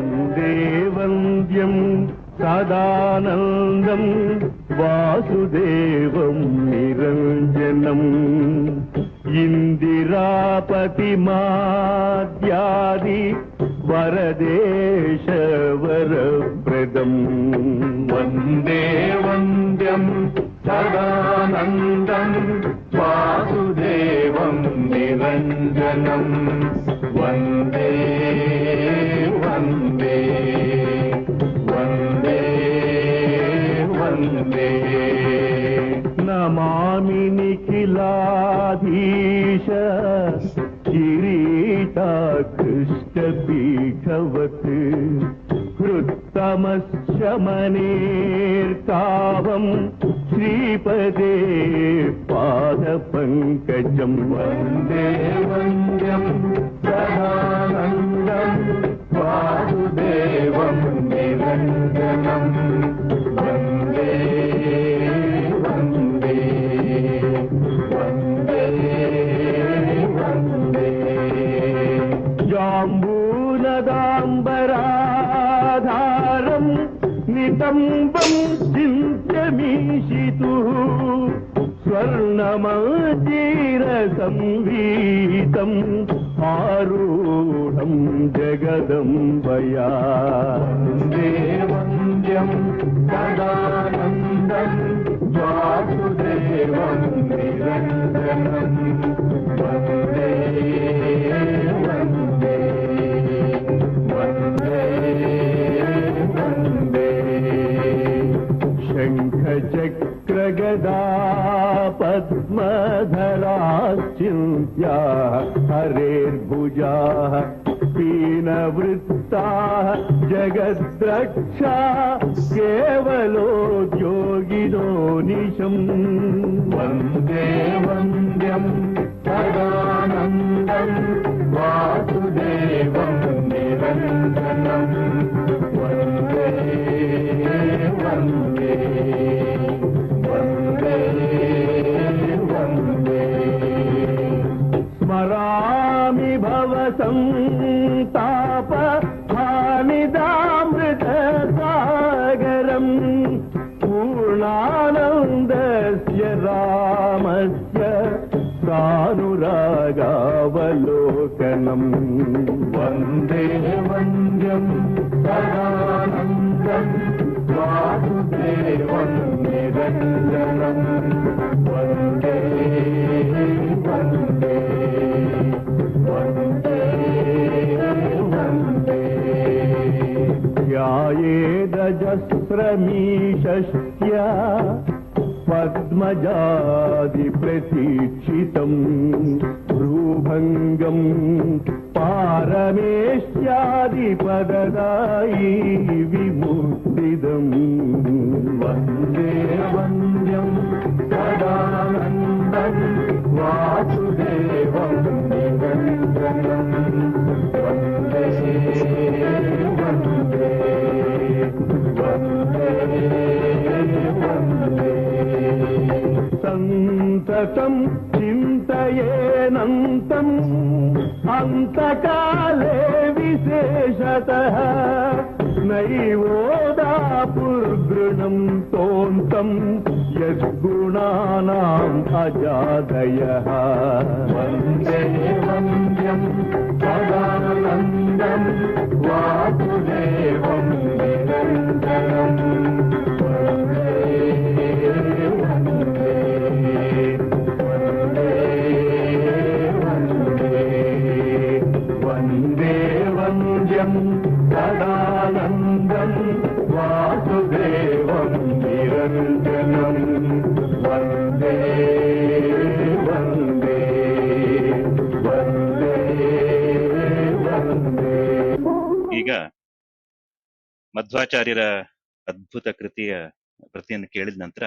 वन्दे वन्द्यं सदानन्दं वासुदेवं निरञ्जनम् इन्दिरापतिमाद्यादि वरदेशवरप्रदम् वन्दे वन्द्यं सदानन्दं वासुदेवं निरञ्जनम् वन्दे वन्दे वन्दे वन्दे नमामि निखिलाधीश किरीटाकृष्टपीठवत् हृत्तमस्य मनेर्कावं श्रीपदे पादपङ्कजं वन्दे वन्द्यं सदानन्दं वासुदेवं निरञ्जनम् वन्दे वन्दे वन्दे वन्दे जाम्बूनदाम्बराधारं नितम्बं चिन्त्यमीशितुः स्वर्णमञ्जीरसंवीतम् आरूढं जगदम्बया वन्दे वन्द्यं सदानन्दं वासुदेवं निरञ्जनम् वन्दे वन्दे वन्दे वन्दे शङ्खचक्रगदा पद्मधराश्चिन्त्याः हरेर्भुजाः पीनवृत्ताः जगद्रक्षा केवलोद्योगिनो निशम् वन्दे वन्द्यं सदानन्दं वासुदेवं निरञ्जनम् वन्दे वन्दे वन्दे वन्दे स्मरामि भवसन्ताप हानिदामृतसागरम् पूर्णानन्दस्य रामस्य सानुरागावलोकनम् वन्दे वन्द्यं सदानन्दं वासुदेवं निरञ्जनम् वन्दे वन्दे वन्दे वन्दे ध्यायेदजस्रमीशस्त्या पद्मजादिप्रतीक्षितम् भ्रूभङ्गं पारमेश्यादिपददायी विमुक्तिदम् वन्दे वन्द्यं सदानन्दं वासुदेवं निरञ्जनम् वन्दे वन्दे वन्दे वन्दे सन्ततं चिन्तयेनन्तम् अन्तकाले विशेषतः नैवोदापुर्गृणं तोन्तं यद्गुणानाम् अजादयः वन्दे वन्द्यं सदानन्दं वासुदेवं निरञ्जनम् वन्दे वन्दे वन्दे वन्दे वन्दे वन्द्यं सदानन्दं वासुदेवं निरञ्जनम् वन्दे वन्दे वन्दे वन्दे ಈಗ ಮಧ್ವಾಚಾರ್ಯರ ಅದ್ಭುತ ಪ್ರತಿಯನ್ನು ಕೇಳಿದ ನಂತರ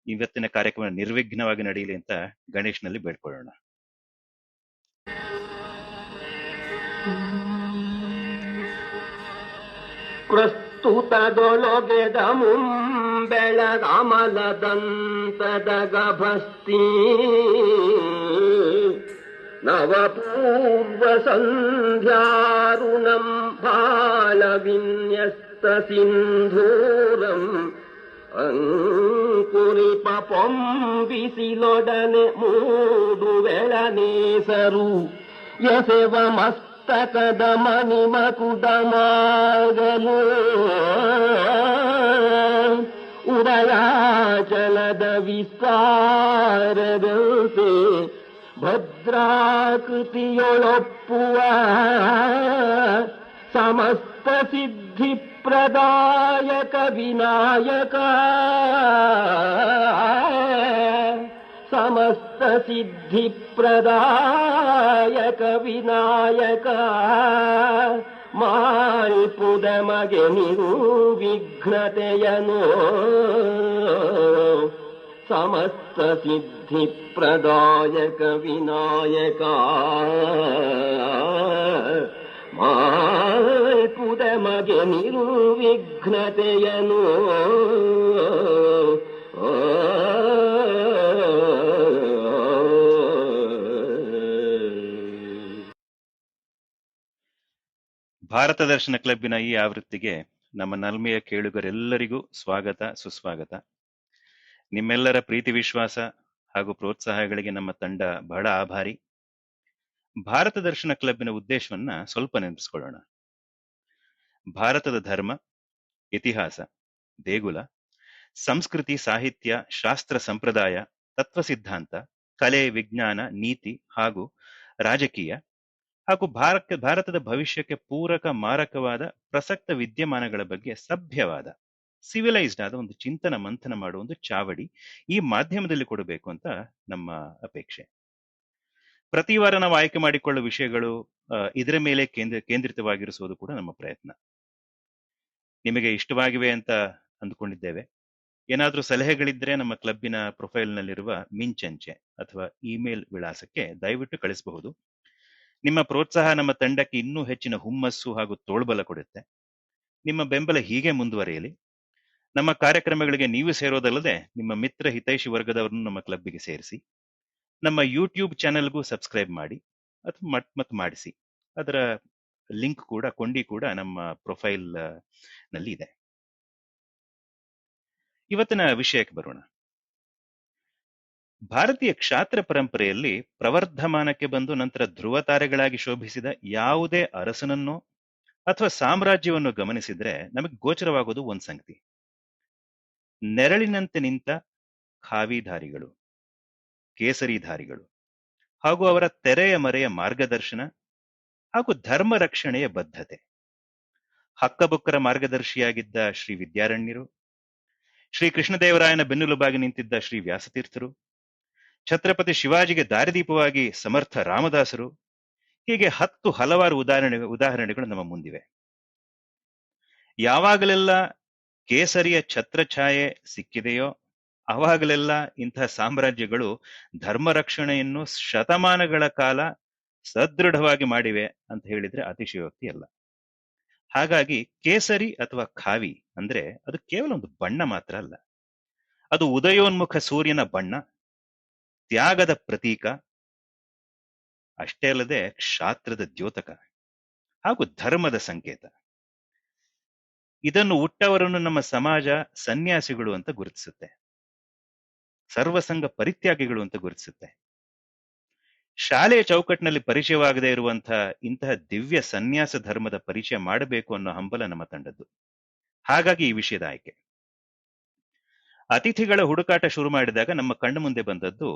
ಇವತ್ತಿನ ಕಾರ್ಯಕ್ರಮ ನಿರ್ವಿಘ್ನವಾಗಿ ನಡೆಯಲಿ ಅಂತ ಗಣೇಶನಲ್ಲಿ ಬೇಡ್ಕೊಳ್ಳೋಣ. ಪ್ರಸ್ತುತದೊಳಗೆದ ಮುಂಬೆಳಗಮಲದಂತದ ಗಭಸ್ತಿ ನವಪೂರ್ವ ಸಂಧ್ಯಾರುಣಂ ಭಾಲವಿನ್ಯಸ್ತ ಅಂಕುರಿಪ ಪೊಂಬಿಸಿಲೊಡನೆ ಮೂಡುವೆಳನೇಸರು ಎಸೆವ ಮಸ್ತಕದ ಮಣಿಮಕುಟಮಾಗಲು ಉದಯಾಚಲದ ವಿಸ್ತಾರದಂತೆ ಭದ್ರಾಕೃತಿಯೊಳೊಪ್ಪುವ ಸಮಸ್ತ ಸಿದ್ಧಿ ಪ್ರದಾಯಕ ವಿನಾಯಕ ಸಮಸ್ತ ಸಿದ್ಧಿ ಪ್ರದಾಯಕ ವಿನಾಯಕ ಮಾಲ್ಪುದ ಮಗೆ ನಿರ್ವಿಘ್ನತೆಯನು ಸಮಸ್ತ ಸಿದ್ಧಿ ಪ್ರದಾಯಕ ವಿನಾಯಕ ಮಾಲ್ಪುದ ಮಗೆ ನಿರ್ವಿಘ್ನತೆಯನು ಭಾರತ ದರ್ಶನ ಕ್ಲಬ್ಬಿನ ಈ ಆವೃತ್ತಿಗೆ ನಮ್ಮ ನಲ್ಮೆಯ ಕೇಳುಗರೆಲ್ಲರಿಗೂ ಸ್ವಾಗತ ಸುಸ್ವಾಗತ. ನಿಮ್ಮೆಲ್ಲರ ಪ್ರೀತಿ ವಿಶ್ವಾಸ ಹಾಗೂ ಪ್ರೋತ್ಸಾಹಗಳಿಗೆ ನಮ್ಮ ತಂಡ ಬಹಳ ಆಭಾರಿ. ಭಾರತ ದರ್ಶನ ಕ್ಲಬ್ಬಿನ ಉದ್ದೇಶವನ್ನ ಸ್ವಲ್ಪ ನೆನಪಿಸ್ಕೊಳ್ಳೋಣ. ಭಾರತದ ಧರ್ಮ, ಇತಿಹಾಸ, ದೇಗುಲ, ಸಂಸ್ಕೃತಿ, ಸಾಹಿತ್ಯ, ಶಾಸ್ತ್ರ, ಸಂಪ್ರದಾಯ, ತತ್ವ ಸಿದ್ಧಾಂತ, ಕಲೆ, ವಿಜ್ಞಾನ, ನೀತಿ ಹಾಗೂ ರಾಜಕೀಯ ಹಾಗೂ ಭಾರತದ ಭವಿಷ್ಯಕ್ಕೆ ಪೂರಕ ಮಾರಕವಾದ ಪ್ರಸಕ್ತ ವಿದ್ಯಮಾನಗಳ ಬಗ್ಗೆ ಸಭ್ಯವಾದ, ಸಿವಿಲೈಸ್ಡ್ ಆದ ಒಂದು ಚಿಂತನ ಮಂಥನ ಮಾಡುವ ಒಂದು ಚಾವಡಿ ಈ ಮಾಧ್ಯಮದಲ್ಲಿ ಕೊಡಬೇಕು ಅಂತ ನಮ್ಮ ಅಪೇಕ್ಷೆ. ಪ್ರತಿ ವಾರ ನಾವು ಆಯ್ಕೆ ಮಾಡಿಕೊಳ್ಳುವ ವಿಷಯಗಳು ಇದರ ಮೇಲೆ ಕೇಂದ್ರಿತವಾಗಿರಿಸುವುದು ಕೂಡ ನಮ್ಮ ಪ್ರಯತ್ನ. ನಿಮಗೆ ಇಷ್ಟವಾಗಿವೆ ಅಂತ ಅಂದುಕೊಂಡಿದ್ದೇವೆ. ಏನಾದರೂ ಸಲಹೆಗಳಿದ್ರೆ ನಮ್ಮ ಕ್ಲಬ್ಬಿನ ಪ್ರೊಫೈಲ್ನಲ್ಲಿರುವ ಮಿಂಚಂಚೆ ಅಥವಾ ಇಮೇಲ್ ವಿಳಾಸಕ್ಕೆ ದಯವಿಟ್ಟು ಕಳಿಸಬಹುದು. ನಿಮ್ಮ ಪ್ರೋತ್ಸಾಹ ನಮ್ಮ ತಂಡಕ್ಕೆ ಇನ್ನೂ ಹೆಚ್ಚಿನ ಹುಮ್ಮಸ್ಸು ಹಾಗೂ ತೋಳ್ಬಲ ಕೊಡುತ್ತೆ. ನಿಮ್ಮ ಬೆಂಬಲ ಹೀಗೆ ಮುಂದುವರಿಯಲಿ. ನಮ್ಮ ಕಾರ್ಯಕ್ರಮಗಳಿಗೆ ನೀವು ಸೇರೋದಲ್ಲದೆ ನಿಮ್ಮ ಮಿತ್ರ ಹಿತೈಷಿ ವರ್ಗದವರನ್ನು ನಮ್ಮ ಕ್ಲಬ್ಬಿಗೆ ಸೇರಿಸಿ. ನಮ್ಮ ಯೂಟ್ಯೂಬ್ ಚಾನೆಲ್ಗೂ ಸಬ್ಸ್ಕ್ರೈಬ್ ಮಾಡಿ ಅಥವಾ ಮತ್ತು ಮಾಡಿಸಿ. ಅದರ ಲಿಂಕ್ ಕೂಡ ಕೊಂಡಿ ಕೂಡ ನಮ್ಮ ಪ್ರೊಫೈಲ್ ನಲ್ಲಿ ಇದೆ. ಇವತ್ತಿನ ವಿಷಯಕ್ಕೆ ಬರೋಣ. ಭಾರತೀಯ ಕ್ಷಾತ್ರ ಪರಂಪರೆಯಲ್ಲಿ ಪ್ರವರ್ಧಮಾನಕ್ಕೆ ಬಂದು ನಂತರ ಧ್ರುವ ತಾರೆಗಳಾಗಿ ಶೋಭಿಸಿದ ಯಾವುದೇ ಅರಸನನ್ನೋ ಅಥವಾ ಸಾಮ್ರಾಜ್ಯವನ್ನು ಗಮನಿಸಿದ್ರೆ ನಮಗೆ ಗೋಚರವಾಗೋದು ಒಂದು ಸಂಗತಿ. ನೆರಳಿನಂತೆ ನಿಂತ ಖಾವಿಧಾರಿಗಳು, ಕೇಸರಿಧಾರಿಗಳು ಹಾಗೂ ಅವರ ತೆರೆಯ ಮರೆಯ ಮಾರ್ಗದರ್ಶನ ಹಾಗೂ ಧರ್ಮ ರಕ್ಷಣೆಯ ಬದ್ಧತೆ. ಹಕ್ಕಬುಕ್ಕರ ಮಾರ್ಗದರ್ಶಿಯಾಗಿದ್ದ ಶ್ರೀ ವಿದ್ಯಾರಣ್ಯರು, ಶ್ರೀ ಕೃಷ್ಣದೇವರಾಯನ ಬೆನ್ನೆಲುಬಾಗಿ ನಿಂತಿದ್ದ ಶ್ರೀ ವ್ಯಾಸತೀರ್ಥರು, ಛತ್ರಪತಿ ಶಿವಾಜಿಗೆ ದಾರಿದೀಪವಾಗಿ ಸಮರ್ಥ ರಾಮದಾಸರು, ಹೀಗೆ ಹಲವಾರು ಉದಾಹರಣೆಗಳು ನಮ್ಮ ಮುಂದಿವೆ. ಯಾವಾಗಲೆಲ್ಲ ಕೇಸರಿಯ ಛತ್ರಛಾಯೆ ಸಿಕ್ಕಿದೆಯೋ ಆವಾಗಲೆಲ್ಲ ಇಂತಹ ಸಾಮ್ರಾಜ್ಯಗಳು ಧರ್ಮ ರಕ್ಷಣೆಯನ್ನು ಶತಮಾನಗಳ ಕಾಲ ಸದೃಢವಾಗಿ ಮಾಡಿವೆ ಅಂತ ಹೇಳಿದ್ರೆ ಅತಿಶಯೋಕ್ತಿ ಅಲ್ಲ. ಹಾಗಾಗಿ ಕೇಸರಿ ಅಥವಾ ಖಾವಿ ಅಂದ್ರೆ ಅದು ಕೇವಲ ಒಂದು ಬಣ್ಣ ಮಾತ್ರ ಅಲ್ಲ, ಅದು ಉದಯೋನ್ಮುಖ ಸೂರ್ಯನ ಬಣ್ಣ, ತ್ಯಾಗದ ಪ್ರತೀಕ, ಅಷ್ಟೇ ಅಲ್ಲದೆ ಕ್ಷಾತ್ರದ ದ್ಯೋತಕ ಹಾಗೂ ಧರ್ಮದ ಸಂಕೇತ. ಇದನ್ನು ಉಟ್ಟವರನ್ನು ನಮ್ಮ ಸಮಾಜ ಸನ್ಯಾಸಿಗಳು ಅಂತ ಗುರುತಿಸುತ್ತೆ, ಸರ್ವಸಂಗ ಪರಿತ್ಯಾಗಿಗಳು ಅಂತ ಗುರುತಿಸುತ್ತೆ. ಶಾಲೆಯ ಚೌಕಟ್ಟಿನಲ್ಲಿ ಪರಿಚಯವಾಗದೇ ಇರುವಂತಹ ಇಂತಹ ದಿವ್ಯ ಸನ್ಯಾಸ ಧರ್ಮದ ಪರಿಚಯ ಮಾಡಬೇಕು ಅನ್ನೋ ಹಂಬಲ ನಮ್ಮ ತಂಡದ್ದು. ಹಾಗಾಗಿ ಈ ವಿಷಯದ ಆಯ್ಕೆ. ಅತಿಥಿಗಳ ಹುಡುಕಾಟ ಶುರು ಮಾಡಿದಾಗ ನಮ್ಮ ಕಣ್ಣು ಮುಂದೆ ಬಂದದ್ದು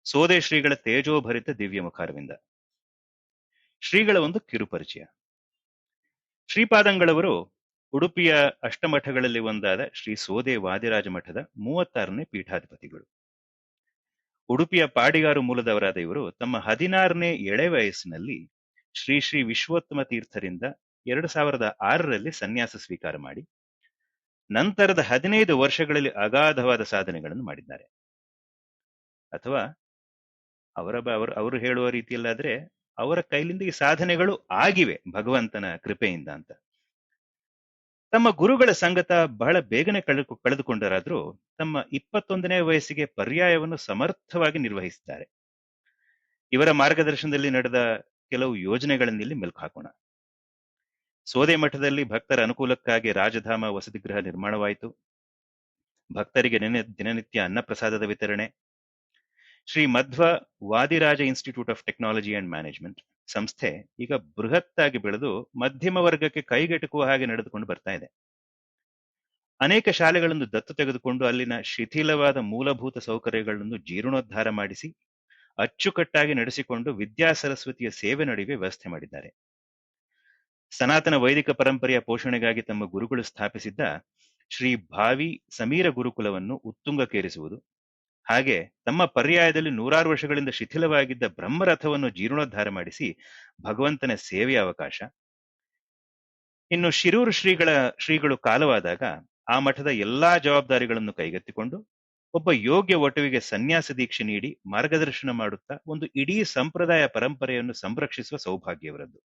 ಸೋದೆ ಶ್ರೀಗಳ ತೇಜೋಭರಿತ ದಿವ್ಯ ಮುಖಾರವಿಂದ. ಶ್ರೀಗಳ ಒಂದು ಕಿರುಪರಿಚಯ. ಶ್ರೀಪಾದಂಗಳವರು ಉಡುಪಿಯ ಅಷ್ಟಮಠಗಳಲ್ಲಿ ಒಂದಾದ ಶ್ರೀ ಸೋದೆ ವಾದಿರಾಜ ಮಠದ 36ನೇ ಪೀಠಾಧಿಪತಿಗಳು. ಉಡುಪಿಯ ಪಾಡಿಗಾರು ಮೂಲದವರಾದ ಇವರು ತಮ್ಮ 16ನೇ ಎಳೆ ವಯಸ್ಸಿನಲ್ಲಿ ಶ್ರೀ ಶ್ರೀ ವಿಶ್ವೋತ್ತಮ ತೀರ್ಥರಿಂದ 2006ರಲ್ಲಿ ಸನ್ಯಾಸ ಸ್ವೀಕಾರ ಮಾಡಿ ನಂತರದ 15 ವರ್ಷಗಳಲ್ಲಿ ಅಗಾಧವಾದ ಸಾಧನೆಗಳನ್ನು ಮಾಡಿದ್ದಾರೆ. ಅಥವಾ ಅವರು ಹೇಳುವ ರೀತಿಯಲ್ಲಾದ್ರೆ ಅವರ ಕೈಲಿಂದ ಈ ಸಾಧನೆಗಳು ಆಗಿವೆ ಭಗವಂತನ ಕೃಪೆಯಿಂದ ಅಂತ. ತಮ್ಮ ಗುರುಗಳ ಸಂಗತ ಬಹಳ ಬೇಗನೆ ಕಳೆದುಕೊಂಡರಾದ್ರೂ ತಮ್ಮ 21ನೇ ವಯಸ್ಸಿಗೆ ಪರ್ಯಾಯವನ್ನು ಸಮರ್ಥವಾಗಿ ನಿರ್ವಹಿಸಿದ್ದಾರೆ. ಇವರ ಮಾರ್ಗದರ್ಶನದಲ್ಲಿ ನಡೆದ ಕೆಲವು ಯೋಜನೆಗಳನ್ನಿಲ್ಲಿ ಮೆಲುಕು ಹಾಕೋಣ. ಸೋದೆ ಮಠದಲ್ಲಿ ಭಕ್ತರ ಅನುಕೂಲಕ್ಕಾಗಿ ರಾಜಧಾಮ ವಸತಿಗೃಹ ನಿರ್ಮಾಣವಾಯಿತು. ಭಕ್ತರಿಗೆ ದಿನನಿತ್ಯ ಅನ್ನಪ್ರಸಾದದ ವಿತರಣೆ. Shri Madhva Vadiraja institute of technology and management ಸಂಸ್ಥೆ ಈಗ ಬೃಹತ್ತಾಗಿ ಬೆಳೆದು ಮಧ್ಯಮ ವರ್ಗಕ್ಕೆ ಕೈಗೆಟುಕುವ ಹಾಗೆ ನಡೆದುಕೊಂಡು ಬರ್ತಾ ಇದೆ. ಅನೇಕ ಶಾಲೆಗಳನ್ನು ದತ್ತು ತೆಗೆದುಕೊಂಡು ಅಲ್ಲಿನ ಶಿಥಿಲವಾದ ಮೂಲಭೂತ ಸೌಕರ್ಯಗಳನ್ನು ಜೀರ್ಣೋದ್ಧಾರ ಮಾಡಿಸಿ ಅಚ್ಚುಕಟ್ಟಾಗಿ ನಡೆಸಿಕೊಂಡು ವಿದ್ಯಾ ಸರಸ್ವತಿಯ ಸೇವೆ ನಡೆಯುವ ವ್ಯವಸ್ಥೆ ಮಾಡಿದ್ದಾರೆ. ಸನಾತನ ವೈದಿಕ ಪರಂಪರೆಯ ಪೋಷಣೆಗಾಗಿ ತಮ್ಮ ಗುರುಗಳು ಸ್ಥಾಪಿಸಿದ್ದ ಶ್ರೀ ಭಾವಿ ಸಮೀರ ಗುರುಕುಲವನ್ನು ಉತ್ತುಂಗಕ್ಕೇರಿಸುವುದು, ಹಾಗೆ ತಮ್ಮ ಪರ್ಯಾಯದಲ್ಲಿ 100 ವರ್ಷಗಳಿಂದ ಶಿಥಿಲವಾಗಿದ್ದ ಬ್ರಹ್ಮರಥವನ್ನು ಜೀರ್ಣೋದ್ಧಾರ ಮಾಡಿಸಿ ಭಗವಂತನ ಸೇವೆಯ ಅವಕಾಶ. ಇನ್ನು ಶಿರೂರು ಶ್ರೀಗಳು ಕಾಲವಾದಾಗ ಆ ಮಠದ ಎಲ್ಲಾ ಜವಾಬ್ದಾರಿಗಳನ್ನು ಕೈಗೆತ್ತಿಕೊಂಡು ಒಬ್ಬ ಯೋಗ್ಯ ವಟುವಿಗೆ ಸನ್ಯಾಸ ದೀಕ್ಷೆ ನೀಡಿ ಮಾರ್ಗದರ್ಶನ ಮಾಡುತ್ತಾ ಒಂದು ಇಡೀ ಸಂಪ್ರದಾಯ ಪರಂಪರೆಯನ್ನು ಸಂರಕ್ಷಿಸುವ ಸೌಭಾಗ್ಯವರದ್ದು.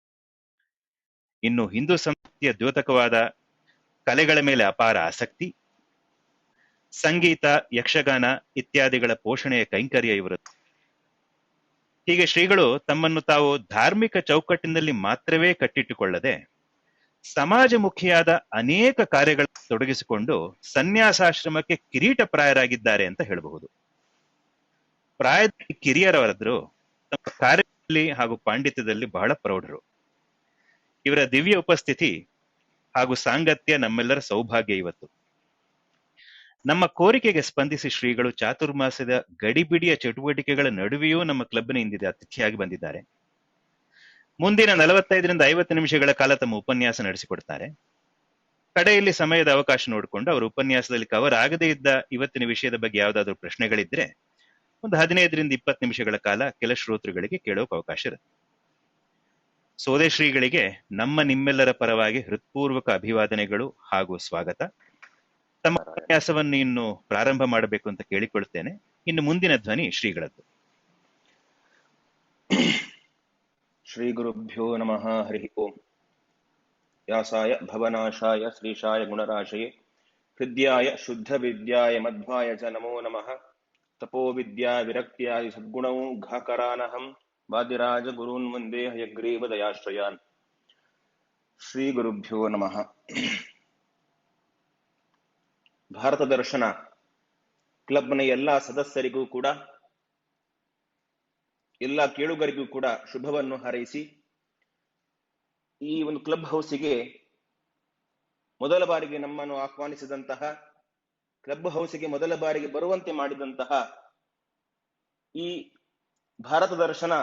ಇನ್ನು ಹಿಂದೂ ಸಂಸ್ಕೃತಿಯ ದ್ಯೋತಕವಾದ ಕಲೆಗಳ ಮೇಲೆ ಅಪಾರ ಆಸಕ್ತಿ, ಸಂಗೀತ, ಯಕ್ಷಗಾನ ಇತ್ಯಾದಿಗಳ ಪೋಷಣೆಯ ಕೈಂಕರ್ಯ ಇವರದ್ದು. ಹೀಗೆ ಶ್ರೀಗಳು ತಮ್ಮನ್ನು ತಾವು ಧಾರ್ಮಿಕ ಚೌಕಟ್ಟಿನಲ್ಲಿ ಮಾತ್ರವೇ ಕಟ್ಟಿಟ್ಟುಕೊಳ್ಳದೆ ಸಮಾಜಮುಖಿಯಾದ ಅನೇಕ ಕಾರ್ಯಗಳನ್ನು ತೊಡಗಿಸಿಕೊಂಡು ಸನ್ಯಾಸಾಶ್ರಮಕ್ಕೆ ಕಿರೀಟಪ್ರಾಯರಾಗಿದ್ದಾರೆ ಅಂತ ಹೇಳಬಹುದು. ಪ್ರಾಯದಲ್ಲಿ ಕಿರಿಯರವರಾದರೂ ತಮ್ಮ ಕಾರ್ಯದಲ್ಲಿ ಹಾಗೂ ಪಾಂಡಿತ್ಯದಲ್ಲಿ ಬಹಳ ಪ್ರೌಢರು. ಇವರ ದಿವ್ಯ ಉಪಸ್ಥಿತಿ ಹಾಗೂ ಸಾಂಗತ್ಯ ನಮ್ಮೆಲ್ಲರ ಸೌಭಾಗ್ಯ ಇವತ್ತು. ನಮ್ಮ ಕೋರಿಕೆಗೆ ಸ್ಪಂದಿಸಿ ಶ್ರೀಗಳು ಚಾತುರ್ಮಾಸದ ಗಡಿಬಿಡಿಯ ಚಟುವಟಿಕೆಗಳ ನಡುವೆಯೂ ನಮ್ಮ ಕ್ಲಬ್ನ ಇಂದಿದೆ ಅತಿಥಿಯಾಗಿ ಬಂದಿದ್ದಾರೆ. ಮುಂದಿನ 45ರಿಂದ 50 ನಿಮಿಷಗಳ ಕಾಲ ತಮ್ಮ ಉಪನ್ಯಾಸ ನಡೆಸಿಕೊಡ್ತಾರೆ. ಕಡೆಯಲ್ಲಿ ಸಮಯದ ಅವಕಾಶ ನೋಡಿಕೊಂಡು ಅವರ ಉಪನ್ಯಾಸದಲ್ಲಿ ಕವರ್ ಆಗದೇ ಇದ್ದ ಇವತ್ತಿನ ವಿಷಯದ ಬಗ್ಗೆ ಯಾವುದಾದ್ರೂ ಪ್ರಶ್ನೆಗಳಿದ್ರೆ ಒಂದು 15ರಿಂದ 20 ನಿಮಿಷಗಳ ಕಾಲ ಕೆಲ ಶ್ರೋತೃಗಳಿಗೆ ಕೇಳೋಕೆ ಅವಕಾಶ ಇರುತ್ತೆ. ಸೋದೆ ಶ್ರೀಗಳಿಗೆ ನಿಮ್ಮೆಲ್ಲರ ಪರವಾಗಿ ಹೃತ್ಪೂರ್ವಕ ಅಭಿವಾದನೆಗಳು ಹಾಗೂ ಸ್ವಾಗತ. ತಮ್ಮ ಉಪನ್ಯಾಸವನ್ನು ಇನ್ನು ಪ್ರಾರಂಭ ಮಾಡಬೇಕು ಅಂತ ಕೇಳಿಕೊಳ್ತೇನೆ. ಇನ್ನು ಮುಂದಿನ ಧ್ವನಿ ಶ್ರೀಗಳದ್ದು. ಶ್ರೀ ಗುರುಭ್ಯೋ ನಮಃ. ಹರಿ ಓಂ. ವ್ಯಾಸಾಯ ಭವನಾಶಾಯ ಶ್ರೀಶಾಯ ಗುಣರಾಶಯೇ ಹೃದ್ಯಾಯ ಶುದ್ಧ ವಿದ್ಯಾಯ ಮಧ್ವಾಯ ಚ ನಮೋ ನಮಃ. ತಪೋ ವಿದ್ಯಾ ವಿರಕ್ತ್ಯಾದಿ ಸದ್ಗುಣೌ ಘಾಕರಾನಹಂ ವಾದಿರಾಜ ಗುರೂನ್ ವಂದೇ ಹಯಗ್ರೀವ ದಯಾಶ್ರಯಾನ್. ಶ್ರೀ ಗುರುಭ್ಯೋ ನಮಃ. ಭಾರತ ದರ್ಶನ ಕ್ಲಬ್ನ ಎಲ್ಲಾ ಸದಸ್ಯರಿಗೂ ಕೂಡ, ಎಲ್ಲ ಕೇಳುಗರಿಗೂ ಕೂಡ ಶುಭವನ್ನು ಹಾರೈಸಿ, ಈ ಒಂದು ಕ್ಲಬ್ ಹೌಸಿಗೆ ಮೊದಲ ಬಾರಿಗೆ ನಮ್ಮನ್ನು ಆಹ್ವಾನಿಸಿದಂತಹ, ಕ್ಲಬ್ ಹೌಸಿಗೆ ಮೊದಲ ಬಾರಿಗೆ ಬರುವಂತೆ ಮಾಡಿದಂತಹ ಈ ಭಾರತ ದರ್ಶನ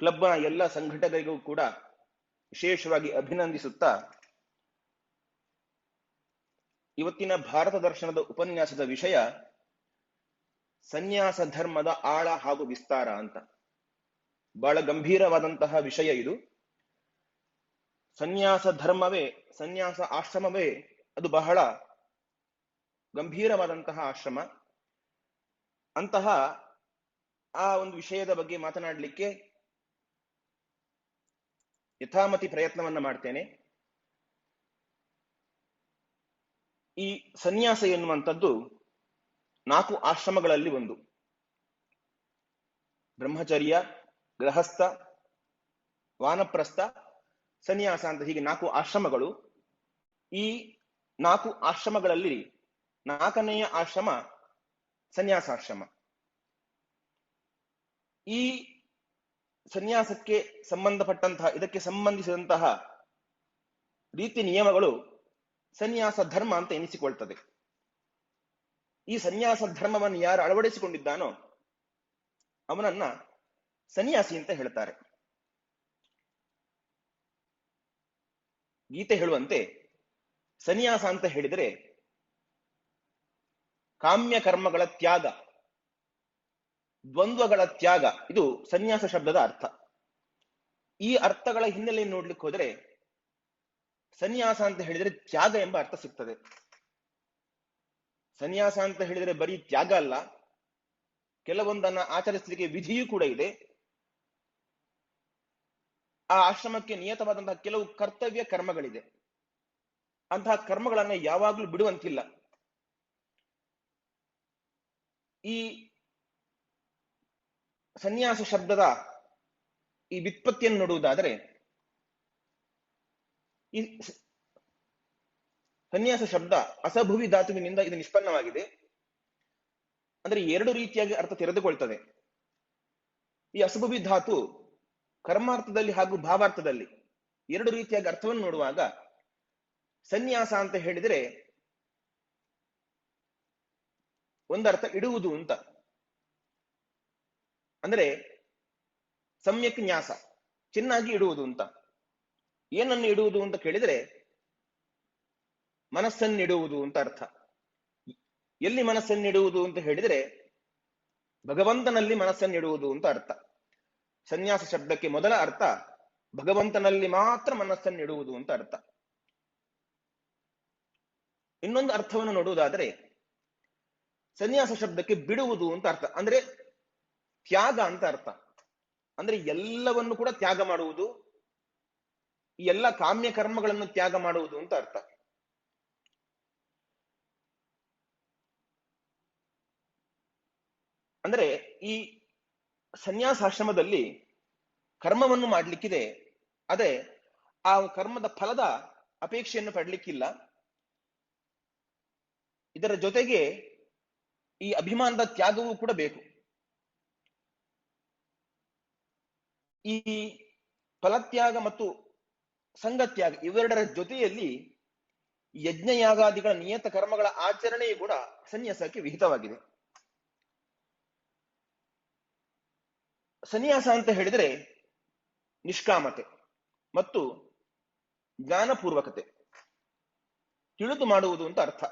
ಕ್ಲಬ್ನ ಎಲ್ಲ ಸಂಘಟಕರಿಗೂ ಕೂಡ ವಿಶೇಷವಾಗಿ ಅಭಿನಂದಿಸುತ್ತಾ, ಇವತ್ತಿನ ಭಾರತ ದರ್ಶನದ ಉಪನ್ಯಾಸದ ವಿಷಯ ಸನ್ಯಾಸ ಧರ್ಮದ ಆಳ ಹಾಗೂ ವಿಸ್ತಾರ ಅಂತ. ಬಹಳ ಗಂಭೀರವಾದಂತಹ ವಿಷಯ ಇದು. ಸನ್ಯಾಸ ಧರ್ಮವೇ, ಸನ್ಯಾಸ ಆಶ್ರಮವೇ ಅದು ಬಹಳ ಗಂಭೀರವಾದಂತಹ ಆಶ್ರಮ. ಅಂತಹ ಆ ಒಂದು ವಿಷಯದ ಬಗ್ಗೆ ಮಾತನಾಡಲಿಕ್ಕೆ ಯಥಾಮತಿ ಪ್ರಯತ್ನವನ್ನ ಮಾಡ್ತೇನೆ. ಈ ಸನ್ಯಾಸ ಎನ್ನುವಂಥದ್ದು 4 ಆಶ್ರಮಗಳಲ್ಲಿ ಒಂದು. ಬ್ರಹ್ಮಚರ್ಯ, ಗೃಹಸ್ಥ, ವಾನಪ್ರಸ್ಥ, ಸನ್ಯಾಸ ಅಂತ ಹೀಗೆ 4 ಆಶ್ರಮಗಳು. ಈ 4 ಆಶ್ರಮಗಳಲ್ಲಿ 4ನೆಯ ಆಶ್ರಮ ಸನ್ಯಾಸಾಶ್ರಮ. ಈ ಸನ್ಯಾಸಕ್ಕೆ ಸಂಬಂಧಪಟ್ಟಂತಹ, ಇದಕ್ಕೆ ಸಂಬಂಧಿಸಿದಂತಹ ರೀತಿ ನಿಯಮಗಳು ಸನ್ಯಾಸ ಧರ್ಮ ಅಂತ ಎನಿಸಿಕೊಳ್ತದೆ. ಈ ಸನ್ಯಾಸ ಧರ್ಮವನ್ನು ಯಾರು ಅಳವಡಿಸಿಕೊಂಡಿದ್ದಾನೋ ಅವನನ್ನ ಸನ್ಯಾಸಿ ಅಂತ ಹೇಳ್ತಾರೆ. ಗೀತೆ ಹೇಳುವಂತೆ ಸನ್ಯಾಸ ಅಂತ ಹೇಳಿದರೆ ಕಾಮ್ಯ ಕರ್ಮಗಳ ತ್ಯಾಗ, ದ್ವಂದ್ವಗಳ ತ್ಯಾಗ, ಇದು ಸನ್ಯಾಸ ಶಬ್ದದ ಅರ್ಥ. ಈ ಅರ್ಥಗಳ ಹಿನ್ನೆಲೆ ನೋಡ್ಲಿಕ್ಕೆ ಹೋದರೆ ಸನ್ಯಾಸ ಅಂತ ಹೇಳಿದರೆ ತ್ಯಾಗ ಎಂಬ ಅರ್ಥ ಸಿಗ್ತದೆ. ಸನ್ಯಾಸ ಅಂತ ಹೇಳಿದರೆ ಬರೀ ತ್ಯಾಗ ಅಲ್ಲ, ಕೆಲವೊಂದನ್ನ ಆಚರಿಸಲಿಕ್ಕೆ ವಿಧಿಯೂ ಕೂಡ ಇದೆ. ಆ ಆಶ್ರಮಕ್ಕೆ ನಿಯತವಾದಂತಹ ಕೆಲವು ಕರ್ತವ್ಯ ಕರ್ಮಗಳಿದೆ. ಅಂತಹ ಕರ್ಮಗಳನ್ನ ಯಾವಾಗ್ಲೂ ಬಿಡುವಂತಿಲ್ಲ. ಈ ಸನ್ಯಾಸ ಶಬ್ದದ ಈ ವ್ಯುತ್ಪತ್ತಿಯನ್ನು ನೋಡುವುದಾದರೆ ಈ ಸನ್ಯಾಸ ಶಬ್ದ ಅಸಭುವಿ ಧಾತುವಿನಿಂದ ಇದು ನಿಷ್ಪನ್ನವಾಗಿದೆ. ಅಂದ್ರೆ ಎರಡು ರೀತಿಯಾಗಿ ಅರ್ಥ ತೆರೆದುಕೊಳ್ತದೆ. ಈ ಅಸಭುವಿ ಧಾತು ಕರ್ಮಾರ್ಥದಲ್ಲಿ ಹಾಗೂ ಭಾವಾರ್ಥದಲ್ಲಿ ಎರಡು ರೀತಿಯಾಗಿ ಅರ್ಥವನ್ನು ನೋಡುವಾಗ ಸನ್ಯಾಸ ಅಂತ ಹೇಳಿದ್ರೆ ಒಂದರ್ಥ ಇಡುವುದು ಅಂತ, ಅಂದ್ರೆ ಸಮ್ಯಕ್ ನ್ಯಾಸ, ಚೆನ್ನಾಗಿ ಇಡುವುದು ಅಂತ. ಏನನ್ನು ಇಡುವುದು ಅಂತ ಕೇಳಿದ್ರೆ ಮನಸ್ಸನ್ನಿಡುವುದು ಅಂತ ಅರ್ಥ. ಎಲ್ಲಿ ಮನಸ್ಸನ್ನಿಡುವುದು ಅಂತ ಹೇಳಿದ್ರೆ ಭಗವಂತನಲ್ಲಿ ಮನಸ್ಸನ್ನಿಡುವುದು ಅಂತ ಅರ್ಥ. ಸನ್ಯಾಸ ಶಬ್ದಕ್ಕೆ ಮೊದಲ ಅರ್ಥ ಭಗವಂತನಲ್ಲಿ ಮಾತ್ರ ಮನಸ್ಸನ್ನಿಡುವುದು ಅಂತ ಅರ್ಥ. ಇನ್ನೊಂದು ಅರ್ಥವನ್ನು ನೋಡುವುದಾದರೆ ಸನ್ಯಾಸ ಶಬ್ದಕ್ಕೆ ಬಿಡುವುದು ಅಂತ ಅರ್ಥ, ಅಂದ್ರೆ ತ್ಯಾಗ ಅಂತ ಅರ್ಥ. ಅಂದ್ರೆ ಎಲ್ಲವನ್ನು ಕೂಡ ತ್ಯಾಗ ಮಾಡುವುದು, ಈ ಎಲ್ಲ ಕಾಮ್ಯ ಕರ್ಮಗಳನ್ನು ತ್ಯಾಗ ಮಾಡುವುದು ಅಂತ ಅರ್ಥ. ಅಂದ್ರೆ ಈ ಸನ್ಯಾಸಾಶ್ರಮದಲ್ಲಿ ಕರ್ಮವನ್ನು ಮಾಡ್ಲಿಕ್ಕಿದೆ, ಅದೇ ಆ ಕರ್ಮದ ಫಲದ ಅಪೇಕ್ಷೆಯನ್ನು ಪಡ್ಲಿಕ್ಕಿಲ್ಲ. ಇದರ ಜೊತೆಗೆ ಈ ಅಭಿಮಾನದ ತ್ಯಾಗವೂ ಕೂಡ ಬೇಕು. ಈ ಫಲತ್ಯಾಗ ಮತ್ತು ಸಂಗತ್ಯಾಗ ಇವೆರಡರ ಜೊತೆಯಲ್ಲಿ ಯಜ್ಞಯಾಗಾದಿಗಳ ನಿಯತ ಕರ್ಮಗಳ ಆಚರಣೆಯೂ ಕೂಡ ಸನ್ಯಾಸಕ್ಕೆ ವಿಹಿತವಾಗಿದೆ. ಸನ್ಯಾಸ ಅಂತ ಹೇಳಿದ್ರೆ ನಿಷ್ಕಾಮತೆ ಮತ್ತು ಜ್ಞಾನಪೂರ್ವಕತೆ, ತಿಳಿದು ಮಾಡುವುದು ಅಂತ ಅರ್ಥ.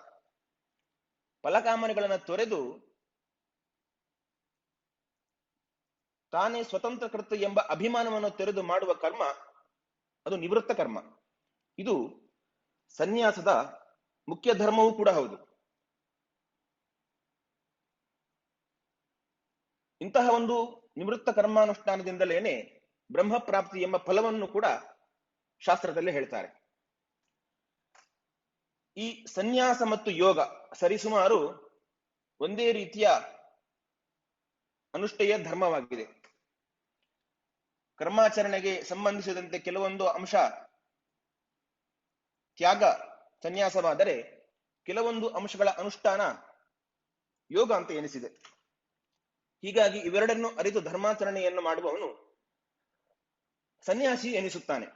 ಫಲಕಾಮನೆಗಳನ್ನು ತೊರೆದು ತಾನೇ ಸ್ವತಂತ್ರ ಕರ್ತ ಎಂಬ ಅಭಿಮಾನವನ್ನು ತೊರೆದು ಮಾಡುವ ಕರ್ಮ ಅದು ನಿವೃತ್ತ ಕರ್ಮ. ಇದು ಸನ್ಯಾಸದ ಮುಖ್ಯ ಧರ್ಮವೂ ಕೂಡ ಹೌದು. ಇಂತಹ ಒಂದು ನಿವೃತ್ತ ಕರ್ಮಾನುಷ್ಠಾನದಿಂದಲೇನೆ ಬ್ರಹ್ಮ ಪ್ರಾಪ್ತಿ ಎಂಬ ಫಲವನ್ನು ಕೂಡ ಶಾಸ್ತ್ರದಲ್ಲಿ ಹೇಳ್ತಾರೆ. ಈ ಸನ್ಯಾಸ ಮತ್ತು ಯೋಗ ಸರಿಸುಮಾರು ಒಂದೇ ರೀತಿಯ ಅನುಷ್ಠೇಯ ಧರ್ಮವಾಗಿದೆ. ಕರ್ಮಾಚರಣೆಗೆ ಸಂಬಂಧಿಸಿದಂತೆ ಕೆಲವೊಂದು ಅಂಶ ತ್ಯಾಗ ಸನ್ಯಾಸವಾದರೆ ಕೆಲವೊಂದು ಅಂಶಗಳ ಅನುಷ್ಠಾನ ಯೋಗ ಅಂತ ಎನಿಸಿದೆ. ಹೀಗಾಗಿ ಇವೆರಡನ್ನು ಅರಿತು ಧರ್ಮಾಚರಣೆಯನ್ನು ಮಾಡುವವನು ಸನ್ಯಾಸಿ ಎನಿಸುತ್ತಾನೆ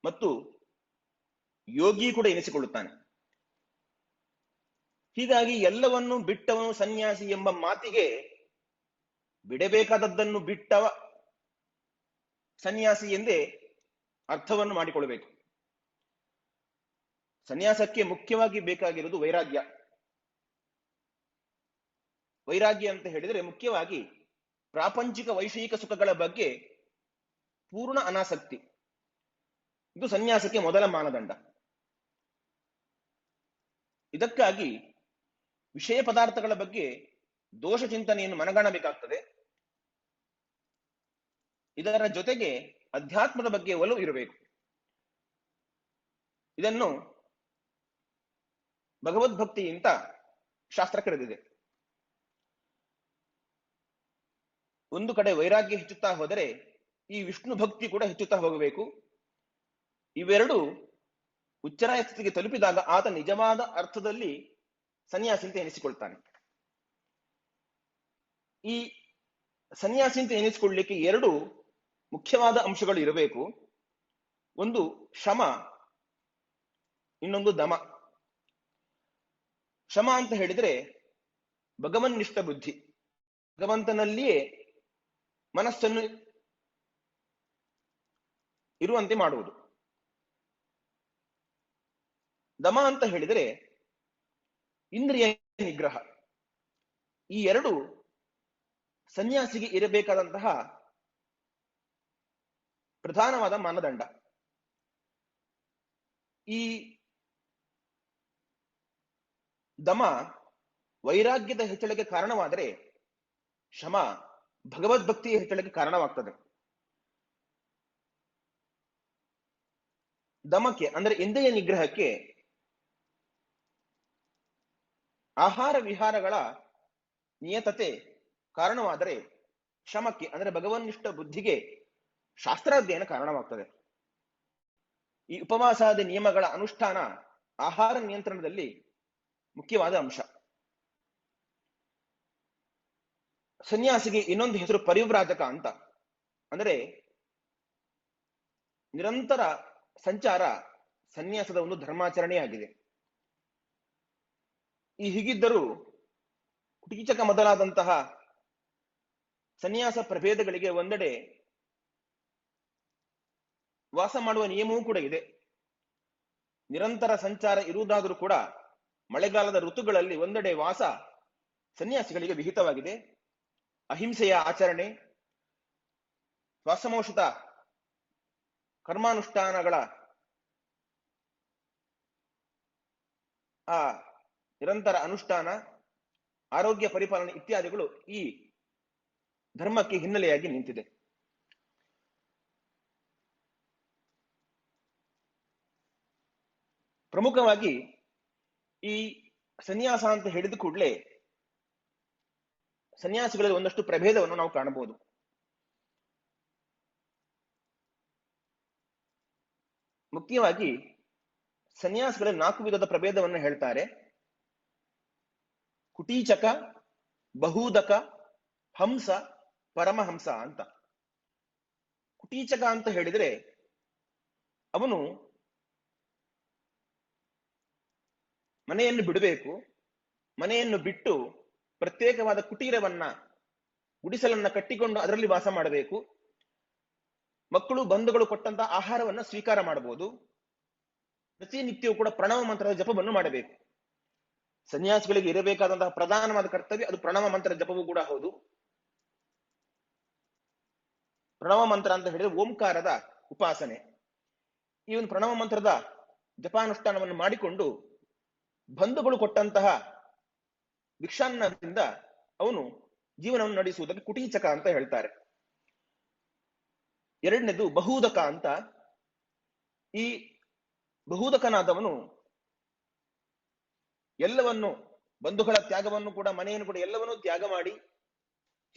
ಮತ್ತು ಯೋಗಿ ಕೂಡ ಎನಿಸಿಕೊಳ್ಳುತ್ತಾನೆ. ಹೀಗಾಗಿ ಎಲ್ಲವನ್ನೂ ಬಿಟ್ಟವನು ಸನ್ಯಾಸಿ ಎಂಬ ಮಾತಿಗೆ ಬಿಡಬೇಕಾದದ್ದನ್ನು ಬಿಟ್ಟವ ಸನ್ಯಾಸಿ ಎಂದೇ ಅರ್ಥವನ್ನು ಮಾಡಿಕೊಳ್ಳಬೇಕು. ಸನ್ಯಾಸಕ್ಕೆ ಮುಖ್ಯವಾಗಿ ಬೇಕಾಗಿರುವುದು ವೈರಾಗ್ಯ. ವೈರಾಗ್ಯ ಅಂತ ಹೇಳಿದರೆ ಮುಖ್ಯವಾಗಿ ಪ್ರಾಪಂಚಿಕ ವೈಷಯಿಕ ಸುಖಗಳ ಬಗ್ಗೆ ಪೂರ್ಣ ಅನಾಸಕ್ತಿ. ಇದು ಸನ್ಯಾಸಕ್ಕೆ ಮೊದಲ ಮಾನದಂಡ. ಇದಕ್ಕಾಗಿ ವಿಷಯ ಪದಾರ್ಥಗಳ ಬಗ್ಗೆ ದೋಷ ಚಿಂತನೆಯನ್ನು ಮನಗಾಣಬೇಕಾಗ್ತದೆ. ಇದರ ಜೊತೆಗೆ ಅಧ್ಯಾತ್ಮದ ಬಗ್ಗೆ ಒಲವು ಇರಬೇಕು. ಇದನ್ನು ಭಗವದ್ಭಕ್ತಿಯಿಂದ ಶಾಸ್ತ್ರ ಕರೆದಿದೆ. ಒಂದು ಕಡೆ ವೈರಾಗ್ಯ ಹೆಚ್ಚುತ್ತಾ ಹೋದರೆ ಈ ವಿಷ್ಣು ಭಕ್ತಿ ಕೂಡ ಹೆಚ್ಚುತ್ತಾ ಹೋಗಬೇಕು. ಇವೆರಡು ಉಚ್ಚರಾಯ ಸ್ಥಿತಿಗೆ ತಲುಪಿದಾಗ ಆತ ನಿಜವಾದ ಅರ್ಥದಲ್ಲಿ ಸನ್ಯಾಸಿ ಅಂತ ಎನಿಸಿಕೊಳ್ತಾನೆ. ಈ ಸನ್ಯಾಸಿ ಅಂತ ಎನಿಸಿಕೊಳ್ಳಲಿಕ್ಕೆ ಎರಡು ಮುಖ್ಯವಾದ ಅಂಶಗಳು ಇರಬೇಕು. ಒಂದು ಶಮ, ಇನ್ನೊಂದು ದಮ. ಶಮ ಅಂತ ಹೇಳಿದ್ರೆ ಭಗವನ್ನಿಷ್ಠ ಬುದ್ಧಿ, ಭಗವಂತನಲ್ಲಿಯೇ ಮನಸ್ಸನ್ನು ಇರುವಂತೆ ಮಾಡುವುದು. ದಮ ಅಂತ ಹೇಳಿದರೆ ಇಂದ್ರಿಯ ನಿಗ್ರಹ. ಈ ಎರಡು ಸನ್ಯಾಸಿಗೆ ಇರಬೇಕಾದಂತಹ ಪ್ರಧಾನವಾದ ಮಾನದಂಡ. ಈ ದಮ ವೈರಾಗ್ಯದ ಹೆಚ್ಚಳಕ್ಕೆ ಕಾರಣವಾದರೆ ಶಮ ಭಗವದ್ಭಕ್ತಿಯ ಹೆಚ್ಚಳಕ್ಕೆ ಕಾರಣವಾಗ್ತದೆ. ದಮಕ್ಕೆ ಅಂದ್ರೆ ಇಂದ್ರಿಯ ನಿಗ್ರಹಕ್ಕೆ ಆಹಾರ ವಿಹಾರಗಳ ನಿಯತತೆ ಕಾರಣವಾದರೆ ಶಮಕ್ಕೆ ಅಂದ್ರೆ ಭಗವನ್ನಿಷ್ಠ ಬುದ್ಧಿಗೆ ಶಾಸ್ತ್ರಾಧ್ಯಯನ ಕಾರಣವಾಗ್ತದೆ. ಈ ಉಪವಾಸಾದಿ ನಿಯಮಗಳ ಅನುಷ್ಠಾನ ಆಹಾರ ನಿಯಂತ್ರಣದಲ್ಲಿ ಮುಖ್ಯವಾದ ಅಂಶ. ಸನ್ಯಾಸಿಗೆ ಇನ್ನೊಂದು ಹೆಸರು ಪರಿವ್ರಾಜಕ ಅಂತ. ಅಂದರೆ ನಿರಂತರ ಸಂಚಾರ ಸನ್ಯಾಸದ ಒಂದು ಧರ್ಮಾಚರಣೆಯಾಗಿದೆ. ಈ ಹೀಗಿದ್ದರೂ ಕುಟೀಚಕ ಮೊದಲಾದಂತಹ ಸನ್ಯಾಸ ಪ್ರಭೇದಗಳಿಗೆ ಒಂದೆಡೆ ವಾಸ ಮಾಡುವ ನಿಯಮವೂ ಕೂಡ ಇದೆ. ನಿರಂತರ ಸಂಚಾರ ಇರುವುದಾದರೂ ಕೂಡ ಮಳೆಗಾಲದ ಋತುಗಳಲ್ಲಿ ಒಂದೆಡೆ ವಾಸ ಸನ್ಯಾಸಿಗಳಿಗೆ ವಿಹಿತವಾಗಿದೆ. ಅಹಿಂಸೆಯ ಆಚರಣೆ, ಶ್ವಾಸಮೋಷಿತ ಕರ್ಮಾನುಷ್ಠಾನಗಳ ಆ ನಿರಂತರ ಅನುಷ್ಠಾನ, ಆರೋಗ್ಯ ಪರಿಪಾಲನೆ ಇತ್ಯಾದಿಗಳು ಈ ಧರ್ಮಕ್ಕೆ ಹಿನ್ನೆಲೆಯಾಗಿ ನಿಂತಿದೆ. ಪ್ರಮುಖವಾಗಿ ಈ ಸನ್ಯಾಸ ಅಂತ ಹೇಳಿದ ಕೂಡಲೇ ಸನ್ಯಾಸಿಗಳಲ್ಲಿ ಒಂದಷ್ಟು ಪ್ರಭೇದವನ್ನು ನಾವು ಕಾಣಬಹುದು. ಮುಖ್ಯವಾಗಿ ಸನ್ಯಾಸಿಗಳಲ್ಲಿ 4 ವಿಧದ ಪ್ರಭೇದವನ್ನು ಹೇಳ್ತಾರೆ. ಕುಟೀಚಕ, ಬಹೂದಕ, ಹಂಸ, ಪರಮಹಂಸ ಅಂತ. ಕುಟೀಚಕ ಅಂತ ಹೇಳಿದ್ರೆ ಅವನು ಮನೆಯನ್ನು ಬಿಡಬೇಕು, ಮನೆಯನ್ನು ಬಿಟ್ಟು ಪ್ರತ್ಯೇಕವಾದ ಕುಟೀರವನ್ನ, ಗುಡಿಸಲನ್ನ ಕಟ್ಟಿಕೊಂಡು ಅದರಲ್ಲಿ ವಾಸ ಮಾಡಬೇಕು. ಮಕ್ಕಳು ಬಂಧುಗಳು ಕೊಟ್ಟಂತಹ ಆಹಾರವನ್ನ ಸ್ವೀಕಾರ ಮಾಡಬಹುದು. ಪ್ರತಿನಿತ್ಯವೂ ಕೂಡ ಪ್ರಣವ ಮಂತ್ರದ ಜಪವನ್ನು ಮಾಡಬೇಕು. ಸನ್ಯಾಸಿಗಳಿಗೆ ಇರಬೇಕಾದಂತಹ ಪ್ರಧಾನವಾದ ಕರ್ತವ್ಯ ಅದು ಪ್ರಣವ ಮಂತ್ರದ ಜಪವೂ ಕೂಡ ಹೌದು. ಪ್ರಣವ ಮಂತ್ರ ಅಂತ ಹೇಳಿದ್ರೆ ಓಂಕಾರದ ಉಪಾಸನೆ. ಈ ಒಂದು ಪ್ರಣವ ಮಂತ್ರದ ಜಪಾನುಷ್ಠಾನವನ್ನು ಮಾಡಿಕೊಂಡು ಬಂಧುಗಳು ಕೊಟ್ಟಂತಹ ಭಿಕ್ಷಾನ್ನದಿಂದ ಅವನು ಜೀವನವನ್ನು ನಡೆಸುವುದಕ್ಕೆ ಕುಟೀಚಕ ಅಂತ ಹೇಳ್ತಾರೆ. ಎರಡನೇದು ಬಹೂದಕ ಅಂತ. ಈ ಬಹೂದಕನಾದವನು ಎಲ್ಲವನ್ನು, ಬಂಧುಗಳ ತ್ಯಾಗವನ್ನು ಕೂಡ, ಮನೆಯನ್ನು ಕೂಡ ಎಲ್ಲವನ್ನೂ ತ್ಯಾಗ ಮಾಡಿ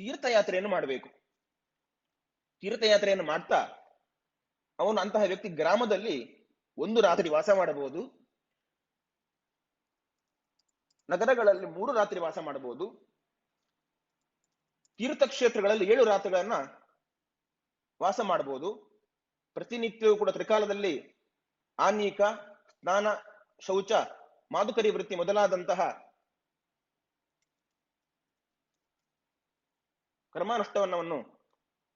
ತೀರ್ಥಯಾತ್ರೆಯನ್ನು ಮಾಡಬೇಕು. ತೀರ್ಥಯಾತ್ರೆಯನ್ನು ಮಾಡ್ತಾ ಅವನು ಅಂತಹ ವ್ಯಕ್ತಿ ಗ್ರಾಮದಲ್ಲಿ 1 ರಾತ್ರಿ ವಾಸ ಮಾಡಬಹುದು, ನಗರಗಳಲ್ಲಿ 3 ರಾತ್ರಿ ವಾಸ ಮಾಡಬಹುದು, ತೀರ್ಥಕ್ಷೇತ್ರಗಳಲ್ಲಿ 7 ರಾತ್ರಿಗಳನ್ನ ವಾಸ ಮಾಡಬಹುದು. ಪ್ರತಿನಿತ್ಯವೂ ಕೂಡ ತ್ರಿಕಾಲದಲ್ಲಿ ಆನೀಕ, ಸ್ನಾನ, ಶೌಚ, ಮಾದುಕರಿ ವೃತ್ತಿ ಮೊದಲಾದಂತಹ ಕರ್ಮಾನುಷ್ಠಾನವನ್ನು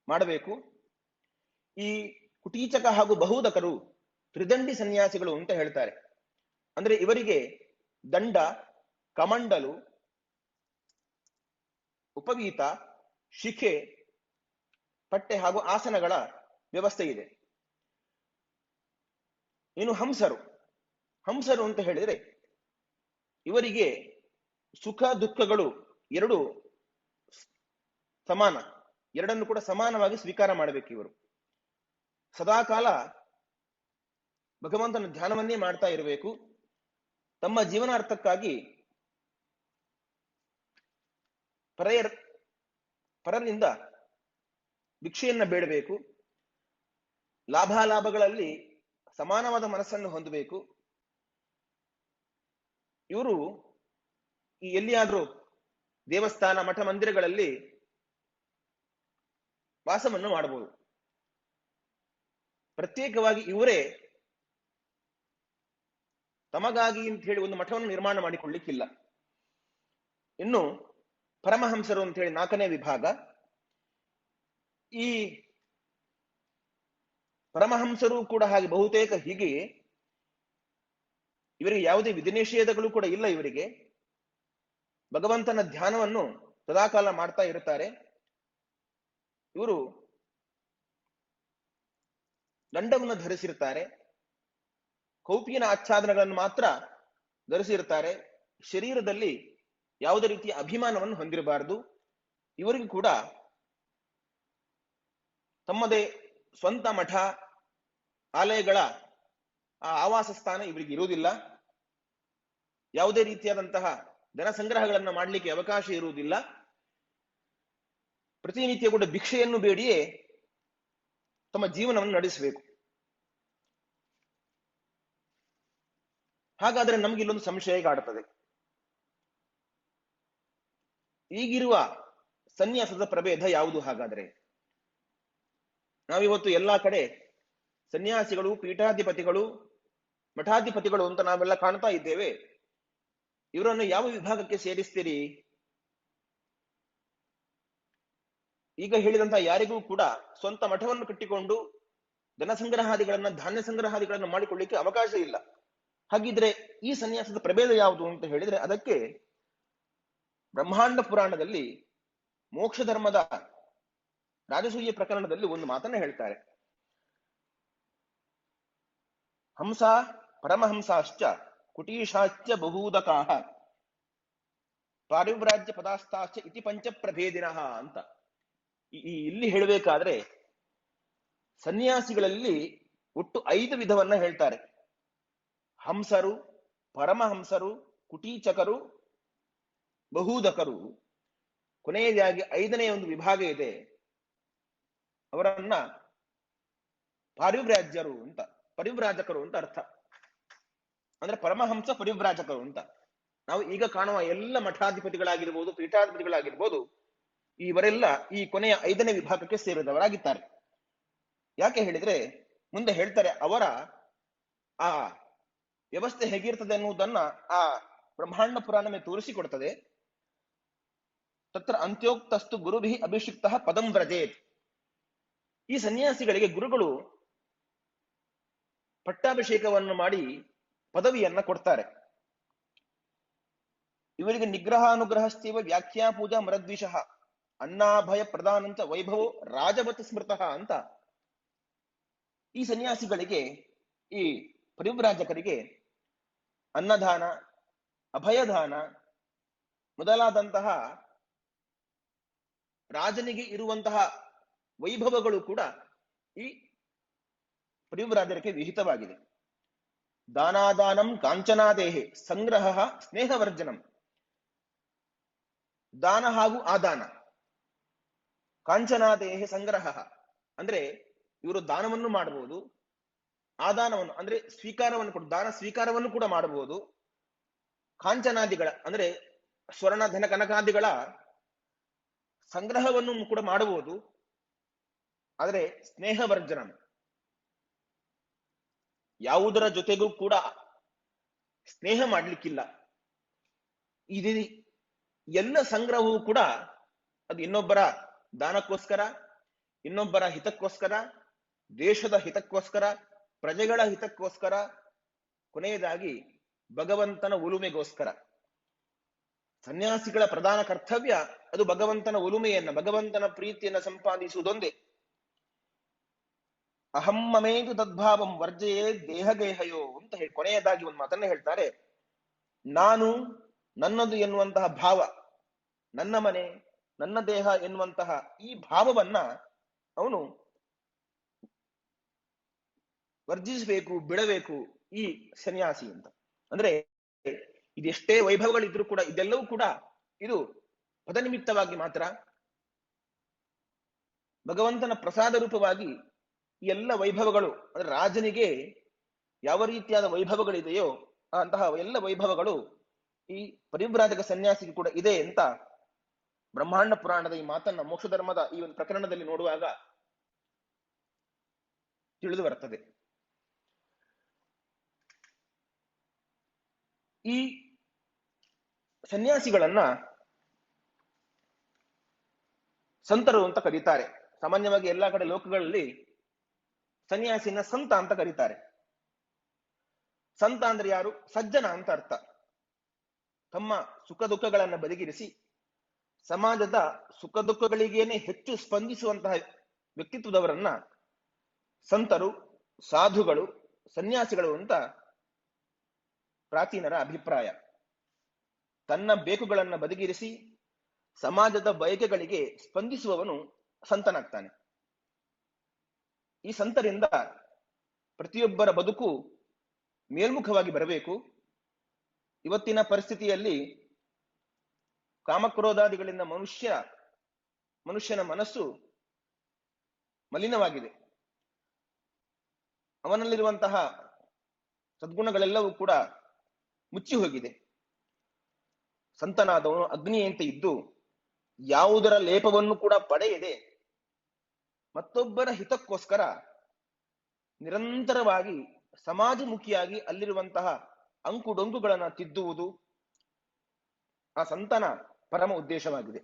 ಮಾಡಬೇಕು. ಈ ಕುಟೀಚಕ ಹಾಗೂ ಬಹೂದಕರು ತ್ರಿದಂಡಿ ಸನ್ಯಾಸಿಗಳು ಅಂತ ಹೇಳ್ತಾರೆ. ಅಂದ್ರೆ ಇವರಿಗೆ ದಂಡ, ಕಮಂಡಲು, ಉಪವೀತ, ಶಿಖೆ, ಪಟ್ಟೆ ಹಾಗೂ ಆಸನಗಳ ವ್ಯವಸ್ಥೆ ಇದೆ. ಇನ್ನು ಹಂಸರು ಅಂತ ಹೇಳಿದ್ರೆ ಇವರಿಗೆ ಸುಖ ದುಃಖಗಳು ಎರಡೂ ಸಮಾನ, ಎರಡನ್ನು ಕೂಡ ಸಮಾನವಾಗಿ ಸ್ವೀಕಾರ ಮಾಡಬೇಕು. ಇವರು ಸದಾಕಾಲ ಭಗವಂತನ ಧ್ಯಾನವನ್ನೇ ಮಾಡ್ತಾ ಇರಬೇಕು. ತಮ್ಮ ಜೀವನಾರ್ಥಕ್ಕಾಗಿ ಪರರಿಂದ ಭಿಕ್ಷೆಯನ್ನ ಬೇಡಬೇಕು. ಲಾಭಾಲಾಭಗಳಲ್ಲಿ ಸಮಾನವಾದ ಮನಸ್ಸನ್ನು ಹೊಂದಬೇಕು. ಇವರು ಈ ಎಲ್ಲಿಯಾದ್ರೂ ದೇವಸ್ಥಾನ, ಮಠ ಮಂದಿರಗಳಲ್ಲಿ ವಾಸವನ್ನು ಮಾಡಬಹುದು. ಪ್ರತ್ಯೇಕವಾಗಿ ಇವರೇ ತಮಗಾಗಿ ಅಂತ ಹೇಳಿ ಒಂದು ಮಠವನ್ನು ನಿರ್ಮಾಣ ಮಾಡಿಕೊಳ್ಳಿಕ್ಕಿಲ್ಲ. ಇನ್ನು ಪರಮಹಂಸರು ಅಂತ ಹೇಳಿ 4ನೇ ವಿಭಾಗ. ಈ ಪರಮಹಂಸರು ಕೂಡ ಹಾಗೆ ಬಹುತೇಕ ಹೀಗೆ ಇವರಿಗೆ ಯಾವುದೇ ವಿಧಿನಿಷೇಧಗಳು ಕೂಡ ಇಲ್ಲ. ಇವರಿಗೆ ಭಗವಂತನ ಧ್ಯಾನವನ್ನು ಸದಾಕಾಲ ಮಾಡ್ತಾ ಇರುತ್ತಾರೆ. ಇವರು ದಂಡವನ್ನು ಧರಿಸಿರ್ತಾರೆ, ಕೌಪಿನ ಆಚ್ಛಾದನಗಳನ್ನು ಮಾತ್ರ ಧರಿಸಿರ್ತಾರೆ. ಶರೀರದಲ್ಲಿ ಯಾವುದೇ ರೀತಿಯ ಅಭಿಮಾನವನ್ನು ಹೊಂದಿರಬಾರದು. ಇವರಿಗೂ ಕೂಡ ತಮ್ಮದೇ ಸ್ವಂತ ಮಠ, ಆಲಯಗಳ ಆವಾಸ ಸ್ಥಾನ ಇವರಿಗೆ ಇರುವುದಿಲ್ಲ. ಯಾವುದೇ ರೀತಿಯಾದಂತಹ ಧನ ಸಂಗ್ರಹಗಳನ್ನು ಮಾಡಲಿಕ್ಕೆ ಅವಕಾಶ ಇರುವುದಿಲ್ಲ. ಪ್ರತಿನಿತ್ಯ ಕೂಡ ಭಿಕ್ಷೆಯನ್ನು ಬೇಡಿಯೇ ತಮ್ಮ ಜೀವನವನ್ನು ನಡೆಸಬೇಕು. ಹಾಗಾದ್ರೆ ನಮ್ಗೆ ಇಲ್ಲೊಂದು ಸಂಶಯ ಕಾಡುತ್ತದೆ. ಈಗಿರುವ ಸನ್ಯಾಸದ ಪ್ರಭೇದ ಯಾವುದು ಹಾಗಾದ್ರೆ? ನಾವಿವತ್ತು ಎಲ್ಲಾ ಕಡೆ ಸನ್ಯಾಸಿಗಳು, ಪೀಠಾಧಿಪತಿಗಳು, ಮಠಾಧಿಪತಿಗಳು ಅಂತ ನಾವೆಲ್ಲ ಕಾಣ್ತಾ ಇದ್ದೇವೆ. ಇವರನ್ನು ಯಾವ ವಿಭಾಗಕ್ಕೆ ಸೇರಿಸ್ತೀರಿ? ಈಗ ಹೇಳಿದಂತ ಯಾರಿಗೂ ಕೂಡ ಸ್ವಂತ ಮಠವನ್ನು ಕಟ್ಟಿಕೊಂಡು ಧನಸಂಗ್ರಹಾದಿಗಳನ್ನ, ಧಾನ್ಯ ಸಂಗ್ರಹಾದಿಗಳನ್ನ ಮಾಡಿಕೊಳ್ಳಿಕ್ಕೆ ಅವಕಾಶ ಇಲ್ಲ. ಹಾಗಿದ್ರೆ ಈ ಸನ್ಯಾಸದ ಪ್ರಭೇದ ಯಾವುದು ಅಂತ ಹೇಳಿದ್ರೆ ಅದಕ್ಕೆ ಬ್ರಹ್ಮಾಂಡ ಪುರಾಣದಲ್ಲಿ ಮೋಕ್ಷ ಧರ್ಮದ ರಾಜಸೂಯ ಪ್ರಕರಣದಲ್ಲಿ ಒಂದು ಮಾತನ್ನ ಹೇಳ್ತಾರೆ. ಹಂಸ ಪರಮಹಂಸಾಶ್ಚ ಕುಟೀಶಾಶ್ಚ ಬಹೂದಕಾಹ ಪಾರಿವ್ರಾಜ್ಯ ಪದಾಸ್ಥಾಶ್ಚ ಇತಿ ಪಂಚ ಪ್ರಭೇದಿನಃ ಅಂತ. ಇಲ್ಲಿ ಹೇಳಬೇಕಾದ್ರೆ ಸನ್ಯಾಸಿಗಳಲ್ಲಿ ಒಟ್ಟು 5 ವಿಧವನ್ನ ಹೇಳ್ತಾರೆ. ಹಂಸರು, ಪರಮಹಂಸರು, ಕುಟೀಚಕರು, ಬಹುದಕರು. ಕೊನೆಯದಾಗಿ 5ನೇ ಒಂದು ವಿಭಾಗ ಇದೆ, ಅವರನ್ನ ಪರಿವ್ರಾಜಕರು ಅಂತ ಅರ್ಥ. ಅಂದ್ರೆ ಪರಮಹಂಸ ಪರಿವ್ರಾಜಕರು ಅಂತ. ನಾವು ಈಗ ಕಾಣುವ ಎಲ್ಲ ಮಠಾಧಿಪತಿಗಳಾಗಿರ್ಬೋದು, ಪೀಠಾಧಿಪತಿಗಳಾಗಿರ್ಬೋದು, ಇವರೆಲ್ಲ ಈ ಕೊನೆಯ 5ನೇ ವಿಭಾಗಕ್ಕೆ ಸೇರಿದವರಾಗಿದ್ದಾರೆ. ಯಾಕೆ ಹೇಳಿದ್ರೆ ಮುಂದೆ ಹೇಳ್ತಾರೆ, ಅವರ ಆ ವ್ಯವಸ್ಥೆ ಹೇಗಿರ್ತದೆ ಅನ್ನುವುದನ್ನ ಆ ಬ್ರಹ್ಮಾಂಡ ಪುರಾಣವೇ ತೋರಿಸಿಕೊಡ್ತದೆ. ತತ್ರ ಅಂತ್ಯೋಕ್ತಸ್ತು ಗುರುಭಿ ಅಭಿಷಿಕ್ತ ಪದಂ ವ್ರಜೇತ್. ಈ ಸನ್ಯಾಸಿಗಳಿಗೆ ಗುರುಗಳು ಪಟ್ಟಾಭಿಷೇಕವನ್ನು ಮಾಡಿ ಪದವಿಯನ್ನ ಕೊಡ್ತಾರೆ. ಇವರಿಗೆ ನಿಗ್ರಹ ಅನುಗ್ರಹಸ್ಥಿವ ವ್ಯಾಖ್ಯಾ ಪೂಜಾ ಮರದ್ವಿಷಃ ಅನ್ನಾಭಯ ಪ್ರದಾನಂತ ವೈಭವೋ ರಾಜವತ್ ಸ್ಮೃತಃ ಅಂತ. ಈ ಸನ್ಯಾಸಿಗಳಿಗೆ, ಈ ಪರಿವ್ರಾಜಕರಿಗೆ ಅನ್ನದಾನ, ಅಭಯದಾನ ಮೊದಲಾದಂತಹ ರಾಜನಿಗೆ ಇರುವಂತಹ ವೈಭವಗಳು ಕೂಡ ಈ ಪರಿವ್ರಾಜಕರಿಗೆ ವಿಹಿತವಾಗಿದೆ. ದಾನಾದಾನಂ ಕಾಂಚನಾದೇಹೆ ಸಂಗ್ರಹ ಸ್ನೇಹವರ್ಜನಂ. ದಾನ ಹಾಗೂ ಆದಾನ, ಕಾಂಚನಾದೇಹೆ ಸಂಗ್ರಹ ಅಂದ್ರೆ ಇವರು ದಾನವನ್ನು ಮಾಡಬಹುದು, ಆದಾನವನ್ನು ಅಂದ್ರೆ ಸ್ವೀಕಾರವನ್ನು ಕೂಡ, ದಾನ ಸ್ವೀಕಾರವನ್ನು ಕೂಡ ಮಾಡಬಹುದು. ಕಾಂಚನಾದಿಗಳ ಅಂದ್ರೆ ಸ್ವರ್ಣ ಧನ ಕನಕಾದಿಗಳ ಸಂಗ್ರಹವನ್ನು ಕೂಡ ಮಾಡಬಹುದು. ಆದರೆ ಸ್ನೇಹವರ್ಜನ, ಯಾವುದರ ಜೊತೆಗೂ ಕೂಡ ಸ್ನೇಹ ಮಾಡ್ಲಿಕ್ಕಿಲ್ಲ. ಇದು ಎಲ್ಲ ಸಂಗ್ರಹವೂ ಕೂಡ ಅದು ಇನ್ನೊಬ್ಬರ ದಾನಕ್ಕೋಸ್ಕರ, ಇನ್ನೊಬ್ಬರ ಹಿತಕ್ಕೋಸ್ಕರ, ದೇಶದ ಹಿತಕ್ಕೋಸ್ಕರ, ಪ್ರಜೆಗಳ ಹಿತಕ್ಕೋಸ್ಕರ, ಕೊನೆಯದಾಗಿ ಭಗವಂತನ ಒಲುಮೆಗೋಸ್ಕರ. ಸನ್ಯಾಸಿಗಳ ಪ್ರಧಾನ ಕರ್ತವ್ಯ ಅದು ಭಗವಂತನ ಒಲುಮೆಯನ್ನ, ಭಗವಂತನ ಪ್ರೀತಿಯನ್ನ ಸಂಪಾದಿಸುವುದೊಂದೇ. ಅಹಂ ಮಮೇದು ತದ್ಭಾವಂ ವರ್ಜಯೇ ದೇಹಗೇಹಯೋ ಅಂತ ಹೇಳಿ ಕೊನೆಯದಾಗಿ ಒಂದು ಮಾತನ್ನ ಹೇಳ್ತಾರೆ. ನಾನು, ನನ್ನದು ಎನ್ನುವಂತಹ ಭಾವ, ನನ್ನ ಮನೆ, ನನ್ನ ದೇಹ ಎನ್ನುವಂತಹ ಈ ಭಾವವನ್ನ ಅವನು ವರ್ಜಿಸಬೇಕು, ಬಿಡಬೇಕು ಈ ಸನ್ಯಾಸಿ ಅಂತ. ಅಂದ್ರೆ ಇದೆಷ್ಟೇ ವೈಭವಗಳಿದ್ರೂ ಕೂಡ ಇದೆಲ್ಲವೂ ಕೂಡ ಇದು ಪದನಿಮಿತ್ತವಾಗಿ ಮಾತ್ರ. ಭಗವಂತನ ಪ್ರಸಾದ ರೂಪವಾಗಿ ಈ ಎಲ್ಲ ವೈಭವಗಳು, ಅಂದ್ರೆ ರಾಜನಿಗೆ ಯಾವ ರೀತಿಯಾದ ವೈಭವಗಳಿದೆಯೋ ಅಂತಹ ಎಲ್ಲ ವೈಭವಗಳು ಈ ಪರಿವ್ರಾಜಕ ಸನ್ಯಾಸಿಗೆ ಕೂಡ ಇದೆ ಅಂತ ಬ್ರಹ್ಮಾಂಡ ಪುರಾಣದ ಈ ಮಾತನ್ನ ಮೋಕ್ಷ ಧರ್ಮದ ಈ ಒಂದು ಪ್ರಕರಣದಲ್ಲಿ ನೋಡುವಾಗ ತಿಳಿದು ಬರ್ತದೆ. ಈ ಸನ್ಯಾಸಿಗಳನ್ನ ಸಂತರು ಅಂತ ಕರೀತಾರೆ. ಸಾಮಾನ್ಯವಾಗಿ ಎಲ್ಲಾ ಕಡೆ ಲೋಕಗಳಲ್ಲಿ ಸನ್ಯಾಸಿನ ಸಂತ ಅಂತ ಕರೀತಾರೆ. ಸಂತ ಅಂದ್ರೆ ಯಾರು? ಸಜ್ಜನ ಅಂತ ಅರ್ಥ. ತಮ್ಮ ಸುಖ ದುಃಖಗಳನ್ನ ಬದಿಗಿರಿಸಿ ಸಮಾಜದ ಸುಖ ದುಃಖಗಳಿಗೇನೆ ಹೆಚ್ಚು ಸ್ಪಂದಿಸುವಂತಹ ವ್ಯಕ್ತಿತ್ವದವರನ್ನ ಸಂತರು, ಸಾಧುಗಳು, ಸನ್ಯಾಸಿಗಳು ಅಂತ ಪ್ರಾಚೀನರ ಅಭಿಪ್ರಾಯ. ತನ್ನ ಬೇಕುಗಳನ್ನ ಬದಿಗಿರಿಸಿ ಸಮಾಜದ ಬಯಕೆಗಳಿಗೆ ಸ್ಪಂದಿಸುವವನು ಸಂತನಾಗ್ತಾನೆ. ಈ ಸಂತರಿಂದ ಪ್ರತಿಯೊಬ್ಬರ ಬದುಕು ಮೇಲ್ಮುಖವಾಗಿ ಬರಬೇಕು. ಇವತ್ತಿನ ಪರಿಸ್ಥಿತಿಯಲ್ಲಿ ಕಾಮಕ್ರೋಧಾದಿಗಳಿಂದ ಮನುಷ್ಯನ ಮನಸ್ಸು ಮಲಿನವಾಗಿದೆ. ಅವನಲ್ಲಿರುವಂತಹ ಸದ್ಗುಣಗಳೆಲ್ಲವೂ ಕೂಡ ಮುಚ್ಚಿ ಹೋಗಿದೆ. ಸಂತನಾದವನು ಅಗ್ನಿಯಂತೆ ಇದ್ದು ಯಾವುದರ ಲೇಪವನ್ನು ಕೂಡ ಪಡೆಯದೆ ಮತ್ತೊಬ್ಬರ ಹಿತಕ್ಕೋಸ್ಕರ ನಿರಂತರವಾಗಿ ಸಮಾಜಮುಖಿಯಾಗಿ ಅಲ್ಲಿರುವಂತಹ ಅಂಕುಡೊಂಕುಗಳನ್ನು ತಿದ್ದುವುದು ಆ ಸಂತನ ಪರಮ ಉದ್ದೇಶವಾಗಿದೆ.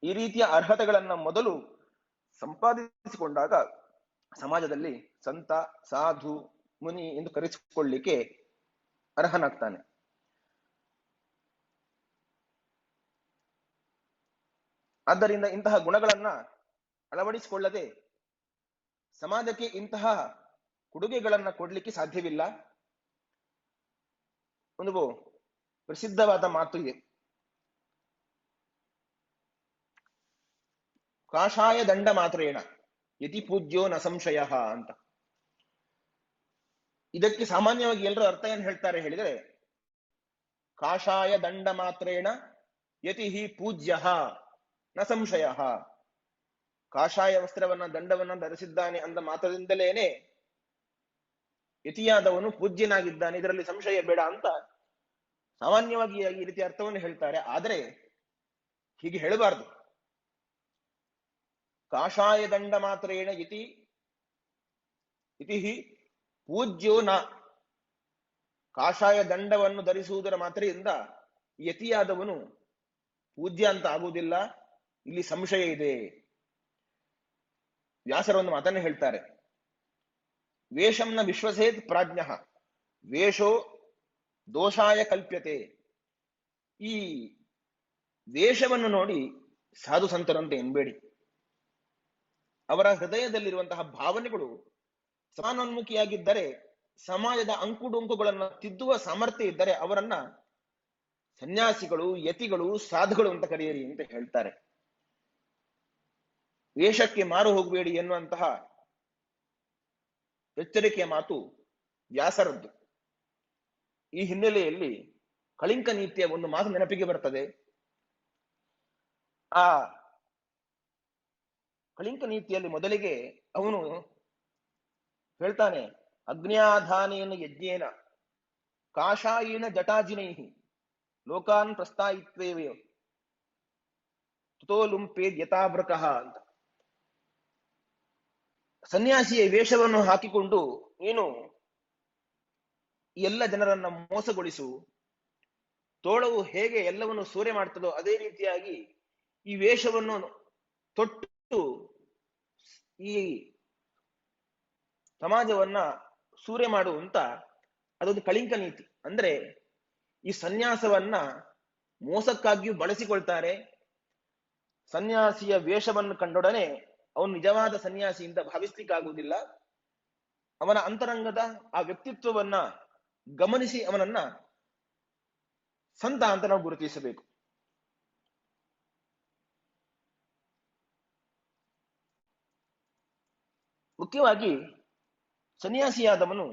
ಈ ರೀತಿಯ ಅರ್ಹತೆಗಳನ್ನ ಮೊದಲು ಸಂಪಾದಿಸಿಕೊಂಡಾಗ ಸಮಾಜದಲ್ಲಿ ಸಂತ, ಸಾಧು, ಮುನಿ ಎಂದು ಕರೆಸಿಕೊಳ್ಳಿಕ್ಕೆ ಅರ್ಹನಾಗ್ತಾನೆ. ಆದ್ದರಿಂದ ಇಂತಹ ಗುಣಗಳನ್ನ ಅಳವಡಿಸಿಕೊಳ್ಳದೆ ಸಮಾಜಕ್ಕೆ ಇಂತಹ ಕೊಡುಗೆಗಳನ್ನ ಕೊಡ್ಲಿಕ್ಕೆ ಸಾಧ್ಯವಿಲ್ಲ. ಒಂದು ಪ್ರಸಿದ್ಧವಾದ ಮಾತು ಇದೆ, ಕಾಷಾಯ ದಂಡ ಮಾತ್ರೇಣ ಯತಿ ಪೂಜ್ಯೋ ನ ಸಂಶಯ ಅಂತ. ಇದಕ್ಕೆ ಸಾಮಾನ್ಯವಾಗಿ ಎಲ್ಲರೂ ಅರ್ಥ ಏನ್ ಹೇಳ್ತಾರೆ ಹೇಳಿದ್ರೆ, ಕಾಷಾಯ ದಂಡ ಮಾತ್ರೇಣ ಯತಿ ಪೂಜ್ಯ ನ ಸಂಶಯ. ಕಾಷಾಯ ವಸ್ತ್ರವನ್ನ ದಂಡವನ್ನ ಧರಿಸಿದ್ದಾನೆ ಅಂದ ಮಾತ್ರದಿಂದಲೇನೆ ಯತಿಯಾದವನು ಪೂಜ್ಯನಾಗಿದ್ದಾನೆ, ಇದರಲ್ಲಿ ಸಂಶಯ ಬೇಡ ಅಂತ ಸಾಮಾನ್ಯವಾಗಿ ಈ ರೀತಿ ಅರ್ಥವನ್ನು ಹೇಳ್ತಾರೆ. ಆದರೆ ಹೀಗೆ ಹೇಳಬಾರ್ದು. ಕಾಷಾಯ ದಂಡ ಮಾತ್ರೇಣ ಇತಿ ಪೂಜ್ಯೋ ನ. ಕಾಷಾಯ ದಂಡವನ್ನು ಧರಿಸುವುದರ ಮಾತ್ರೆಯಿಂದ ಯತಿಯಾದವನು ಪೂಜ್ಯ ಅಂತ ಆಗುವುದಿಲ್ಲ, ಇಲ್ಲಿ ಸಂಶಯ ಇದೆ. ವ್ಯಾಸರೊಂದು ಮಾತನ್ನು ಹೇಳ್ತಾರೆ, ವೇಷಂನ ವಿಶ್ವಸೇತ್ ಪ್ರಾಜ್ಞ ವೇಷೋ ದೋಷಾಯ ಕಲ್ಪ್ಯತೆ. ಈ ವೇಷವನ್ನು ನೋಡಿ ಸಾಧು ಸಂತರಂತೆ ಎನ್ಬೇಡಿ. ಅವರ ಹೃದಯದಲ್ಲಿರುವಂತಹ ಭಾವನೆಗಳು ಸಮಾನೋನ್ಮುಖಿಯಾಗಿದ್ದರೆ, ಸಮಾಜದ ಅಂಕುಡೊಂಕುಗಳನ್ನು ತಿದ್ದುವ ಸಾಮರ್ಥ್ಯ ಇದ್ದರೆ ಅವರನ್ನ ಸನ್ಯಾಸಿಗಳು, ಯತಿಗಳು, ಸಾಧುಗಳು ಅಂತ ಕರೆಯಿರಿ ಅಂತ ಹೇಳ್ತಾರೆ. ವೇಷಕ್ಕೆ ಮಾರು ಹೋಗಬೇಡಿ ಎನ್ನುವಂತಹ ಎಚ್ಚರಿಕೆಯ ಮಾತು ವ್ಯಾಸರದ್ದು. ಈ ಹಿನ್ನೆಲೆಯಲ್ಲಿ ಕಳಿಂಕ ನೀತಿಯ ಒಂದು ಮಾತು ನೆನಪಿಗೆ ಬರ್ತದೆ. ಆ ಕಳಿಂಕ ನೀತಿಯಲ್ಲಿ ಮೊದಲಿಗೆ ಅವನು ಹೇಳ್ತಾನೆ, ಅಗ್ನ್ಯಾಧಾನೇನ ಯಜ್ಞೇನ ಕಾಷಾಯೇನ ಜಟಾಜಿನೈಹಿ ಲೋಕಾನ್ ಪ್ರಸ್ಥಾಯಿತ್ವೇವ ತುತೋಲುಂಪೇದ್ ಯಥಾವೃಕಃ ಅಂತ. ಸನ್ಯಾಸಿಯ ವೇಷವನ್ನು ಹಾಕಿಕೊಂಡು ನೀನು ಎಲ್ಲ ಜನರನ್ನ ಮೋಸಗೊಳಿಸು, ತೋಳವು ಹೇಗೆ ಎಲ್ಲವನ್ನು ಸೂರೆ ಮಾಡ್ತದೋ ಅದೇ ರೀತಿಯಾಗಿ ಈ ವೇಷವನ್ನು ತೊಟ್ಟು ಈ ಸಮಾಜವನ್ನ ಸೂರೆ ಮಾಡುವಂತ ಅದೊಂದು ಕಳಿಂಕ ನೀತಿ. ಅಂದ್ರೆ ಈ ಸನ್ಯಾಸವನ್ನ ಮೋಸಕ್ಕಾಗಿಯೂ ಬಳಸಿಕೊಳ್ತಾರೆ. ಸನ್ಯಾಸಿಯ ವೇಷವನ್ನು ಕಂಡೊಡನೆ ಅವನು ನಿಜವಾದ ಸನ್ಯಾಸಿಯಿಂದ ಭಾವಿಸ್ಲಿಕ್ಕಾಗುವುದಿಲ್ಲ. ಅವನ ಅಂತರಂಗದ ಆ ವ್ಯಕ್ತಿತ್ವವನ್ನ ಗಮನಿಸಿ ಅವನನ್ನ ಸಂತ ಅಂತ ನಾವು ಗುರುತಿಸಬೇಕು. ಮುಖ್ಯವಾಗಿ ಸನ್ಯಾಸಿಯಾದವನು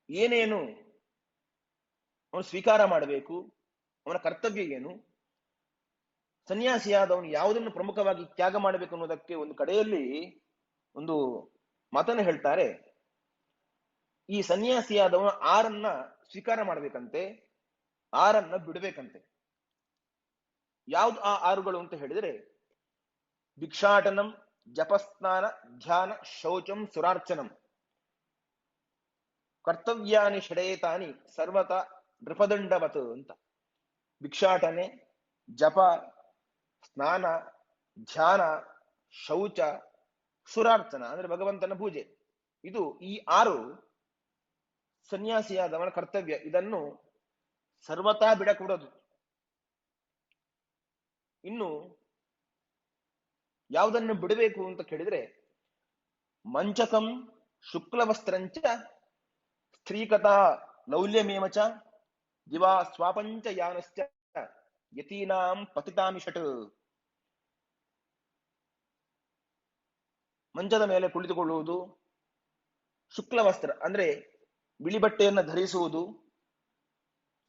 ಏನೇನು ಅವನು ಸ್ವೀಕಾರ ಮಾಡಬೇಕು, ಅವನ ಕರ್ತವ್ಯ ಏನು, ಸನ್ಯಾಸಿಯಾದವನು ಯಾವುದನ್ನು ಪ್ರಮುಖವಾಗಿ ತ್ಯಾಗ ಮಾಡಬೇಕು ಅನ್ನೋದಕ್ಕೆ ಒಂದು ಕಡೆಯಲ್ಲಿ ಒಂದು ಮಾತನ್ನು ಹೇಳ್ತಾರೆ. ಈ ಸನ್ಯಾಸಿಯಾದವನು 6 ಸ್ವೀಕಾರ ಮಾಡಬೇಕಂತೆ, 6 ಬಿಡಬೇಕಂತೆ. ಯಾವ್ದು ಆ 6ಗಳು ಅಂತ ಹೇಳಿದ್ರೆ, ಭಿಕ್ಷಾಟನಂ, ಜಪಸ್ನಾನ, ಧ್ಯಾನ, ಶೌಚಂ, ಸುರಾರ್ಚನಂ, ಕರ್ತವ್ಯಾನಿ ಷಡೇತಾನಿ ಸರ್ವತ ನೃಪದಂಡವತ್ ಅಂತ. ಭಿಕ್ಷಾಟನೆ, ಜಪ, ಸ್ನಾನ, ಧ್ಯಾನ, ಶೌಚ, ಸುರಾರ್ಚನ ಅಂದ್ರೆ ಭಗವಂತನ ಪೂಜೆ. ಇದು ಈ 6 ಸನ್ಯಾಸಿಯಾದವನ ಕರ್ತವ್ಯ. ಇದನ್ನು ಸರ್ವತಾ ಬಿಡಕೂಡದು. ಇನ್ನು ಯಾವುದನ್ನು ಬಿಡಬೇಕು ಅಂತ ಕೇಳಿದ್ರೆ, ಮಂಚಕಂ ಶುಕ್ಲವಸ್ತ್ರಂಚ ಸ್ತ್ರೀಕಥಾ ಲೌಲ್ಯಮೇವಚ ದಿವಾ ಸ್ವಾಪಂಚ ಯಾನಶ್ಚ ಯತೀನಾಂ ಪತಿತಾಮಿಷಟ್. ಮಂಚದ ಮೇಲೆ ಕುಳಿತುಕೊಳ್ಳುವುದು, ಶುಕ್ಲವಸ್ತ್ರ ಅಂದ್ರೆ ಬಿಳಿ ಬಟ್ಟೆಯನ್ನು ಧರಿಸುವುದು,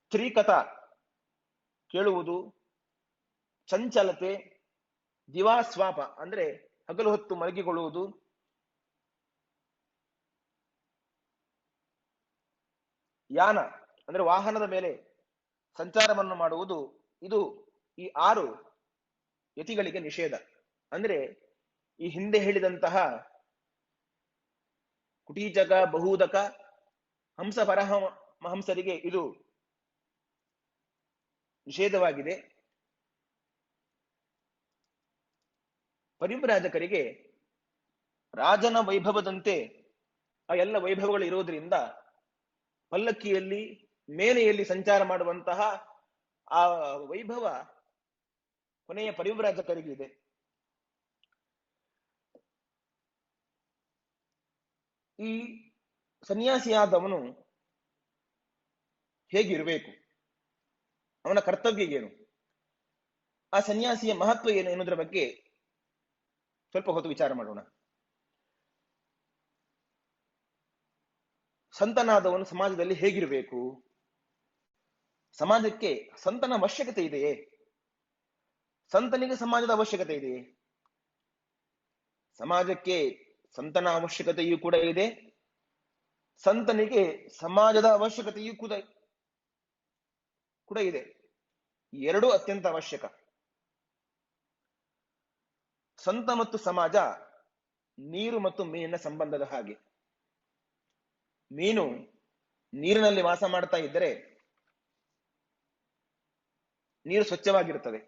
ಸ್ತ್ರೀಕಥಾ ಕೇಳುವುದು, ಚಂಚಲತೆ, ದಿವಾಸ್ವಾಪ ಅಂದ್ರೆ ಹಗಲು ಹೊತ್ತು ಮಲಗಿಕೊಳ್ಳುವುದು, ಯಾನ ಅಂದ್ರೆ ವಾಹನದ ಮೇಲೆ ಸಂಚಾರವನ್ನು ಮಾಡುವುದು, ಇದು ಈ 6 ಯತಿಗಳಿಗೆ ನಿಷೇಧ. ಅಂದ್ರೆ ಈ ಹಿಂದೆ ಹೇಳಿದಂತಹ ಕುಟೀಚಕ, ಬಹುದಕ, ಹಂಸ ಪರಮಹಂಸರಿಗೆ ಇದು ನಿಷೇಧವಾಗಿದೆ. ಪರಿವ್ರಾಜಕರಿಗೆ ರಾಜನ ವೈಭವದಂತೆ ಆ ಎಲ್ಲ ವೈಭವಗಳು ಇರೋದ್ರಿಂದ ಪಲ್ಲಕ್ಕಿಯಲ್ಲಿ ಮೇನೆಯಲ್ಲಿ ಸಂಚಾರ ಮಾಡುವಂತಹ ಆ ವೈಭವ ಕೊನೆಯ ಪರಿವ್ರಾಜಕರಿಗಿದೆ. ಈ ಸನ್ಯಾಸಿಯಾದವನು ಹೇಗಿರಬೇಕು, ಅವನ ಕರ್ತವ್ಯ ಏನು, ಆ ಸನ್ಯಾಸಿಯ ಮಹತ್ವ ಏನು ಎನ್ನುವುದರ ಬಗ್ಗೆ ಸ್ವಲ್ಪ ಹೊತ್ತು ವಿಚಾರ ಮಾಡೋಣ. ಸಂತನಾದವನು ಸಮಾಜದಲ್ಲಿ ಹೇಗಿರಬೇಕು? ಸಮಾಜಕ್ಕೆ ಸಂತನ ಅವಶ್ಯಕತೆ ಇದೆಯೇ? ಸಂತನಿಗೆ ಸಮಾಜದ ಅವಶ್ಯಕತೆ ಇದೆಯೇ? ಸಮಾಜಕ್ಕೆ ಸಂತನ ಅವಶ್ಯಕತೆಯೂ ಕೂಡ ಇದೆ, ಸಂತನಿಗೆ ಸಮಾಜದ ಅವಶ್ಯಕತೆಯೂ ಕೂಡ ಇದೆ. ಎರಡೂ ಅತ್ಯಂತ ಅವಶ್ಯಕ. ಸಂತ ಮತ್ತು ಸಮಾಜ ನೀರು ಮತ್ತು ಮೀನಿನ ಸಂಬಂಧದ ಹಾಗೆ. ಮೀನು ನೀರಿನಲ್ಲಿ ವಾಸ ಮಾಡ್ತಾ ಇದ್ದರೆ ನೀರು ಸ್ವಚ್ಛವಾಗಿರುತ್ತದೆ.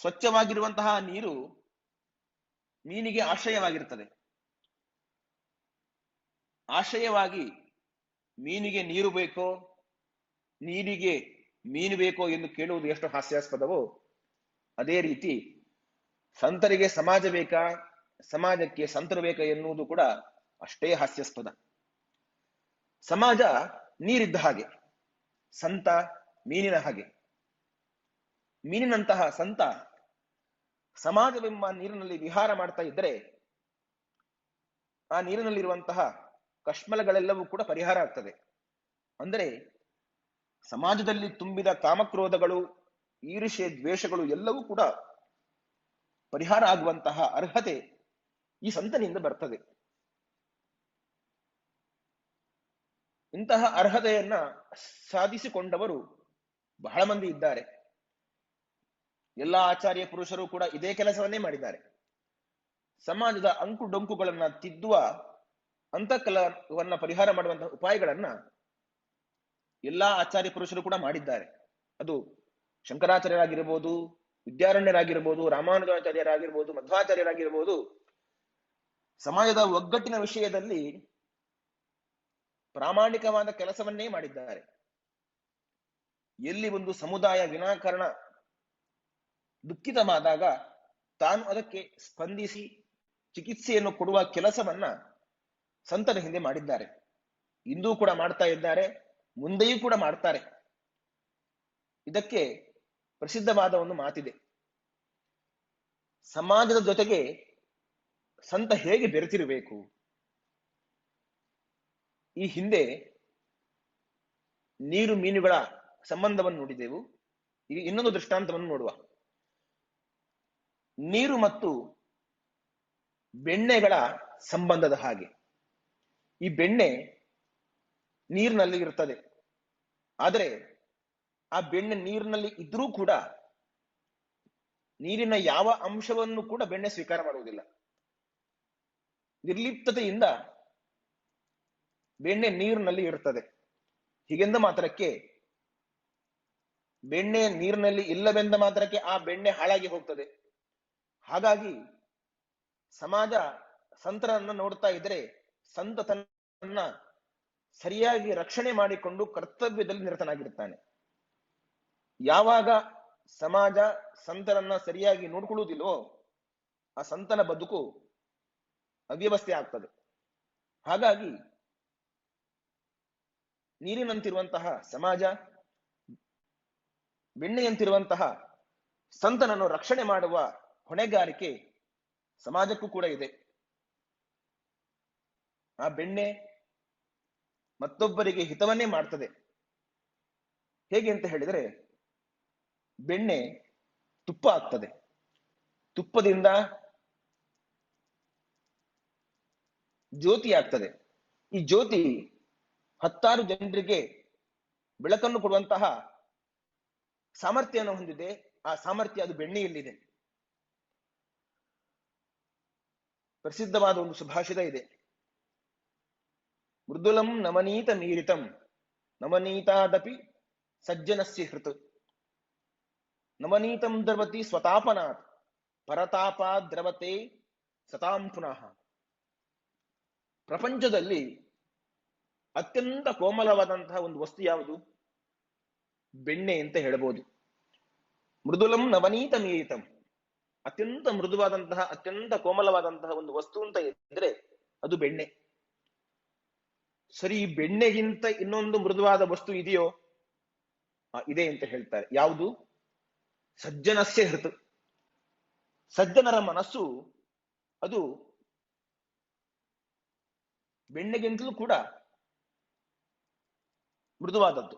ಸ್ವಚ್ಛವಾಗಿರುವಂತಹ ನೀರು ಮೀನಿಗೆ ಆಶ್ರಯವಾಗಿರುತ್ತದೆ. ಆಶ್ರಯವಾಗಿ ಮೀನಿಗೆ ನೀರು ಬೇಕೋ, ನೀರಿಗೆ ಮೀನು ಬೇಕೋ ಎಂದು ಕೇಳುವುದು ಎಷ್ಟು ಹಾಸ್ಯಾಸ್ಪದವೋ, ಅದೇ ರೀತಿ ಸಂತರಿಗೆ ಸಮಾಜ ಬೇಕಾ, ಸಮಾಜಕ್ಕೆ ಸಂತರು ಬೇಕಾ ಎನ್ನುವುದು ಕೂಡ ಅಷ್ಟೇ ಹಾಸ್ಯಾಸ್ಪದ. ಸಮಾಜ ನೀರಿದ್ದ ಹಾಗೆ, ಸಂತ ಮೀನಿನ ಹಾಗೆ. ಮೀನಿನಂತಹ ಸಂತ ಸಮಾಜವೆಂಬ ನೀರಿನಲ್ಲಿ ವಿಹಾರ ಮಾಡ್ತಾ ಇದ್ದರೆ ಆ ನೀರಿನಲ್ಲಿರುವಂತಹ ಕಶ್ಮಲಗಳೆಲ್ಲವೂ ಕೂಡ ಪರಿಹಾರ ಆಗ್ತದೆ. ಅಂದರೆ ಸಮಾಜದಲ್ಲಿ ತುಂಬಿದ ಕಾಮಕ್ರೋಧಗಳು, ಈರ್ಷ್ಯೆ, ದ್ವೇಷಗಳು ಎಲ್ಲವೂ ಕೂಡ ಪರಿಹಾರ ಆಗುವಂತಹ ಅರ್ಹತೆ ಈ ಸಂತನಿಂದ ಬರ್ತದೆ. ಇಂತಹ ಅರ್ಹತೆಯನ್ನ ಸಾಧಿಸಿಕೊಂಡವರು ಬಹಳ ಮಂದಿ ಇದ್ದಾರೆ. ಎಲ್ಲ ಆಚಾರ್ಯ ಪುರುಷರು ಕೂಡ ಇದೇ ಕೆಲಸವನ್ನೇ ಮಾಡಿದ್ದಾರೆ. ಸಮಾಜದ ಅಂಕು ಡೊಂಕುಗಳನ್ನ ತಿದ್ದುವ, ಅಂತಃಕಲವನ್ನ ಪರಿಹಾರ ಮಾಡುವಂತಹ ಉಪಾಯಗಳನ್ನ ಎಲ್ಲಾ ಆಚಾರ್ಯ ಪುರುಷರು ಕೂಡ ಮಾಡಿದ್ದಾರೆ. ಅದು ಶಂಕರಾಚಾರ್ಯರಾಗಿರ್ಬೋದು, ವಿದ್ಯಾರಣ್ಯರಾಗಿರ್ಬೋದು, ರಾಮಾನುಜಾಚಾರ್ಯರಾಗಿರ್ಬೋದು, ಮಧ್ವಾಚಾರ್ಯರಾಗಿರ್ಬೋದು. ಸಮಾಜದ ಒಗ್ಗಟ್ಟಿನ ವಿಷಯದಲ್ಲಿ ಪ್ರಾಮಾಣಿಕವಾದ ಕೆಲಸವನ್ನೇ ಮಾಡಿದ್ದಾರೆ. ಎಲ್ಲಿ ಒಂದು ಸಮುದಾಯ ವಿನಾಕಾರಣ ದುಃಖಿತವಾದಾಗ ತಾನು ಅದಕ್ಕೆ ಸ್ಪಂದಿಸಿ ಚಿಕಿತ್ಸೆಯನ್ನು ಕೊಡುವ ಕೆಲಸವನ್ನ ಸಂತರ ಹಿಂದೆ ಮಾಡಿದ್ದಾರೆ. ಇಂದೂ ಕೂಡ ಮಾಡ್ತಾ ಇದ್ದಾರೆ, ಮುಂದೆಯೂ ಕೂಡ ಮಾಡ್ತಾರೆ. ಇದಕ್ಕೆ ಪ್ರಸಿದ್ಧವಾದ ಒಂದು ಮಾತಿದೆ. ಸಮಾಜದ ಜೊತೆಗೆ ಸಂತ ಹೇಗೆ ಬೆರೆತಿರಬೇಕು? ಈ ಹಿಂದೆ ನೀರು ಮೀನುಗಳ ಸಂಬಂಧವನ್ನು ನೋಡಿದೆವು. ಈಗ ಇನ್ನೊಂದು ದೃಷ್ಟಾಂತವನ್ನು ನೋಡುವ. ನೀರು ಮತ್ತು ಬೆಣ್ಣೆಗಳ ಸಂಬಂಧದ ಹಾಗೆ. ಈ ಬೆಣ್ಣೆ ನೀರಿನಲ್ಲಿ ಇರ್ತದೆ, ಆದರೆ ಆ ಬೆಣ್ಣೆ ನೀರಿನಲ್ಲಿ ಇದ್ರೂ ಕೂಡ ನೀರಿನ ಯಾವ ಅಂಶವನ್ನು ಕೂಡ ಬೆಣ್ಣೆ ಸ್ವೀಕಾರ ಮಾಡುವುದಿಲ್ಲ. ನಿರ್ಲಿಪ್ತತೆಯಿಂದ ಬೆಣ್ಣೆ ನೀರಿನಲ್ಲಿ ಇರುತ್ತದೆ. ಹೀಗೆಂದ ಮಾತ್ರಕ್ಕೆ, ಬೆಣ್ಣೆ ನೀರಿನಲ್ಲಿ ಇಲ್ಲವೆಂದ ಮಾತ್ರಕ್ಕೆ ಆ ಬೆಣ್ಣೆ ಹಾಳಾಗಿ ಹೋಗ್ತದೆ. ಹಾಗಾಗಿ ಸಮಾಜ ಸಂತರನ್ನ ನೋಡ್ತಾ ಇದ್ರೆ ಸಂತ ತನ್ನ ಸರಿಯಾಗಿ ರಕ್ಷಣೆ ಮಾಡಿಕೊಂಡು ಕರ್ತವ್ಯದಲ್ಲಿ ನಿರತನಾಗಿರ್ತಾನೆ. ಯಾವಾಗ ಸಮಾಜ ಸಂತರನ್ನ ಸರಿಯಾಗಿ ನೋಡ್ಕೊಳ್ಳುವುದಿಲ್ವೋ ಆ ಸಂತನ ಬದುಕು ಅವ್ಯವಸ್ಥೆ ಆಗ್ತದೆ. ಹಾಗಾಗಿ ನೀರಿನಂತಿರುವಂತಹ ಸಮಾಜ, ಬೆಣ್ಣೆಯಂತಿರುವಂತಹ ಸಂತನನ್ನು ರಕ್ಷಣೆ ಮಾಡುವ ಹೊಣೆಗಾರಿಕೆ ಸಮಾಜಕ್ಕೂ ಕೂಡ ಇದೆ. ಆ ಬೆಣ್ಣೆ ಮತ್ತೊಬ್ಬರಿಗೆ ಹಿತವನ್ನೇ ಮಾಡ್ತದೆ. ಹೇಗೆ ಅಂತ ಹೇಳಿದರೆ, ಬೆಣ್ಣೆ ತುಪ್ಪ ಆಗ್ತದೆ, ತುಪ್ಪದಿಂದ ಜ್ಯೋತಿ ಆಗ್ತದೆ. ಈ ಜ್ಯೋತಿ 10 ಜನರಿಗೆ ಬೆಳಕನ್ನು ಕೊಡುವಂತಹ ಸಾಮರ್ಥ್ಯವನ್ನು ಹೊಂದಿದೆ. ಆ ಸಾಮರ್ಥ್ಯ ಅದು ಬೆಣ್ಣೆಯಲ್ಲಿದೆ. ಪ್ರಸಿದ್ಧವಾದ ಒಂದು ಸುಭಾಷಿತ ಇದೆ, ಮೃದುಲಂ ನವನೀತ ಮೀರಿತಂ ನವನೀತಾದಪಿ ಸಜ್ಜನಸ್ಯ ಹೃತ್ ನವನೀತಂ ದ್ರವತಿ ಸ್ವತಾಪನಾತ್ ಪರತಾಪಾ ದ್ರವತೆ ಸತಾಂ ಪುನಃ. ಪ್ರಪಂಚದಲ್ಲಿ ಅತ್ಯಂತ ಕೋಮಲವಾದಂತಹ ಒಂದು ವಸ್ತು ಯಾವುದು? ಬೆಣ್ಣೆ ಅಂತ ಹೇಳಬಹುದು. ಮೃದುಲಂ ನವನೀತ ಮೀರಿತಂ, ಅತ್ಯಂತ ಮೃದುವಾದಂತಹ ಅತ್ಯಂತ ಕೋಮಲವಾದಂತಹ ಒಂದು ವಸ್ತು ಅಂತ ಇದ್ರೆ ಅದು ಬೆಣ್ಣೆ. ಸರಿ, ಬೆಣ್ಣೆಗಿಂತ ಇನ್ನೊಂದು ಮೃದುವಾದ ವಸ್ತು ಇದೆಯೋ? ಇದೆ ಅಂತ ಹೇಳ್ತಾರೆ. ಯಾವುದು? ಸಜ್ಜನಸ್ಯ ಹೃತ್. ಸಜ್ಜನರ ಮನಸ್ಸು ಅದು ಬೆಣ್ಣೆಗಿಂತಲೂ ಕೂಡ ಮೃದುವಾದದ್ದು.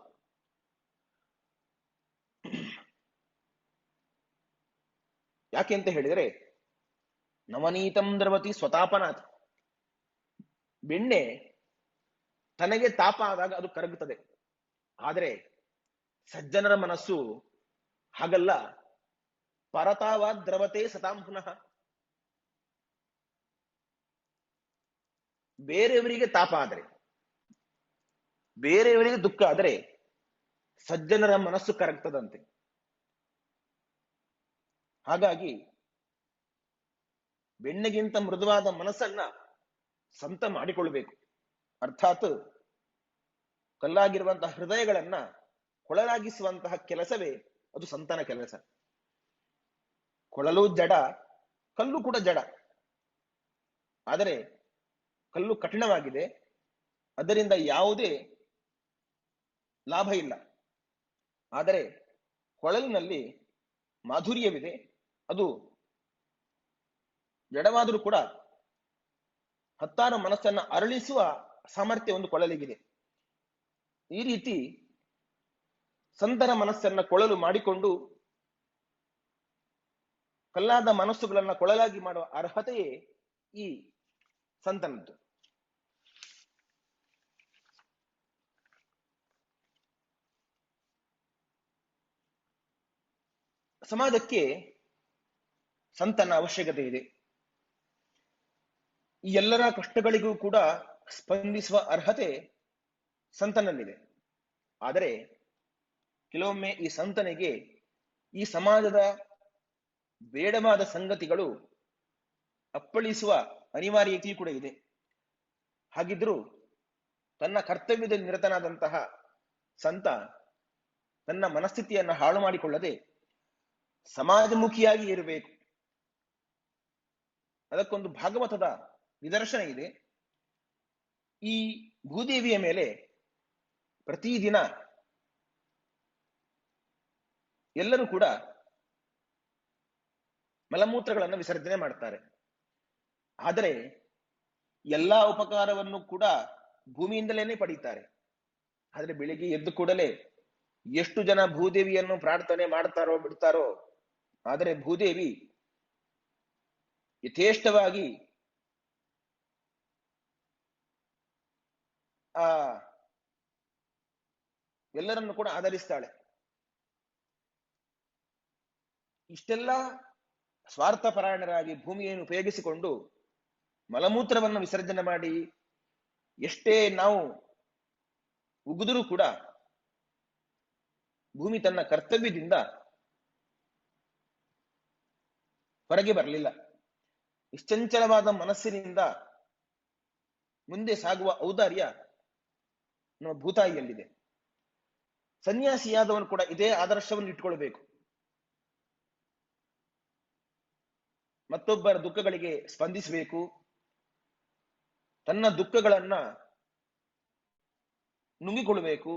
ಯಾಕೆ ಅಂತ ಹೇಳಿದರೆ, ನವನೀತಂ ದ್ರವತಿ ಸ್ವತಾಪನಾಥ್. ಬೆಣ್ಣೆ ತನಗೆ ತಾಪ ಆದಾಗ ಅದು ಕರಗುತ್ತದೆ. ಆದರೆ ಸಜ್ಜನರ ಮನಸ್ಸು ಹಾಗಲ್ಲ. ಪರತಾವ ದ್ರವತೆ ಸತಾಂ ಪುನಃ. ಬೇರೆಯವರಿಗೆ ತಾಪ ಆದರೆ, ಬೇರೆಯವರಿಗೆ ದುಃಖ ಆದರೆ ಸಜ್ಜನರ ಮನಸ್ಸು ಕರಗ್ತದಂತೆ. ಹಾಗಾಗಿ ಬೆಣ್ಣೆಗಿಂತ ಮೃದುವಾದ ಮನಸ್ಸನ್ನ ಸಂತ ಮಾಡಿಕೊಳ್ಬೇಕು. ಅರ್ಥಾತ್ ಕಲ್ಲಾಗಿರುವಂತಹ ಹೃದಯಗಳನ್ನ ಕೊಳಲಾಗಿಸುವಂತಹ ಕೆಲಸವೇ ಅದು ಸಂತನ ಕೆಲಸ. ಕೊಳಲು ಜಡ, ಕಲ್ಲು ಕೂಡ ಜಡ. ಆದರೆ ಕಲ್ಲು ಕಠಿಣವಾಗಿದೆ, ಅದರಿಂದ ಯಾವುದೇ ಲಾಭ ಇಲ್ಲ. ಆದರೆ ಕೊಳಲಿನಲ್ಲಿ ಮಾಧುರ್ಯವಿದೆ. ಅದು ಜಡವಾದರೂ ಕೂಡ 10 ಮನಸ್ಸನ್ನ ಅರಳಿಸುವ ಸಾಮರ್ಥ್ಯ ಒಂದು ಕೊಳಲಿಗಿದೆ. ಈ ರೀತಿ ಸಂತರ ಮನಸ್ಸನ್ನ ಕೊಳಲು ಮಾಡಿಕೊಂಡು ಕಲ್ಲಾದ ಮನಸ್ಸುಗಳನ್ನ ಕೊಳಲಾಗಿ ಮಾಡುವ ಅರ್ಹತೆಯೇ ಈ ಸಂತನದ್ದು. ಸಮಾಜಕ್ಕೆ ಸಂತನ ಅವಶ್ಯಕತೆ ಇದೆ. ಈ ಎಲ್ಲರ ಕಷ್ಟಗಳಿಗೂ ಕೂಡ ಸ್ಪಂದಿಸುವ ಅರ್ಹತೆ ಸಂತನಲ್ಲಿದೆ. ಆದರೆ ಕೆಲವೊಮ್ಮೆ ಈ ಸಂತನಿಗೆ ಈ ಸಮಾಜದ ಬೇಡವಾದ ಸಂಗತಿಗಳು ಅಪ್ಪಳಿಸುವ ಅನಿವಾರ್ಯತೆಯೂ ಕೂಡ ಇದೆ. ಹಾಗಿದ್ರೂ ತನ್ನ ಕರ್ತವ್ಯದಲ್ಲಿ ನಿರತನಾದಂತಹ ಸಂತ ತನ್ನ ಮನಸ್ಥಿತಿಯನ್ನು ಹಾಳು ಮಾಡಿಕೊಳ್ಳದೆ ಸಮಾಜಮುಖಿಯಾಗಿ ಇರಬೇಕು. ಅದಕ್ಕೊಂದು ಭಾಗವತದ ನಿದರ್ಶನ ಇದೆ. ಈ ಭೂದೇವಿಯ ಮೇಲೆ ಪ್ರತಿದಿನ ಎಲ್ಲರೂ ಕೂಡ ಮಲಮೂತ್ರಗಳನ್ನು ವಿಸರ್ಜನೆ ಮಾಡ್ತಾರೆ. ಆದರೆ ಎಲ್ಲಾ ಉಪಕಾರವನ್ನು ಕೂಡ ಭೂಮಿಯಿಂದಲೇನೆ ಪಡೀತಾರೆ. ಆದರೆ ಬೆಳಿಗ್ಗೆ ಎದ್ದು ಕೂಡಲೇ ಎಷ್ಟು ಜನ ಭೂದೇವಿಯನ್ನು ಪ್ರಾರ್ಥನೆ ಮಾಡ್ತಾರೋ ಬಿಡ್ತಾರೋ, ಆದರೆ ಭೂದೇವಿ ಯಥೇಷ್ಟವಾಗಿ ಎಲ್ಲರನ್ನು ಕೂಡ ಆಧರಿಸ್ತಾಳೆ. ಇಷ್ಟೆಲ್ಲ ಸ್ವಾರ್ಥಪರಾಯಣರಾಗಿ ಭೂಮಿಯನ್ನು ಉಪಯೋಗಿಸಿಕೊಂಡು ಮಲಮೂತ್ರವನ್ನು ವಿಸರ್ಜನೆ ಮಾಡಿ ಎಷ್ಟೇ ನಾವು ಉಗಿದರೂ ಕೂಡ ಭೂಮಿ ತನ್ನ ಕರ್ತವ್ಯದಿಂದ ಹೊರಗೆ ಬರಲಿಲ್ಲ. ನಿಶ್ಚಂಚಲವಾದ ಮನಸ್ಸಿನಿಂದ ಮುಂದೆ ಸಾಗುವ ಔದಾರ್ಯ ನಮ್ಮ ಭೂತಾಯಿಯಲ್ಲಿದೆ. ಸನ್ಯಾಸಿಯಾದವನು ಕೂಡ ಇದೇ ಆದರ್ಶವನ್ನು ಇಟ್ಕೊಳ್ಬೇಕು. ಮತ್ತೊಬ್ಬರ ದುಃಖಗಳಿಗೆ ಸ್ಪಂದಿಸಬೇಕು. ತನ್ನ ದುಃಖಗಳನ್ನ ನುಂಗಿಕೊಳ್ಳಬೇಕು.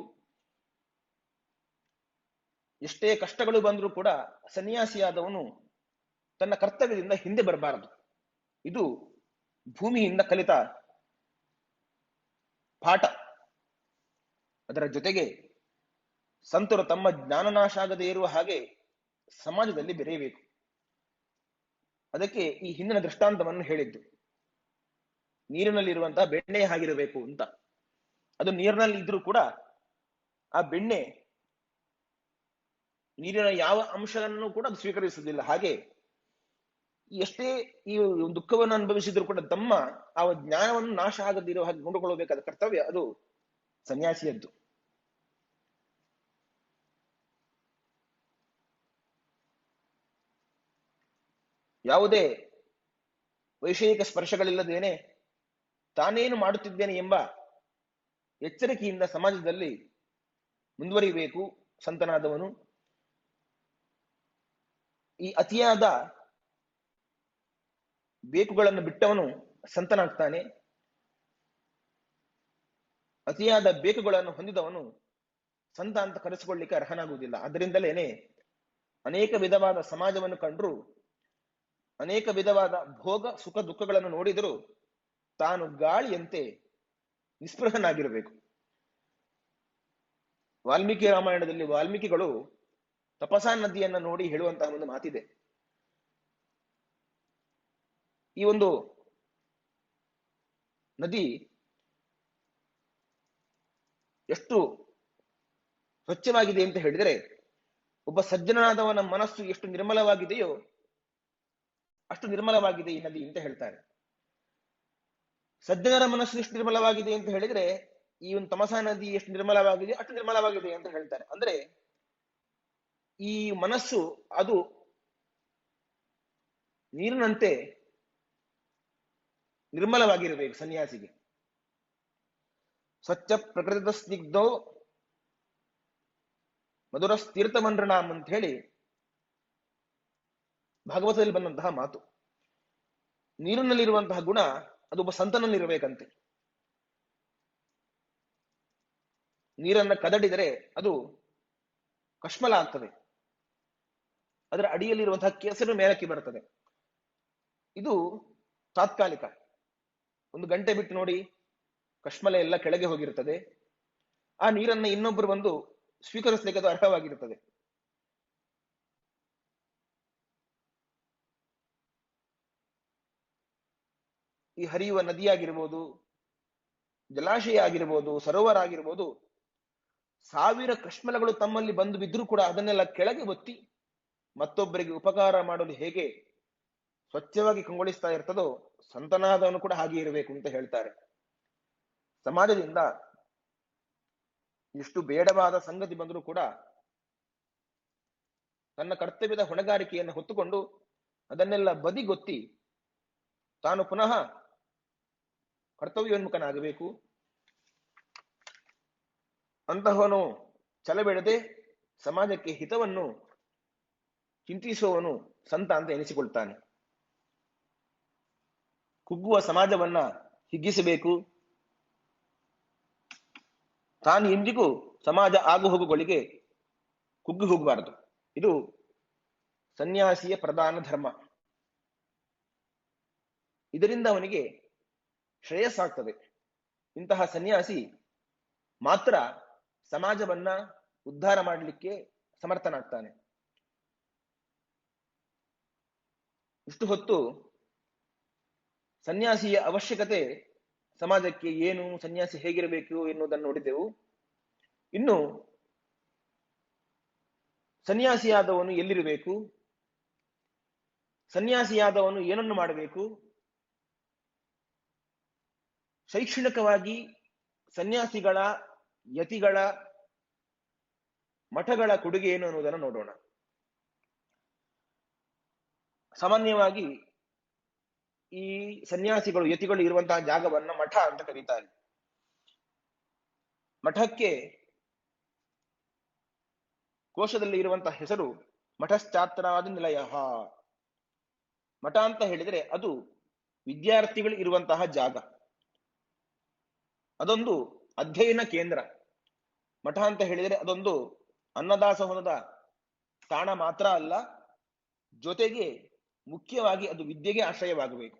ಎಷ್ಟೇ ಕಷ್ಟಗಳು ಬಂದರೂ ಕೂಡ ಸನ್ಯಾಸಿಯಾದವನು ತನ್ನ ಕರ್ತವ್ಯದಿಂದ ಹಿಂದೆ ಬರಬಾರದು. ಇದು ಭೂಮಿಯಿಂದ ಕಲಿತ ಪಾಠ. ಅದರ ಜೊತೆಗೆ ಸಂತರು ತಮ್ಮ ಜ್ಞಾನನಾಶ ಆಗದೇ ಇರುವ ಹಾಗೆ ಸಮಾಜದಲ್ಲಿ ಬೆರೆಯಬೇಕು. ಅದಕ್ಕೆ ಈ ಹಿಂದಿನ ದೃಷ್ಟಾಂತವನ್ನು ಹೇಳಿದ್ದು, ನೀರಿನಲ್ಲಿರುವಂತಹ ಬೆಣ್ಣೆ ಆಗಿರಬೇಕು ಅಂತ. ಅದು ನೀರಿನಲ್ಲಿ ಇದ್ರೂ ಕೂಡ ಆ ಬೆಣ್ಣೆ ನೀರಿನ ಯಾವ ಅಂಶವನ್ನು ಕೂಡ ಅದು ಸ್ವೀಕರಿಸುವುದಿಲ್ಲ. ಹಾಗೆ ಎಷ್ಟೇ ಈ ದುಃಖವನ್ನು ಅನುಭವಿಸಿದ್ರು ಕೂಡ ತಮ್ಮ ಆ ಜ್ಞಾನವನ್ನು ನಾಶ ಆಗದಿರೋ ಹಾಗೆ ನೋಡಿಕೊಳ್ಳಬೇಕಾದ ಕರ್ತವ್ಯ ಅದು ಸನ್ಯಾಸಿಯದ್ದು. ಯಾವುದೇ ವೈಷಯಿಕ ಸ್ಪರ್ಶಗಳಿಲ್ಲದೇನೆ ತಾನೇನು ಮಾಡುತ್ತಿದ್ದೇನೆ ಎಂಬ ಎಚ್ಚರಿಕೆಯಿಂದ ಸಮಾಜದಲ್ಲಿ ಮುಂದುವರಿಬೇಕು ಸಂತನಾದವನು. ಈ ಅತಿಯಾದ ಬೇಕುಗಳನ್ನು ಬಿಟ್ಟವನು ಸಂತನಾಗ್ತಾನೆ. ಅತಿಯಾದ ಬೇಕುಗಳನ್ನು ಹೊಂದಿದವನು ಸಂತ ಅಂತ ಕರೆಸಿಕೊಳ್ಳಿಕ್ಕೆ ಅರ್ಹನಾಗುವುದಿಲ್ಲ. ಅದರಿಂದಲೇನೆ ಅನೇಕ ವಿಧವಾದ ಸಮಾಜವನ್ನು ಕಂಡ್ರು, ಅನೇಕ ವಿಧವಾದ ಭೋಗ ಸುಖ ದುಃಖಗಳನ್ನು ನೋಡಿದರೂ ತಾನು ಗಾಳಿಯಂತೆ ನಿಸ್ಪೃಹನಾಗಿರಬೇಕು. ವಾಲ್ಮೀಕಿ ರಾಮಾಯಣದಲ್ಲಿ ವಾಲ್ಮೀಕಿಗಳು ತಪಸಾ ನದಿಯನ್ನ ನೋಡಿ ಹೇಳುವಂತಹ ಒಂದು ಮಾತಿದೆ. ಈ ಒಂದು ನದಿ ಎಷ್ಟು ಸ್ವಚ್ಛವಾಗಿದೆ ಅಂತ ಹೇಳಿದರೆ, ಒಬ್ಬ ಸಜ್ಜನನಾದವನ ಮನಸ್ಸು ಎಷ್ಟು ನಿರ್ಮಲವಾಗಿದೆಯೋ ಅಷ್ಟು ನಿರ್ಮಲವಾಗಿದೆ ಈ ನದಿ ಅಂತ ಹೇಳ್ತಾರೆ. ಸಜ್ಜನರ ಮನಸ್ಸು ಎಷ್ಟು ನಿರ್ಮಲವಾಗಿದೆ ಅಂತ ಹೇಳಿದ್ರೆ ಈ ಒಂದು ತಮಸಾ ನದಿ ಎಷ್ಟು ನಿರ್ಮಲವಾಗಿದೆ ಅಷ್ಟು ನಿರ್ಮಲವಾಗಿದೆ ಅಂತ ಹೇಳ್ತಾರೆ. ಅಂದ್ರೆ ಈ ಮನಸ್ಸು ಅದು ನೀರಿನಂತೆ ನಿರ್ಮಲವಾಗಿರಬೇಕು ಸನ್ಯಾಸಿಗೆ. ಸ್ವಚ್ಛ ಪ್ರಕೃತಿದ ಸ್ನಿಗ್ಧೋ ಮಧುರ ತೀರ್ಥಮಂಡ್ರಣಾಮ್ ಅಂತ ಹೇಳಿ ಭಾಗವತದಲ್ಲಿ ಬಂದಂತಹ ಮಾತು. ನೀರಿನಲ್ಲಿರುವಂತಹ ಗುಣ ಅದು ಒಬ್ಬ ಸಂತನಲ್ಲಿರಬೇಕಂತೆ. ನೀರನ್ನ ಕದಡಿದರೆ ಅದು ಕಶ್ಮಲ ಆಗ್ತದೆ, ಅದರ ಅಡಿಯಲ್ಲಿರುವಂತಹ ಕೆಸರು ಮೇಲಕ್ಕೆ ಬರುತ್ತದೆ. ಇದು ತಾತ್ಕಾಲಿಕ, 1 ಗಂಟೆ ಬಿಟ್ಟು ನೋಡಿ ಕಶ್ಮಲ ಎಲ್ಲ ಕೆಳಗೆ ಹೋಗಿರುತ್ತದೆ. ಆ ನೀರನ್ನ ಇನ್ನೊಬ್ಬರು ಬಂದು ಸ್ವೀಕರಿಸಲಿಕ್ಕೆ ಅದು ಅರ್ಹವಾಗಿರುತ್ತದೆ. ಈ ಹರಿಯುವ ನದಿಯಾಗಿರ್ಬೋದು, ಜಲಾಶಯ ಆಗಿರ್ಬೋದು, ಸರೋವರ ಆಗಿರ್ಬೋದು, 1000 ಕಶ್ಮಲಗಳು ತಮ್ಮಲ್ಲಿ ಬಂದು ಬಿದ್ರೂ ಕೂಡ ಅದನ್ನೆಲ್ಲ ಕೆಳಗೆ ಒತ್ತಿ ಮತ್ತೊಬ್ಬರಿಗೆ ಉಪಕಾರ ಮಾಡಲು ಹೇಗೆ ಸ್ವಚ್ಛವಾಗಿ ಕಂಗೊಳಿಸ್ತಾ ಇರ್ತದೋ ಸಂತನಾದವನು ಕೂಡ ಹಾಗೆ ಇರಬೇಕು ಅಂತ ಹೇಳ್ತಾರೆ. ಸಮಾಜದಿಂದ ಎಷ್ಟು ಬೇಡವಾದ ಸಂಗತಿ ಬಂದರೂ ಕೂಡ ತನ್ನ ಕರ್ತವ್ಯದ ಹೊಣೆಗಾರಿಕೆಯನ್ನು ಹೊತ್ತುಕೊಂಡು ಅದನ್ನೆಲ್ಲ ಬದಿಗೊತ್ತಿ ತಾನು ಪುನಃ ಕರ್ತವ್ಯೋನ್ಮುಖನಾಗಬೇಕು. ಅಂತಹವನು ಛಲಬಿಡದೆ ಸಮಾಜಕ್ಕೆ ಹಿತವನ್ನು ಚಿಂತಿಸುವವನು ಸಂತ ಅಂತ ಎನಿಸಿಕೊಳ್ತಾನೆ. ಕುಗ್ಗುವ ಸಮಾಜವನ್ನ ಹಿಗ್ಗಿಸಬೇಕು. ತಾನು ಎಂದಿಗೂ ಸಮಾಜ ಆಗುಹೋಗುಗಳಿಗೆ ಕುಗ್ಗಿ ಹೋಗಬಾರದು. ಇದು ಸನ್ಯಾಸಿಯ ಪ್ರಧಾನ ಧರ್ಮ. ಇದರಿಂದ ಅವನಿಗೆ ಶ್ರೇಯಸ್ಸಾಗ್ತದೆ. ಇಂತಹ ಸನ್ಯಾಸಿ ಮಾತ್ರ ಸಮಾಜವನ್ನ ಉದ್ಧಾರ ಮಾಡಲಿಕ್ಕೆ ಸಮರ್ಥನಾಗ್ತಾನೆ. ಇಷ್ಟು ಹೊತ್ತು ಸನ್ಯಾಸಿಯ ಅವಶ್ಯಕತೆ, ಸಮಾಜಕ್ಕೆ ಏನು, ಸನ್ಯಾಸಿ ಹೇಗಿರಬೇಕು ಎನ್ನುವುದನ್ನು ನೋಡಿದೆವು. ಇನ್ನು ಸನ್ಯಾಸಿಯಾದವನು ಎಲ್ಲಿರಬೇಕು, ಸನ್ಯಾಸಿಯಾದವನು ಏನನ್ನು ಮಾಡಬೇಕು, ಶೈಕ್ಷಣಿಕವಾಗಿ ಸನ್ಯಾಸಿಗಳ, ಯತಿಗಳ, ಮಠಗಳ ಕೊಡುಗೆ ಏನು ಅನ್ನುವುದನ್ನು ನೋಡೋಣ. ಸಾಮಾನ್ಯವಾಗಿ ಈ ಸನ್ಯಾಸಿಗಳು, ಯತಿಗಳು ಇರುವಂತಹ ಜಾಗವನ್ನ ಮಠ ಅಂತ ಕರೀತಾರೆ. ಮಠಕ್ಕೆ ಕೋಶದಲ್ಲಿ ಇರುವಂತಹ ಹೆಸರು ಮಠಶ್ಚಾತ್ರಾದಿ ನಿಲಯ. ಮಠ ಅಂತ ಹೇಳಿದ್ರೆ ಅದು ವಿದ್ಯಾರ್ಥಿಗಳು ಇರುವಂತಹ ಜಾಗ, ಅದೊಂದು ಅಧ್ಯಯನ ಕೇಂದ್ರ. ಮಠ ಅಂತ ಹೇಳಿದರೆ ಅದೊಂದು ಅನ್ನದಾಸೋಹದ ತಾಣ ಮಾತ್ರ ಅಲ್ಲ, ಜೊತೆಗೆ ಮುಖ್ಯವಾಗಿ ಅದು ವಿದ್ಯೆಗೆ ಆಶ್ರಯವಾಗಬೇಕು.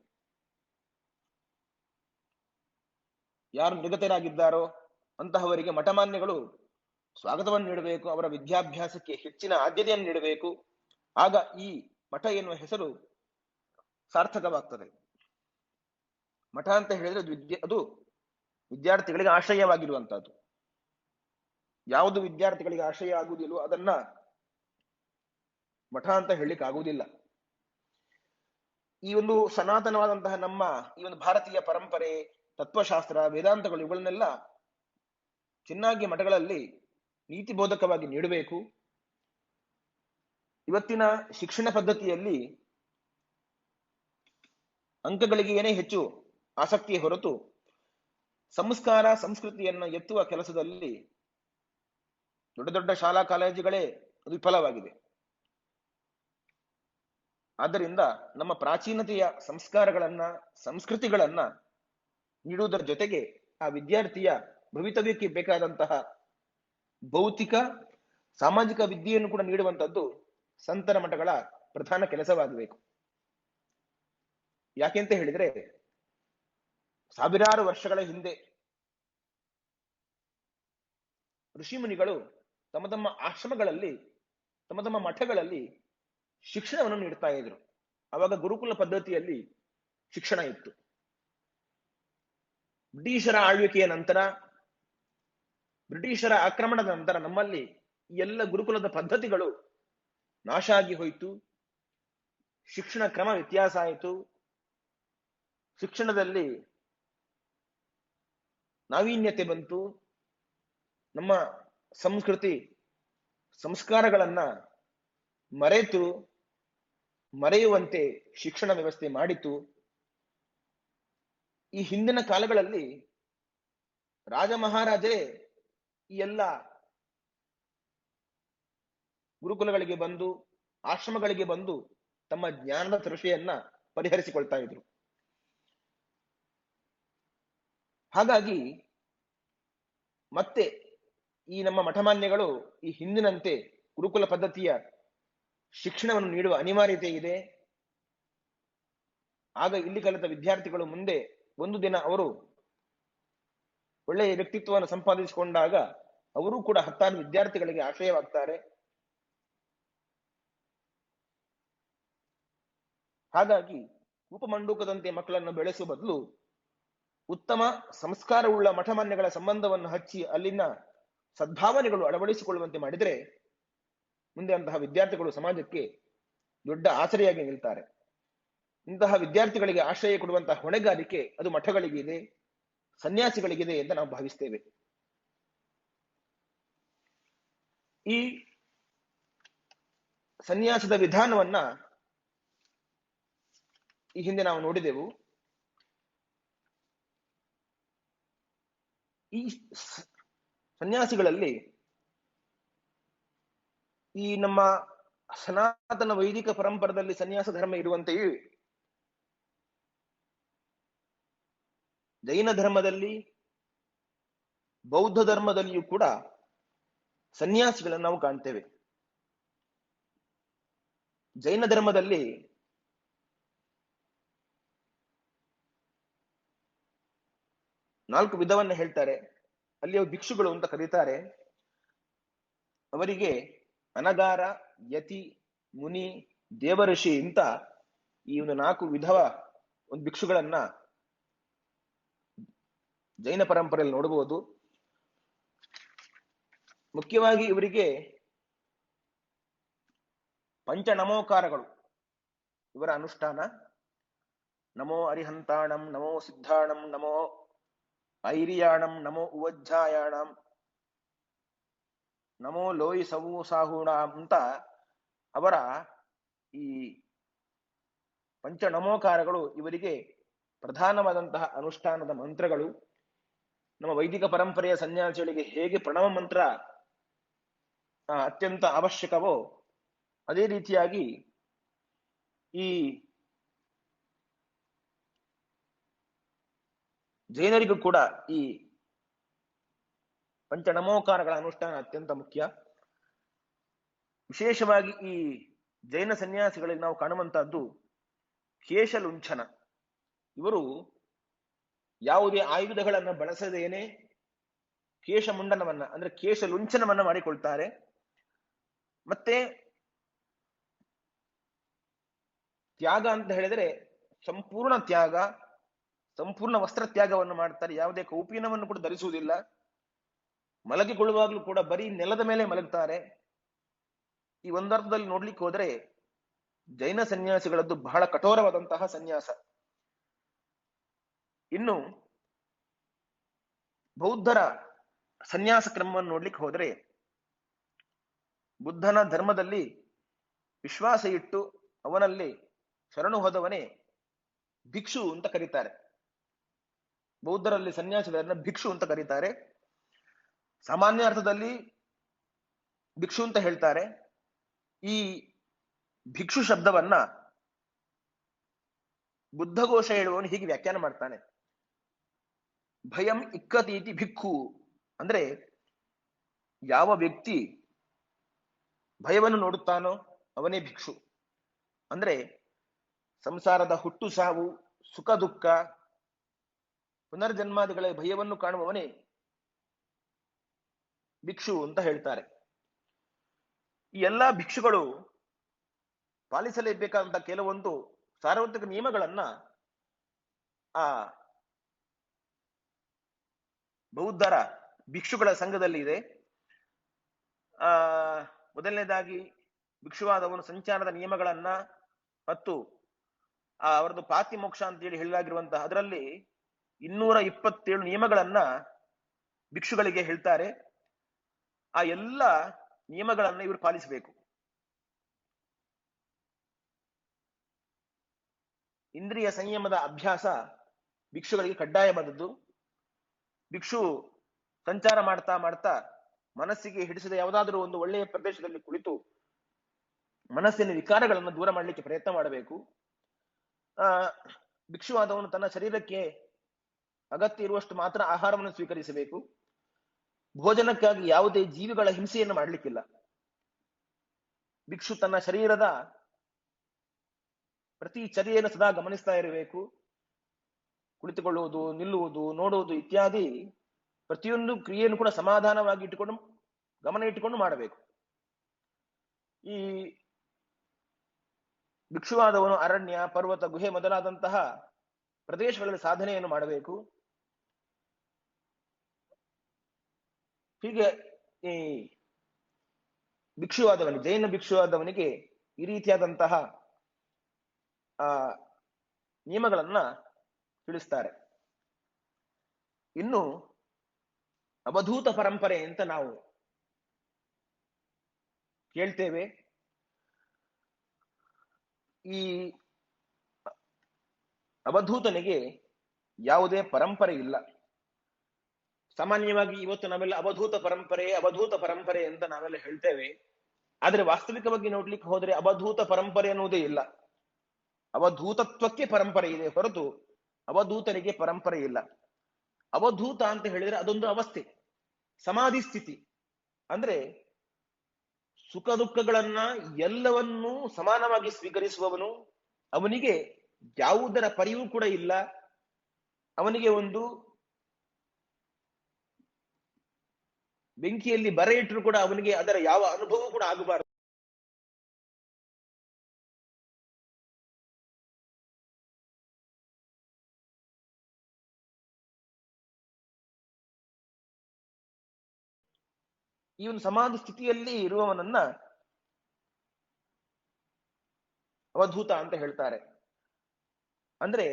ಯಾರು ನಿರ್ಗತರಾಗಿದ್ದಾರೋ ಅಂತಹವರಿಗೆ ಮಠಮಾನ್ಯಗಳು ಸ್ವಾಗತವನ್ನು ನೀಡಬೇಕು, ಅವರ ವಿದ್ಯಾಭ್ಯಾಸಕ್ಕೆ ಹೆಚ್ಚಿನ ಆದ್ಯತೆಯನ್ನು ನೀಡಬೇಕು. ಆಗ ಈ ಮಠ ಎನ್ನುವ ಹೆಸರು ಸಾರ್ಥಕವಾಗ್ತದೆ. ಮಠ ಅಂತ ಹೇಳಿದ್ರೆ ಅದು ವಿದ್ಯಾರ್ಥಿಗಳಿಗೆ ಆಶ್ರಯವಾಗಿರುವಂತಹದ್ದು. ಯಾವುದು ವಿದ್ಯಾರ್ಥಿಗಳಿಗೆ ಆಶ್ರಯ ಆಗುವುದಿಲ್ಲೋ ಅದನ್ನ ಮಠ ಅಂತ ಹೇಳಲಿಕ್ಕೆ ಆಗುವುದಿಲ್ಲ. ಈ ಒಂದು ಸನಾತನವಾದಂತಹ ನಮ್ಮ ಈ ಒಂದು ಭಾರತೀಯ ಪರಂಪರೆ, ತತ್ವಶಾಸ್ತ್ರ, ವೇದಾಂತಗಳು ಇವುಗಳನ್ನೆಲ್ಲ ಚೆನ್ನಾಗಿ ಮಠಗಳಲ್ಲಿ ನೀತಿ ಬೋಧಕವಾಗಿ ನೀಡಬೇಕು. ಇವತ್ತಿನ ಶಿಕ್ಷಣ ಪದ್ಧತಿಯಲ್ಲಿ ಅಂಕಗಳಿಗೆ ಏನೇ ಹೆಚ್ಚು ಆಸಕ್ತಿಯ ಹೊರತು ಸಂಸ್ಕಾರ ಸಂಸ್ಕೃತಿಯನ್ನು ಎತ್ತುವ ಕೆಲಸದಲ್ಲಿ ದೊಡ್ಡ ದೊಡ್ಡ ಶಾಲಾ ಕಾಲೇಜುಗಳೇ ವಿಫಲವಾಗಿದೆ. ಆದ್ದರಿಂದ ನಮ್ಮ ಪ್ರಾಚೀನತೆಯ ಸಂಸ್ಕಾರಗಳನ್ನ ಸಂಸ್ಕೃತಿಗಳನ್ನ ನೀಡುವುದರ ಜೊತೆಗೆ ಆ ವಿದ್ಯಾರ್ಥಿಯ ಭವಿತವ್ಯಕ್ಕೆ ಬೇಕಾದಂತಹ ಭೌತಿಕ ಸಾಮಾಜಿಕ ವಿದ್ಯೆಯನ್ನು ಕೂಡ ನೀಡುವಂತದ್ದು ಸಂತರ ಮಠಗಳ ಪ್ರಧಾನ ಕೆಲಸವಾಗಬೇಕು. ಯಾಕೆಂತ ಹೇಳಿದ್ರೆ ಸಾವಿರಾರು ವರ್ಷಗಳ ಹಿಂದೆ ಋಷಿಮುನಿಗಳು ತಮ್ಮ ತಮ್ಮ ಆಶ್ರಮಗಳಲ್ಲಿ ತಮ್ಮ ತಮ್ಮ ಮಠಗಳಲ್ಲಿ ಶಿಕ್ಷಣವನ್ನು ನೀಡ್ತಾ ಇದ್ರು. ಅವಾಗ ಗುರುಕುಲ ಪದ್ಧತಿಯಲ್ಲಿ ಶಿಕ್ಷಣ ಇತ್ತು. ಬ್ರಿಟಿಷರ ಆಳ್ವಿಕೆಯ ನಂತರ, ಬ್ರಿಟಿಷರ ಆಕ್ರಮಣದ ನಂತರ ನಮ್ಮಲ್ಲಿ ಈ ಎಲ್ಲ ಗುರುಕುಲದ ಪದ್ಧತಿಗಳು ನಾಶ ಆಗಿ ಹೋಯಿತು. ಶಿಕ್ಷಣ ಕ್ರಮ ವ್ಯತ್ಯಾಸ ಆಯಿತು. ಶಿಕ್ಷಣದಲ್ಲಿ ನಾವೀನ್ಯತೆ ಬಂತು. ನಮ್ಮ ಸಂಸ್ಕೃತಿ ಸಂಸ್ಕಾರಗಳನ್ನ ಮರೆಯುವಂತೆ ಶಿಕ್ಷಣ ವ್ಯವಸ್ಥೆ ಮಾಡಿತು. ಈ ಹಿಂದಿನ ಕಾಲಗಳಲ್ಲಿ ರಾಜ ಮಹಾರಾಜರೇ ಈ ಎಲ್ಲ ಗುರುಕುಲಗಳಿಗೆ ಬಂದು, ಆಶ್ರಮಗಳಿಗೆ ಬಂದು ತಮ್ಮ ಜ್ಞಾನದ ತೃಷೆಯನ್ನ ಪರಿಹರಿಸಿಕೊಳ್ತಾ ಇದ್ರು. ಹಾಗಾಗಿ ಮತ್ತೆ ಈ ನಮ್ಮ ಮಠಮಾನ್ಯಗಳು ಈ ಹಿಂದಿನಂತೆ ಗುರುಕುಲ ಪದ್ಧತಿಯ ಶಿಕ್ಷಣವನ್ನು ನೀಡುವ ಅನಿವಾರ್ಯತೆ ಇದೆ. ಆಗ ಇಲ್ಲಿ ಕಲಿತ ವಿದ್ಯಾರ್ಥಿಗಳು ಮುಂದೆ ಒಂದು ದಿನ ಅವರು ಒಳ್ಳೆಯ ವ್ಯಕ್ತಿತ್ವವನ್ನು ಸಂಪಾದಿಸಿಕೊಂಡಾಗ ಅವರು ಕೂಡ ಹತ್ತಾರು ವಿದ್ಯಾರ್ಥಿಗಳಿಗೆ ಆಶ್ರಯವಾಗ್ತಾರೆ. ಹಾಗಾಗಿ ಉಪಮಂಡೂಕದಂತೆ ಮಕ್ಕಳನ್ನು ಬೆಳೆಸುವ ಬದಲು ಉತ್ತಮ ಸಂಸ್ಕಾರವುಳ್ಳ ಮಠಮಾನ್ಯಗಳ ಸಂಬಂಧವನ್ನು ಹಚ್ಚಿ ಅಲ್ಲಿನ ಸದ್ಭಾವನೆಗಳು ಅಳವಡಿಸಿಕೊಳ್ಳುವಂತೆ ಮಾಡಿದರೆ ಮುಂದೆ ಅಂತಹ ವಿದ್ಯಾರ್ಥಿಗಳು ಸಮಾಜಕ್ಕೆ ದೊಡ್ಡ ಆಸರೆಯಾಗಿ ನಿಲ್ತಾರೆ. ಇಂತಹ ವಿದ್ಯಾರ್ಥಿಗಳಿಗೆ ಆಶ್ರಯ ಕೊಡುವಂತಹ ಹೊಣೆಗಾರಿಕೆ ಅದು ಮಠಗಳಿಗಿದೆ, ಸನ್ಯಾಸಿಗಳಿಗಿದೆ ಎಂದು ನಾವು ಭಾವಿಸ್ತೇವೆ. ಈ ಸನ್ಯಾಸದ ವಿಧಾನವನ್ನ ಈ ಹಿಂದೆ ನಾವು ನೋಡಿದೆವು. ಈ ಸನ್ಯಾಸಿಗಳಲ್ಲಿ ಈ ನಮ್ಮ ಸನಾತನ ವೈದಿಕ ಪರಂಪರದಲ್ಲಿ ಸನ್ಯಾಸ ಧರ್ಮ ಇರುವಂತೆಯೇ ಜೈನ ಧರ್ಮದಲ್ಲಿ, ಬೌದ್ಧ ಧರ್ಮದಲ್ಲಿಯೂ ಕೂಡ ಸನ್ಯಾಸಿಗಳನ್ನು ನಾವು ಕಾಣ್ತೇವೆ. ಜೈನ ಧರ್ಮದಲ್ಲಿ ನಾಲ್ಕು ವಿಧವನ್ನ ಹೇಳ್ತಾರೆ. ಅಲ್ಲಿ ಭಿಕ್ಷುಗಳು ಅಂತ ಕರೀತಾರೆ. ಅವರಿಗೆ ಅನಗಾರ, ಯತಿ, ಮುನಿ, ದೇವಋಷಿ ಅಂತ ಈ ಒಂದು ನಾಲ್ಕು ವಿಧವ ಒಂದು ಭಿಕ್ಷುಗಳನ್ನ ಜೈನ ಪರಂಪರೆಯಲ್ಲಿ ನೋಡಬಹುದು. ಮುಖ್ಯವಾಗಿ ಇವರಿಗೆ ಪಂಚ ನಮೋಕಾರಗಳು ಇವರ ಅನುಷ್ಠಾನ. ನಮೋ ಅರಿಹಂತಾಣಂ, ನಮೋ ಸಿದ್ಧಾಣಂ, ನಮೋ ಐರಿಯಾಣಂ, ನಮೋ ಉವಜ್ಜಾಯಾಣಂ, ನಮೋ ಲೋಯಿ ಸವು ಸಾಹುಣ ಅಂತ ಅವರ ಈ ಪಂಚ ನಮೋಕಾರಗಳು ಇವರಿಗೆ ಪ್ರಧಾನವಾದಂತಹ ಅನುಷ್ಠಾನದ ಮಂತ್ರಗಳು. ನಮ್ಮ ವೈದಿಕ ಪರಂಪರೆಯ ಸನ್ಯಾಸಿಗಳಿಗೆ ಹೇಗೆ ಪ್ರಣವ ಮಂತ್ರ ಅತ್ಯಂತ ಅವಶ್ಯಕವೋ ಅದೇ ರೀತಿಯಾಗಿ ಈ ಜೈನರಿಗೂ ಕೂಡ ಈ ಪಂಚ ನಮೋಕಾರಗಳ ಅನುಷ್ಠಾನ ಅತ್ಯಂತ ಮುಖ್ಯ. ವಿಶೇಷವಾಗಿ ಈ ಜೈನ ಸನ್ಯಾಸಿಗಳಲ್ಲಿ ನಾವು ಕಾಣುವಂತಹದ್ದು ಕೇಶಲುಂಛನ. ಇವರು ಯಾವುದೇ ಆಯುಧಗಳನ್ನು ಬಳಸದೇನೆ ಕೇಶ ಮುಂಡನವನ್ನ ಅಂದ್ರೆ ಕೇಶ ಲುಂಛನವನ್ನ ಮಾಡಿಕೊಳ್ತಾರೆ. ಮತ್ತೆ ತ್ಯಾಗ ಅಂತ ಹೇಳಿದ್ರೆ ಸಂಪೂರ್ಣ ತ್ಯಾಗ, ಸಂಪೂರ್ಣ ವಸ್ತ್ರತ್ಯಾಗವನ್ನು ಮಾಡ್ತಾರೆ, ಯಾವುದೇ ಕೌಪೀನವನ್ನು ಕೂಡ ಧರಿಸುವುದಿಲ್ಲ, ಮಲಗಿಕೊಳ್ಳುವಾಗಲೂ ಕೂಡ ಬರೀ ನೆಲದ ಮೇಲೆ ಮಲಗ್ತಾರೆ. ಈ ಒಂದರ್ಥದಲ್ಲಿ ನೋಡ್ಲಿಕ್ಕೆ ಹೋದ್ರೆ ಜೈನ ಸನ್ಯಾಸಿಗಳದ್ದು ಬಹಳ ಕಠೋರವಾದಂತಹ ಸನ್ಯಾಸ. ಇನ್ನು ಬೌದ್ಧರ ಸನ್ಯಾಸ ಕ್ರಮವನ್ನು ನೋಡ್ಲಿಕ್ಕೆ ಹೋದ್ರೆ ಬುದ್ಧನ ಧರ್ಮದಲ್ಲಿ ವಿಶ್ವಾಸ ಇಟ್ಟು ಅವನಲ್ಲಿ ಶರಣು ಹೋದವನೇ ಭಿಕ್ಷು ಅಂತ ಕರೀತಾರೆ. ಬೌದ್ಧರಲ್ಲಿ ಸನ್ಯಾಸಿಗಳನ್ನ ಭಿಕ್ಷು ಅಂತ ಕರೀತಾರೆ. ಸಾಮಾನ್ಯ ಅರ್ಥದಲ್ಲಿ ಭಿಕ್ಷು ಅಂತ ಹೇಳ್ತಾರೆ. ಈ ಭಿಕ್ಷು ಶಬ್ದವನ್ನ ಬುದ್ಧಘೋಷ ಹೇಳುವವನು ಹೀಗೆ ವ್ಯಾಖ್ಯಾನ ಮಾಡ್ತಾನೆ: ಭಯಂ ಇಕ್ಕತೀತಿ ಭಿಕ್ಖು, ಅಂದ್ರೆ ಯಾವ ವ್ಯಕ್ತಿ ಭಯವನ್ನು ನೋಡುತ್ತಾನೋ ಅವನೇ ಭಿಕ್ಷು. ಅಂದ್ರೆ ಸಂಸಾರದ ಹುಟ್ಟು ಸಾವು, ಸುಖ ದುಃಖ, ಪುನರ್ಜನ್ಮಾದಿಗಳ ಭಯವನ್ನು ಕಾಣುವವನೇ ಭಿಕ್ಷು ಅಂತ ಹೇಳ್ತಾರೆ. ಈ ಎಲ್ಲಾ ಭಿಕ್ಷುಗಳು ಪಾಲಿಸಲೇಬೇಕಾದಂತ ಕೆಲವೊಂದು ಸಾರ್ವತ್ರಿಕ ನಿಯಮಗಳನ್ನ ಆ ಬೌದ್ಧರ ಭಿಕ್ಷುಗಳ ಸಂಘದಲ್ಲಿ ಇದೆ. ಮೊದಲನೇದಾಗಿ ಭಿಕ್ಷುವಾದವನು ಸಂಚಾರದ ನಿಯಮಗಳನ್ನ ಮತ್ತು ಅವರದ್ದು ಪಾತಿ ಮೋಕ್ಷ ಅಂತೇಳಿ ಹೇಳಲಾಗಿರುವಂತಹ ಅದರಲ್ಲಿ 227 ನಿಯಮಗಳನ್ನ ಭಿಕ್ಷುಗಳಿಗೆ ಹೇಳ್ತಾರೆ. ಆ ಎಲ್ಲ ನಿಯಮಗಳನ್ನ ಇವರು ಪಾಲಿಸಬೇಕು. ಇಂದ್ರಿಯ ಸಂಯಮದ ಅಭ್ಯಾಸ ಭಿಕ್ಷುಗಳಿಗೆ ಕಡ್ಡಾಯವಾದದ್ದು. ಭಿಕ್ಷು ಸಂಚಾರ ಮಾಡ್ತಾ ಮಾಡ್ತಾ ಮನಸ್ಸಿಗೆ ಹಿಡಿಸಿದ ಯಾವುದಾದ್ರೂ ಒಂದು ಒಳ್ಳೆಯ ಪ್ರದೇಶದಲ್ಲಿ ಕುಳಿತು ಮನಸ್ಸಿನ ವಿಕಾರಗಳನ್ನು ದೂರ ಮಾಡಲಿಕ್ಕೆ ಪ್ರಯತ್ನ ಮಾಡಬೇಕು. ಭಿಕ್ಷುವಾದವನು ತನ್ನ ಶರೀರಕ್ಕೆ ಅಗತ್ಯ ಇರುವಷ್ಟು ಮಾತ್ರ ಆಹಾರವನ್ನು ಸ್ವೀಕರಿಸಬೇಕು. ಭೋಜನಕ್ಕಾಗಿ ಯಾವುದೇ ಜೀವಿಗಳ ಹಿಂಸೆಯನ್ನು ಮಾಡಲಿಕ್ಕಿಲ್ಲ. ಭಿಕ್ಷು ತನ್ನ ಶರೀರದ ಪ್ರತಿ ಚರ್ಯೆಯನ್ನು ಸದಾ ಗಮನಿಸ್ತಾ ಇರಬೇಕು. ಕುಳಿತುಕೊಳ್ಳುವುದು, ನಿಲ್ಲುವುದು, ನೋಡುವುದು ಇತ್ಯಾದಿ ಪ್ರತಿಯೊಂದು ಕ್ರಿಯೆಯನ್ನು ಕೂಡ ಸಮಾಧಾನವಾಗಿ ಇಟ್ಟುಕೊಂಡು ಗಮನ ಇಟ್ಟುಕೊಂಡು ಮಾಡಬೇಕು. ಈ ಭಿಕ್ಷುವಾದವನು ಅರಣ್ಯ, ಪರ್ವತ, ಗುಹೆ ಮೊದಲಾದಂತಹ ಪ್ರದೇಶಗಳಲ್ಲಿ ಸಾಧನೆಯನ್ನು ಮಾಡಬೇಕು. ಹೀಗೆ ಈ ಭಿಕ್ಷುವಾದವನಿಗೆ, ಜೈನ ಭಿಕ್ಷುವಾದವನಿಗೆ ಈ ರೀತಿಯಾದಂತಹ ನಿಯಮಗಳನ್ನ ತಿಳಿಸ್ತಾರೆ. ಇನ್ನು ಅವಧೂತ ಪರಂಪರೆ ಅಂತ ನಾವು ಕೇಳ್ತೇವೆ. ಈ ಅವಧೂತನಿಗೆ ಯಾವುದೇ ಪರಂಪರೆ ಇಲ್ಲ. ಸಾಮಾನ್ಯವಾಗಿ ಇವತ್ತು ನಾವೆಲ್ಲ ಅವಧೂತ ಪರಂಪರೆ ಅಂತ ನಾವೆಲ್ಲ ಹೇಳ್ತೇವೆ. ಆದ್ರೆ ವಾಸ್ತವಿಕವಾಗಿ ನೋಡ್ಲಿಕ್ಕೆ ಹೋದ್ರೆ ಅವಧೂತ ಪರಂಪರೆ ಅನ್ನುವುದೇ ಇಲ್ಲ. ಅವಧೂತತ್ವಕ್ಕೆ ಪರಂಪರೆ ಇದೆ ಹೊರತು ಅವಧೂತನಿಗೆ ಪರಂಪರೆ ಇಲ್ಲ. ಅವಧೂತ ಅಂತ ಹೇಳಿದ್ರೆ ಅದೊಂದು ಅವಸ್ಥೆ, ಸಮಾಧಿ ಸ್ಥಿತಿ. ಅಂದ್ರೆ ಸುಖ ದುಃಖಗಳನ್ನ ಎಲ್ಲವನ್ನೂ ಸಮಾನವಾಗಿ ಸ್ವೀಕರಿಸುವವನು, ಅವನಿಗೆ ಯಾವುದರ ಪರಿವು ಕೂಡ ಇಲ್ಲ. ಅವನಿಗೆ ಒಂದು ಬೆಂಕಿಯಲ್ಲಿ ಬರೆ ಇಟ್ಟರು ಕೂಡ ಅವನಿಗೆ ಅದರ ಯಾವ ಅನುಭವ ಕೂಡ ಆಗಬಾರದು. ಈ ಒಂದು ಸಮಾಧಿ ಸ್ಥಿತಿಯಲ್ಲಿ ಇರುವವನನ್ನ ಅವಧೂತ ಅಂತ ಹೇಳ್ತಾರೆ. ಅಂದ್ರೆ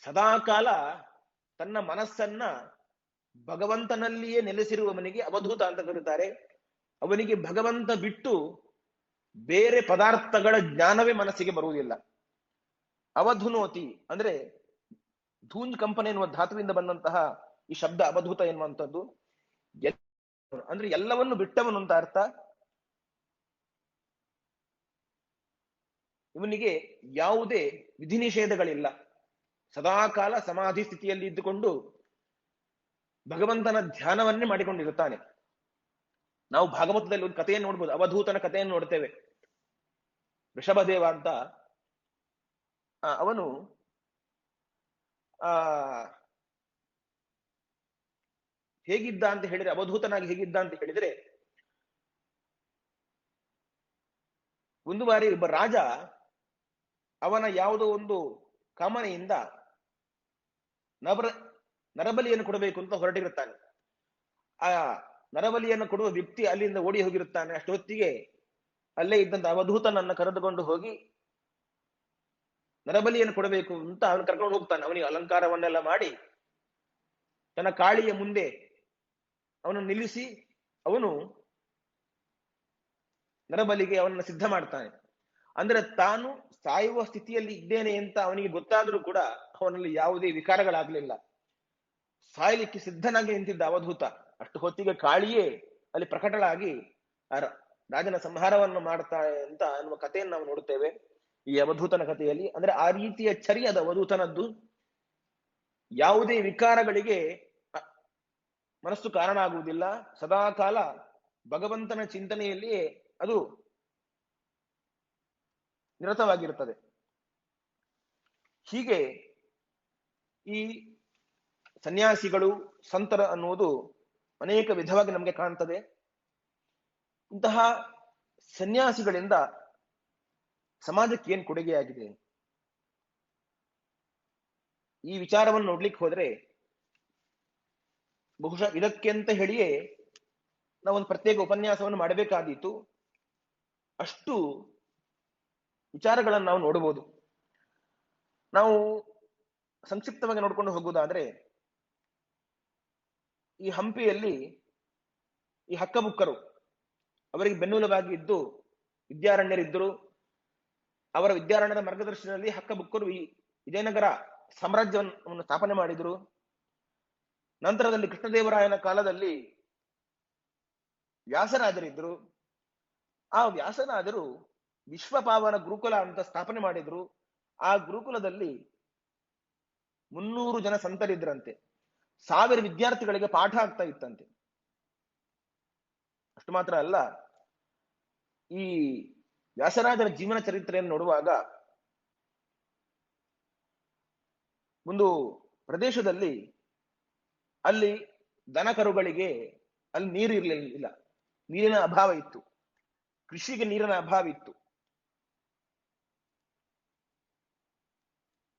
ಸದಾಕಾಲ ತನ್ನ ಮನಸ್ಸನ್ನ ಭಗವಂತನಲ್ಲಿಯೇ ನೆಲೆಸಿರುವವನಿಗೆ ಅವಧೂತ ಅಂತ ಕರೀತಾರೆ. ಅವನಿಗೆ ಭಗವಂತ ಬಿಟ್ಟು ಬೇರೆ ಪದಾರ್ಥಗಳ ಜ್ಞಾನವೇ ಮನಸ್ಸಿಗೆ ಬರುವುದಿಲ್ಲ. ಅವಧುನೋತಿ ಅಂದ್ರೆ ಧೂಂಜ್ ಕಂಪನಿ ಎನ್ನುವ ಧಾತುವಿಂದ ಬಂದಂತಹ ಈ ಶಬ್ದ ಅವಧೂತ ಎನ್ನುವಂಥದ್ದು. ಅಂದ್ರೆ ಎಲ್ಲವನ್ನು ಬಿಟ್ಟವನು ಅಂತ ಅರ್ಥ. ಇವನಿಗೆ ಯಾವುದೇ ವಿಧಿ ನಿಷೇಧಗಳಿಲ್ಲ. ಸದಾಕಾಲ ಸಮಾಧಿ ಸ್ಥಿತಿಯಲ್ಲಿ ಇದ್ದುಕೊಂಡು ಭಗವಂತನ ಧ್ಯಾನವನ್ನೇ ಮಾಡಿಕೊಂಡಿರುತ್ತಾನೆ. ನಾವು ಭಾಗವತದಲ್ಲಿ ಒಂದು ಕಥೆಯನ್ನು ನೋಡ್ಬೋದು, ಅವಧೂತನ ಕಥೆಯನ್ನು ನೋಡ್ತೇವೆ. ವೃಷಭದೇವ ಅಂತ ಅವನು ಹೇಗಿದ್ದ ಅಂತ ಹೇಳಿದ್ರೆ, ಅವಧೂತನಾಗಿ ಹೇಗಿದ್ದ ಅಂತ ಹೇಳಿದ್ರೆ, ಒಂದು ಬಾರಿ ಒಬ್ಬ ರಾಜ ಅವನ ಯಾವುದೋ ಒಂದು ಕಾಮನೆಯಿಂದ ನರ ನರಬಲಿಯನ್ನು ಕೊಡಬೇಕು ಅಂತ ಹೊರಟಿರುತ್ತಾನೆ. ಆ ನರಬಲಿಯನ್ನು ಕೊಡುವ ವ್ಯಕ್ತಿ ಅಲ್ಲಿಂದ ಓಡಿ ಹೋಗಿರುತ್ತಾನೆ. ಅಷ್ಟೊತ್ತಿಗೆ ಅಲ್ಲೇ ಇದ್ದಂತ ಅವಧೂತನನ್ನ ಕರೆದುಕೊಂಡು ಹೋಗಿ ನರಬಲಿಯನ್ನು ಕೊಡಬೇಕು ಅಂತ ಅವನು ಕರ್ಕೊಂಡು ಹೋಗ್ತಾನೆ. ಅವನಿಗೆ ಅಲಂಕಾರವನ್ನೆಲ್ಲ ಮಾಡಿ ತನ್ನ ಕಾಳಿಯ ಮುಂದೆ ಅವನು ನಿಲ್ಲಿಸಿ ಅವನು ನರಬಲಿಗೆ ಅವನನ್ನು ಸಿದ್ಧ ಮಾಡ್ತಾನೆ. ಅಂದ್ರೆ ತಾನು ಸಾಯುವ ಸ್ಥಿತಿಯಲ್ಲಿ ಇದ್ದೇನೆ ಅಂತ ಅವನಿಗೆ ಗೊತ್ತಾದ್ರೂ ಕೂಡ ಅವನಲ್ಲಿ ಯಾವುದೇ ವಿಕಾರಗಳಾಗ್ಲಿಲ್ಲ. ಸಾಯಲಿಕ್ಕೆ ಸಿದ್ಧನಾಗಿ ನಿಂತಿದ್ದ ಅವಧೂತ. ಅಷ್ಟು ಹೊತ್ತಿಗೆ ಕಾಳಿಯೇ ಅಲ್ಲಿ ಪ್ರಕಟಳಾಗಿ ಆ ರಾಜನ ಸಂಹಾರವನ್ನು ಮಾಡ್ತಾಳೆ ಅಂತ ಅನ್ನುವ ಕಥೆಯನ್ನು ನಾವು ನೋಡುತ್ತೇವೆ ಈ ಅವಧೂತನ ಕಥೆಯಲ್ಲಿ. ಅಂದ್ರೆ ಆ ರೀತಿಯ ಚರ್ಯದ ಅವಧೂತನದ್ದು. ಯಾವುದೇ ವಿಕಾರಗಳಿಗೆ ಮನಸ್ಸು ಕಾರಣ ಆಗುವುದಿಲ್ಲ. ಸದಾಕಾಲ ಭಗವಂತನ ಚಿಂತನೆಯಲ್ಲಿಯೇ ಅದು ನಿರತವಾಗಿರುತ್ತದೆ. ಹೀಗೆ ಈ ಸನ್ಯಾಸಿಗಳು ಸಂತರ ಅನ್ನುವುದು ಅನೇಕ ವಿಧವಾಗಿ ನಮಗೆ ಕಾಣ್ತದೆ. ಇಂತಹ ಸನ್ಯಾಸಿಗಳಿಂದ ಸಮಾಜಕ್ಕೆ ಏನ್ ಕೊಡುಗೆಯಾಗಿದೆ ಈ ವಿಚಾರವನ್ನು ನೋಡ್ಲಿಕ್ಕೆ ಹೋದ್ರೆ ಬಹುಶಃ ಇದಕ್ಕೆ ಅಂತ ಹೇಳಿಯೇ ನಾವೊಂದು ಪ್ರತ್ಯೇಕ ಉಪನ್ಯಾಸವನ್ನು ಮಾಡಬೇಕಾದೀತು. ಅಷ್ಟು ವಿಚಾರಗಳನ್ನು ನಾವು ನೋಡಬಹುದು. ನಾವು ಸಂಕ್ಷಿಪ್ತವಾಗಿ ನೋಡ್ಕೊಂಡು ಹೋಗುವುದಾದ್ರೆ ಈ ಹಂಪಿಯಲ್ಲಿ ಈ ಹಕ್ಕಬುಕ್ಕರು ಅವರಿಗೆ ಬೆನ್ನೆಲುಬಾಗಿ ಇದ್ದು ವಿದ್ಯಾರಣ್ಯರಿದ್ದರು. ಅವರ ವಿದ್ಯಾರಣ್ಯರ ಮಾರ್ಗದರ್ಶನದಲ್ಲಿ ಹಕ್ಕಬುಕ್ಕರು ಈ ವಿಜಯನಗರ ಸಾಮ್ರಾಜ್ಯವನ್ನು ಸ್ಥಾಪನೆ ಮಾಡಿದರು. ನಂತರದಲ್ಲಿ ಕೃಷ್ಣದೇವರಾಯನ ಕಾಲದಲ್ಲಿ ವ್ಯಾಸರಾಜರಿದ್ದರು. ಆ ವ್ಯಾಸರಾಜರು ವಿಶ್ವಪಾವನ ಗುರುಕುಲ ಅಂತ ಸ್ಥಾಪನೆ ಮಾಡಿದ್ರು. ಆ ಗುರುಕುಲದಲ್ಲಿ 300 ಜನ ಸಂತರಿದ್ರಂತೆ. 1000 ವಿದ್ಯಾರ್ಥಿಗಳಿಗೆ ಪಾಠ ಆಗ್ತಾ ಇತ್ತಂತೆ. ಅಷ್ಟು ಮಾತ್ರ ಅಲ್ಲ, ಈ ವ್ಯಾಸರಾಜರ ಜೀವನ ಚರಿತ್ರೆಯನ್ನು ನೋಡುವಾಗ ಒಂದು ಪ್ರದೇಶದಲ್ಲಿ ಅಲ್ಲಿ ದನ ಕರುಗಳಿಗೆ ಅಲ್ಲಿ ನೀರು ಇರಲಿಲ್ಲ, ನೀರಿನ ಅಭಾವ ಇತ್ತು, ಕೃಷಿಗೆ ನೀರಿನ ಅಭಾವ ಇತ್ತು.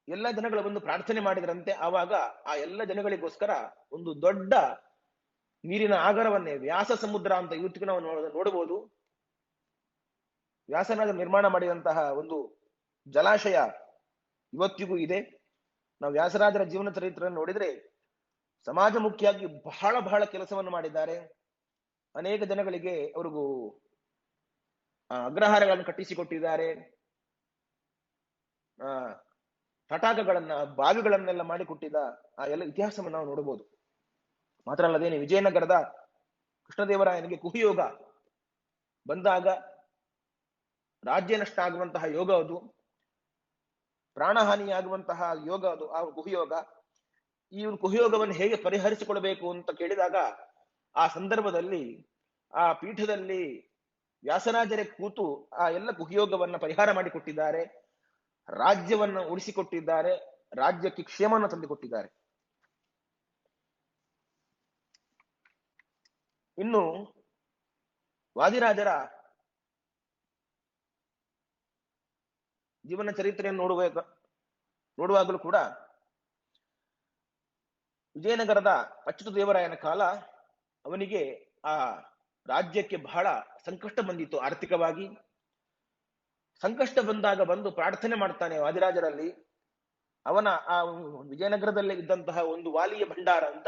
ಎಲ್ಲ ಜನಗಳು ಬಂದು ಪ್ರಾರ್ಥನೆ ಮಾಡಿದ್ರಂತೆ. ಆವಾಗ ಆ ಎಲ್ಲ ಜನಗಳಿಗೋಸ್ಕರ ಒಂದು ದೊಡ್ಡ ನೀರಿನ ಆಗರವನ್ನೇ ವ್ಯಾಸ ಸಮುದ್ರ ಅಂತ ಇವತ್ತಿಗೂ ನಾವು ನೋಡಬಹುದು. ವ್ಯಾಸರಾಜ ನಿರ್ಮಾಣ ಮಾಡಿದಂತಹ ಒಂದು ಜಲಾಶಯ ಇವತ್ತಿಗೂ ಇದೆ. ನಾವು ವ್ಯಾಸರಾಜರ ಜೀವನ ಚರಿತ್ರೆಯನ್ನು ನೋಡಿದ್ರೆ ಸಮಾಜಮುಖಿಯಾಗಿ ಬಹಳ ಕೆಲಸವನ್ನು ಮಾಡಿದ್ದಾರೆ. ಅನೇಕ ಜನಗಳಿಗೆ ಅವ್ರಿಗೂ ಅಗ್ರಹಾರಗಳನ್ನು ಕಟ್ಟಿಸಿಕೊಟ್ಟಿದ್ದಾರೆ. ತಟಾಕಗಳನ್ನ, ಬಾವಿಗಳನ್ನೆಲ್ಲ ಮಾಡಿಕೊಟ್ಟಿದ್ದ ಆ ಎಲ್ಲ ಇತಿಹಾಸವನ್ನು ನಾವು ನೋಡಬಹುದು. ಮಾತ್ರ ಅಲ್ಲದೇನೆ ವಿಜಯನಗರದ ಕೃಷ್ಣದೇವರಾಯನಿಗೆ ಕುಹಿಯೋಗ ಬಂದಾಗ ರಾಜ್ಯ ನಷ್ಟ ಆಗುವಂತಹ ಯೋಗ ಅದು, ಪ್ರಾಣಹಾನಿಯಾಗುವಂತಹ ಯೋಗ ಅದು, ಆ ಕುಹಿಯೋಗ. ಈ ಕುಹಿಯೋಗವನ್ನು ಹೇಗೆ ಪರಿಹರಿಸಿಕೊಳ್ಬೇಕು ಅಂತ ಕೇಳಿದಾಗ ಆ ಸಂದರ್ಭದಲ್ಲಿ ಆ ಪೀಠದಲ್ಲಿ ವ್ಯಾಸರಾಜರೇ ಕೂತು ಆ ಎಲ್ಲ ಕುಹಿಯೋಗವನ್ನ ಪರಿಹಾರ ಮಾಡಿಕೊಟ್ಟಿದ್ದಾರೆ. ರಾಜ್ಯವನ್ನ ಉಳಿಸಿಕೊಟ್ಟಿದ್ದಾರೆ, ರಾಜ್ಯಕ್ಕೆ ಕ್ಷೇಮವನ್ನು ತಂದುಕೊಟ್ಟಿದ್ದಾರೆ. ಇನ್ನು ವಾದಿರಾಜರ ಜೀವನ ಚರಿತ್ರೆಯನ್ನು ನೋಡುವಾಗಲೂ ಕೂಡ ವಿಜಯನಗರದ ಅಚ್ಯುತ ದೇವರಾಯನ ಕಾಲ ಅವನಿಗೆ ಆ ರಾಜ್ಯಕ್ಕೆ ಬಹಳ ಸಂಕಷ್ಟ ಬಂದಿತ್ತು. ಆರ್ಥಿಕವಾಗಿ ಸಂಕಷ್ಟ ಬಂದಾಗ ಬಂದು ಪ್ರಾರ್ಥನೆ ಮಾಡ್ತಾನೆ ವಾದಿರಾಜರಲ್ಲಿ. ಅವನ ಆ ವಿಜಯನಗರದಲ್ಲೇ ಇದ್ದಂತಹ ಒಂದು ವಾಲಿಯ ಭಂಡಾರ ಅಂತ,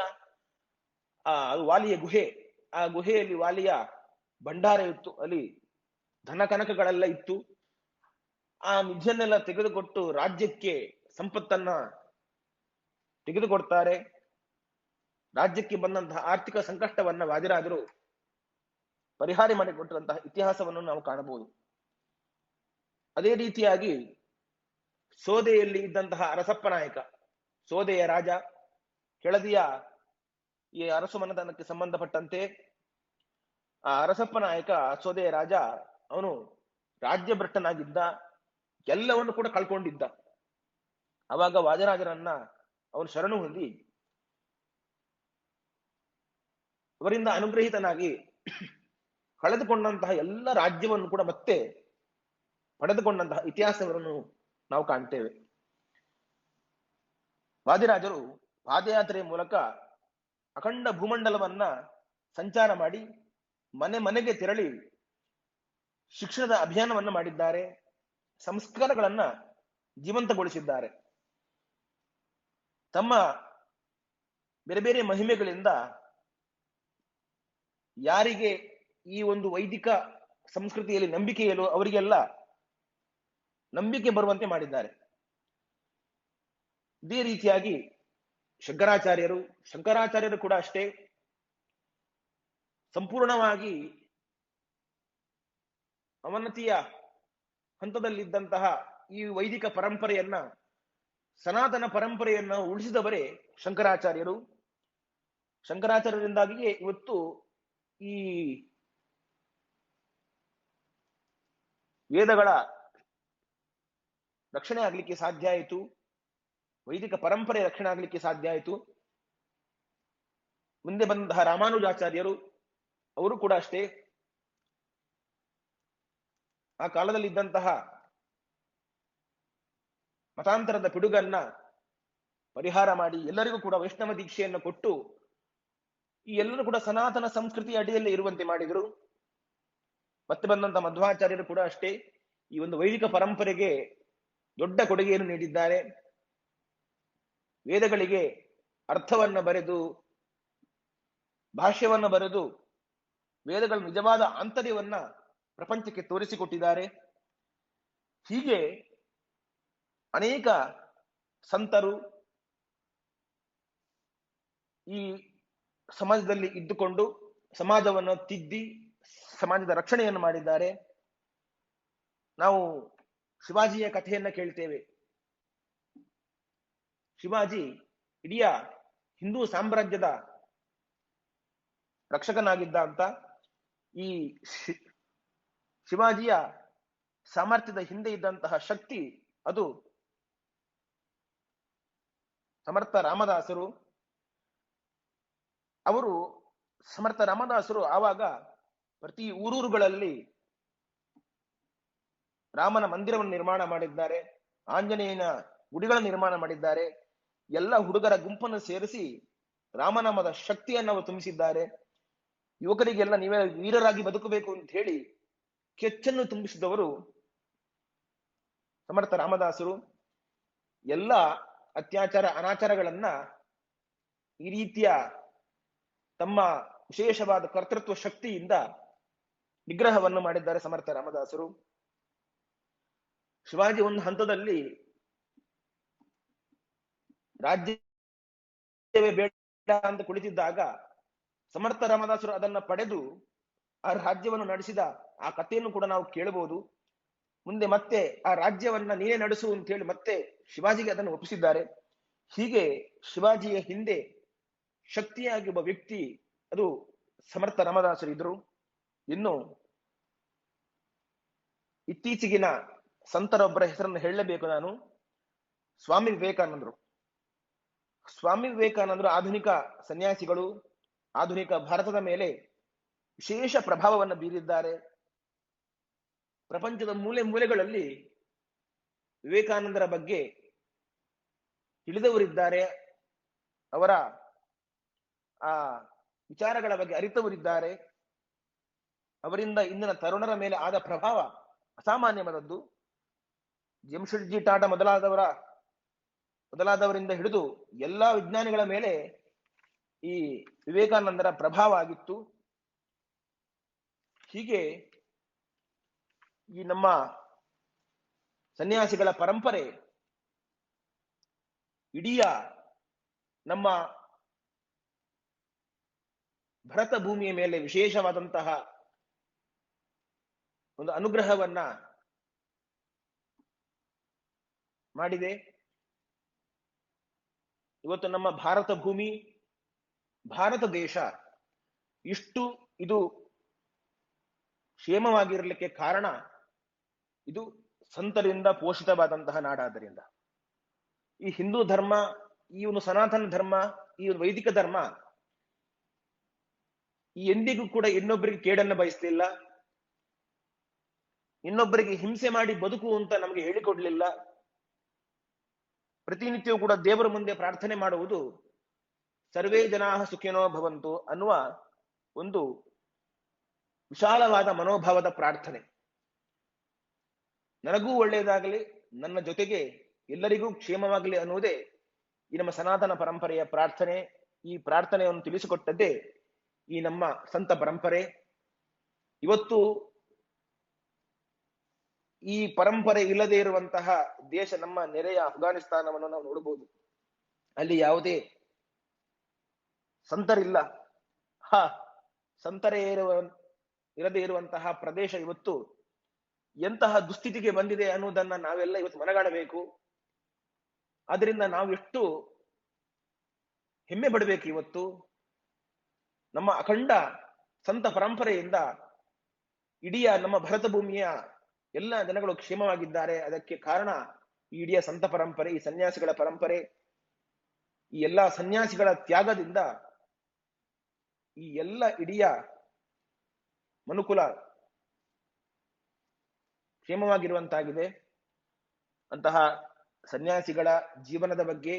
ಅದು ವಾಲಿಯ ಗುಹೆ. ಆ ಗುಹೆಯಲ್ಲಿ ವಾಲಿಯ ಭಂಡಾರ ಇತ್ತು, ಅಲ್ಲಿ ಧನ ಕನಕಗಳೆಲ್ಲ ಇತ್ತು. ಆ ನಿಧಿಯನ್ನೆಲ್ಲ ತೆಗೆದುಕೊಟ್ಟು ರಾಜ್ಯಕ್ಕೆ ಸಂಪತ್ತನ್ನ ತೆಗೆದುಕೊಡ್ತಾರೆ. ರಾಜ್ಯಕ್ಕೆ ಬಂದಂತಹ ಆರ್ಥಿಕ ಸಂಕಷ್ಟವನ್ನ ವಾದಿರಾಜರು ಪರಿಹಾರ ಮಾಡಿಕೊಟ್ಟಂತಹ ಇತಿಹಾಸವನ್ನು ನಾವು ಕಾಣಬಹುದು. ಅದೇ ರೀತಿಯಾಗಿ ಸೋದೆಯಲ್ಲಿ ಇದ್ದಂತಹ ಅರಸಪ್ಪ ನಾಯಕ, ಸೋದೆಯ ರಾಜ, ಕೆಳದಿಯ ಈ ಅರಸು ಮನೆತನಕ್ಕೆ ಸಂಬಂಧಪಟ್ಟಂತೆ ಆ ಅರಸಪ್ಪ ನಾಯಕ, ಸೋದೆಯ ರಾಜ, ಅವನು ರಾಜ್ಯ ಭ್ರಷ್ಟನಾಗಿದ್ದ, ಎಲ್ಲವನ್ನು ಕೂಡ ಕಳ್ಕೊಂಡಿದ್ದ. ಅವಾಗ ವಾದಿರಾಜರನ್ನ ಅವನು ಶರಣು ಹೊಂದಿ ಅವರಿಂದ ಅನುಗ್ರಹಿತನಾಗಿ ಕಳೆದುಕೊಂಡಂತಹ ಎಲ್ಲ ರಾಜ್ಯವನ್ನು ಕೂಡ ಮತ್ತೆ ಪಡೆದುಕೊಂಡಂತಹ ಇತಿಹಾಸವನ್ನು ನಾವು ಕಾಣ್ತೇವೆ. ವಾದಿರಾಜರು ಪಾದಯಾತ್ರೆಯ ಮೂಲಕ ಅಖಂಡ ಭೂಮಂಡಲವನ್ನ ಸಂಚಾರ ಮಾಡಿ ಮನೆ ಮನೆಗೆ ತೆರಳಿ ಶಿಕ್ಷಣದ ಅಭಿಯಾನವನ್ನ ಮಾಡಿದ್ದಾರೆ, ಸಂಸ್ಕಾರಗಳನ್ನ ಜೀವಂತಗೊಳಿಸಿದ್ದಾರೆ. ತಮ್ಮ ಬೇರೆ ಬೇರೆ ಮಹಿಮೆಗಳಿಂದ ಯಾರಿಗೆ ಈ ಒಂದು ವೈದಿಕ ಸಂಸ್ಕೃತಿಯಲ್ಲಿ ನಂಬಿಕೆ ಇಲ್ಲೋ ಅವರಿಗೆಲ್ಲ ನಂಬಿಕೆ ಬರುವಂತೆ ಮಾಡಿದ್ದಾರೆ. ಇದೇ ರೀತಿಯಾಗಿ ಶಂಕರಾಚಾರ್ಯರು ಕೂಡ ಅಷ್ಟೇ ಸಂಪೂರ್ಣವಾಗಿ ಅವನತಿಯ ಹಂತದಲ್ಲಿದ್ದಂತಹ ಈ ವೈದಿಕ ಪರಂಪರೆಯನ್ನ, ಸನಾತನ ಪರಂಪರೆಯನ್ನ ಉಳಿಸಿದವರೇ ಶಂಕರಾಚಾರ್ಯರು. ಶಂಕರಾಚಾರ್ಯರಿಂದಾಗಿಯೇ ಇವತ್ತು ಈ ವೇದಗಳ ರಕ್ಷಣೆ ಆಗ್ಲಿಕ್ಕೆ ಸಾಧ್ಯ ಆಯಿತು, ವೈದಿಕ ಪರಂಪರೆ ರಕ್ಷಣೆ ಆಗ್ಲಿಕ್ಕೆ ಸಾಧ್ಯ ಆಯಿತು. ಮುಂದೆ ಬಂದಂತಹ ರಾಮಾನುಜಾಚಾರ್ಯರು ಅವರು ಕೂಡ ಅಷ್ಟೇ ಆ ಕಾಲದಲ್ಲಿದ್ದಂತಹ ಮತಾಂತರದ ಪಿಡುಗನ್ನ ಪರಿಹಾರ ಮಾಡಿ ಎಲ್ಲರಿಗೂ ಕೂಡ ವೈಷ್ಣವ ದೀಕ್ಷೆಯನ್ನು ಕೊಟ್ಟು ಈ ಎಲ್ಲರೂ ಕೂಡ ಸನಾತನ ಸಂಸ್ಕೃತಿಯ ಅಡಿಯಲ್ಲಿ ಇರುವಂತೆ ಮಾಡಿದರು. ಮತ್ತೆ ಬಂದಂತಹ ಮಧ್ವಾಚಾರ್ಯರು ಕೂಡ ಅಷ್ಟೇ ಈ ಒಂದು ವೈದಿಕ ಪರಂಪರೆಗೆ ದೊಡ್ಡ ಕೊಡುಗೆಯನ್ನು ನೀಡಿದ್ದಾರೆ. ವೇದಗಳಿಗೆ ಅರ್ಥವನ್ನ ಬರೆದು, ಭಾಷ್ಯವನ್ನ ಬರೆದು, ವೇದಗಳ ನಿಜವಾದ ಆಂತರ್ಯವನ್ನ ಪ್ರಪಂಚಕ್ಕೆ ತೋರಿಸಿಕೊಟ್ಟಿದ್ದಾರೆ. ಹೀಗೆ ಅನೇಕ ಸಂತರು ಈ ಸಮಾಜದಲ್ಲಿ ಇದ್ದುಕೊಂಡು ಸಮಾಜವನ್ನು ತಿದ್ದಿ ಸಮಾಜದ ರಕ್ಷಣೆಯನ್ನು ಮಾಡಿದ್ದಾರೆ. ನಾವು ಶಿವಾಜಿಯ ಕಥೆಯನ್ನ ಕೇಳ್ತೇವೆ. ಶಿವಾಜಿ ಇಡೀ ಹಿಂದೂ ಸಾಮ್ರಾಜ್ಯದ ರಕ್ಷಕನಾಗಿದ್ದ ಅಂತ. ಈ ಶಿವಾಜಿಯ ಸಾಮರ್ಥ್ಯದ ಹಿಂದೆ ಇದ್ದಂತಹ ಶಕ್ತಿ ಅದು ಸಮರ್ಥ ರಾಮದಾಸರು. ಸಮರ್ಥ ರಾಮದಾಸರು ಆವಾಗ ಪ್ರತಿ ಊರೂರುಗಳಲ್ಲಿ ರಾಮನ ಮಂದಿರವನ್ನು ನಿರ್ಮಾಣ ಮಾಡಿದ್ದಾರೆ, ಆಂಜನೇಯನ ಗುಡಿಗಳ ನಿರ್ಮಾಣ ಮಾಡಿದ್ದಾರೆ. ಎಲ್ಲ ಹುಡುಗರ ಗುಂಪನ್ನು ಸೇರಿಸಿ ರಾಮನಾಮದ ಶಕ್ತಿಯನ್ನು ಅವರು ತುಂಬಿಸಿದ್ದಾರೆ. ಯುವಕರಿಗೆಲ್ಲ ನೀವೇ ವೀರರಾಗಿ ಬದುಕಬೇಕು ಅಂತ ಹೇಳಿ ಕೆಚ್ಚನ್ನು ತುಂಬಿಸಿದವರು ಸಮರ್ಥ ರಾಮದಾಸರು. ಎಲ್ಲ ಅತ್ಯಾಚಾರ ಅನಾಚಾರಗಳನ್ನ ಈ ರೀತಿಯ ತಮ್ಮ ವಿಶೇಷವಾದ ಕರ್ತೃತ್ವ ಶಕ್ತಿಯಿಂದ ನಿಗ್ರಹವನ್ನು ಮಾಡಿದ್ದಾರೆ ಸಮರ್ಥ ರಾಮದಾಸರು. ಶಿವಾಜಿ ಒಂದು ಹಂತದಲ್ಲಿ ರಾಜ್ಯವೇ ಬೇಡ ಅಂತ ಕುಳಿತಿದ್ದಾಗ ಸಮರ್ಥ ರಾಮದಾಸರು ಅದನ್ನ ಪಡೆದು ಆ ರಾಜ್ಯವನ್ನು ನಡೆಸಿದ ಆ ಕಥೆಯನ್ನು ಕೂಡ ನಾವು ಕೇಳಬಹುದು. ಮುಂದೆ ಮತ್ತೆ ಆ ರಾಜ್ಯವನ್ನ ನೀನೇ ನಡೆಸು ಅಂತ ಹೇಳಿ ಮತ್ತೆ ಶಿವಾಜಿಗೆ ಅದನ್ನು ಒಪ್ಪಿಸಿದ್ದಾರೆ. ಹೀಗೆ ಶಿವಾಜಿಯ ಹಿಂದೆ ಶಕ್ತಿಯಾಗಿ ಒಬ್ಬ ವ್ಯಕ್ತಿ ಅದು ಸಮರ್ಥ ರಾಮದಾಸರು ಇದ್ರು. ಇನ್ನು ಇತ್ತೀಚೆಗಿನ ಸಂತರೊಬ್ಬರ ಹೆಸರನ್ನು ಹೇಳಲೇಬೇಕು ನಾನು. ಸ್ವಾಮಿ ವಿವೇಕಾನಂದರು. ಸ್ವಾಮಿ ವಿವೇಕಾನಂದರು ಆಧುನಿಕ ಸನ್ಯಾಸಿಗಳು, ಆಧುನಿಕ ಭಾರತದ ಮೇಲೆ ವಿಶೇಷ ಪ್ರಭಾವವನ್ನು ಬೀರಿದ್ದಾರೆ. ಪ್ರಪಂಚದ ಮೂಲೆ ಮೂಲೆಗಳಲ್ಲಿ ವಿವೇಕಾನಂದರ ಬಗ್ಗೆ ತಿಳಿದವರಿದ್ದಾರೆ, ಅವರ ಆ ವಿಚಾರಗಳ ಬಗ್ಗೆ ಅರಿತವರಿದ್ದಾರೆ. ಅವರಿಂದ ಇಂದಿನ ತರುಣರ ಮೇಲೆ ಆದ ಪ್ರಭಾವ ಅಸಾಮಾನ್ಯವಾದದ್ದು. ಜೆಮ್ಶೆಡ್ಜಿ ಟಾಟಾ ಮೊದಲಾದವರಿಂದ ಹಿಡಿದು ಎಲ್ಲಾ ವಿಜ್ಞಾನಿಗಳ ಮೇಲೆ ಈ ವಿವೇಕಾನಂದರ ಪ್ರಭಾವ ಆಗಿತ್ತು. ಹೀಗೆ ಈ ನಮ್ಮ ಸನ್ಯಾಸಿಗಳ ಪರಂಪರೆ ಇಡೀ ನಮ್ಮ ಭರತ ಭೂಮಿಯ ಮೇಲೆ ವಿಶೇಷವಾದಂತಹ ಒಂದು ಅನುಗ್ರಹವನ್ನ ಮಾಡಿದೆ. ಇವತ್ತು ನಮ್ಮ ಭಾರತ ಭೂಮಿ, ಭಾರತ ದೇಶ ಇಷ್ಟು ಇದು ಕ್ಷೇಮವಾಗಿರಲಿಕ್ಕೆ ಕಾರಣ ಇದು ಸಂತರಿಂದ ಪೋಷಿತವಾದಂತಹ ನಾಡಾದ್ದರಿಂದ. ಈ ಹಿಂದೂ ಧರ್ಮ, ಈ ಒಂದು ಸನಾತನ ಧರ್ಮ, ಈ ಒಂದು ವೈದಿಕ ಧರ್ಮ ಈ ಎಂದಿಗೂ ಕೂಡ ಇನ್ನೊಬ್ಬರಿಗೆ ಕೇಡನ್ನು ಬಯಸಲಿಲ್ಲ, ಇನ್ನೊಬ್ಬರಿಗೆ ಹಿಂಸೆ ಮಾಡಿ ಬದುಕು ಅಂತ ನಮಗೆ ಹೇಳಿಕೊಡ್ಲಿಲ್ಲ. ಪ್ರತಿನಿತ್ಯವೂ ಕೂಡ ದೇವರ ಮುಂದೆ ಪ್ರಾರ್ಥನೆ ಮಾಡುವುದು ಸರ್ವೇ ಜನಾ ಸುಖಿನೋ ಭವಂತು ಅನ್ನುವ ಒಂದು ವಿಶಾಲವಾದ ಮನೋಭಾವದ ಪ್ರಾರ್ಥನೆ. ನನಗೂ ಒಳ್ಳೆಯದಾಗಲಿ, ನನ್ನ ಜೊತೆಗೆ ಎಲ್ಲರಿಗೂ ಕ್ಷೇಮವಾಗಲಿ ಅನ್ನುವುದೇ ಈ ನಮ್ಮ ಸನಾತನ ಪರಂಪರೆಯ ಪ್ರಾರ್ಥನೆ. ಈ ಪ್ರಾರ್ಥನೆಯನ್ನು ತಿಳಿಸಿಕೊಟ್ಟದ್ದೇ ಈ ನಮ್ಮ ಸಂತ ಪರಂಪರೆ. ಇವತ್ತು ಈ ಪರಂಪರೆ ಇಲ್ಲದೆ ಇರುವಂತಹ ದೇಶ ನಮ್ಮ ನೆರೆಯ ಅಫ್ಘಾನಿಸ್ತಾನವನ್ನು ನಾವು ನೋಡಬಹುದು. ಅಲ್ಲಿ ಯಾವುದೇ ಸಂತರಿಲ್ಲ. ಸಂತರೇ ಇರದೇ ಇರುವಂತಹ ಪ್ರದೇಶ ಇವತ್ತು ಎಂತಹ ದುಸ್ಥಿತಿಗೆ ಬಂದಿದೆ ಅನ್ನುವುದನ್ನ ನಾವೆಲ್ಲ ಇವತ್ತು ಮನಗಾಣಬೇಕು. ಆದ್ರಿಂದ ನಾವು ಎಷ್ಟು ಹೆಮ್ಮೆ ಪಡಬೇಕು. ಇವತ್ತು ನಮ್ಮ ಅಖಂಡ ಸಂತ ಪರಂಪರೆಯಿಂದ ಇಡೀ ನಮ್ಮ ಭರತ ಭೂಮಿಯ ಎಲ್ಲ ಜನಗಳು ಕ್ಷೇಮವಾಗಿದ್ದಾರೆ. ಅದಕ್ಕೆ ಕಾರಣ ಈ ಇಡೀ ಸಂತ ಪರಂಪರೆ, ಈ ಸನ್ಯಾಸಿಗಳ ಪರಂಪರೆ. ಈ ಎಲ್ಲ ಸನ್ಯಾಸಿಗಳ ತ್ಯಾಗದಿಂದ ಈ ಎಲ್ಲ ಇಡೀ ಮನುಕುಲ ಕ್ಷೇಮವಾಗಿರುವಂತಾಗಿದೆ. ಅಂತಹ ಸನ್ಯಾಸಿಗಳ ಜೀವನದ ಬಗ್ಗೆ,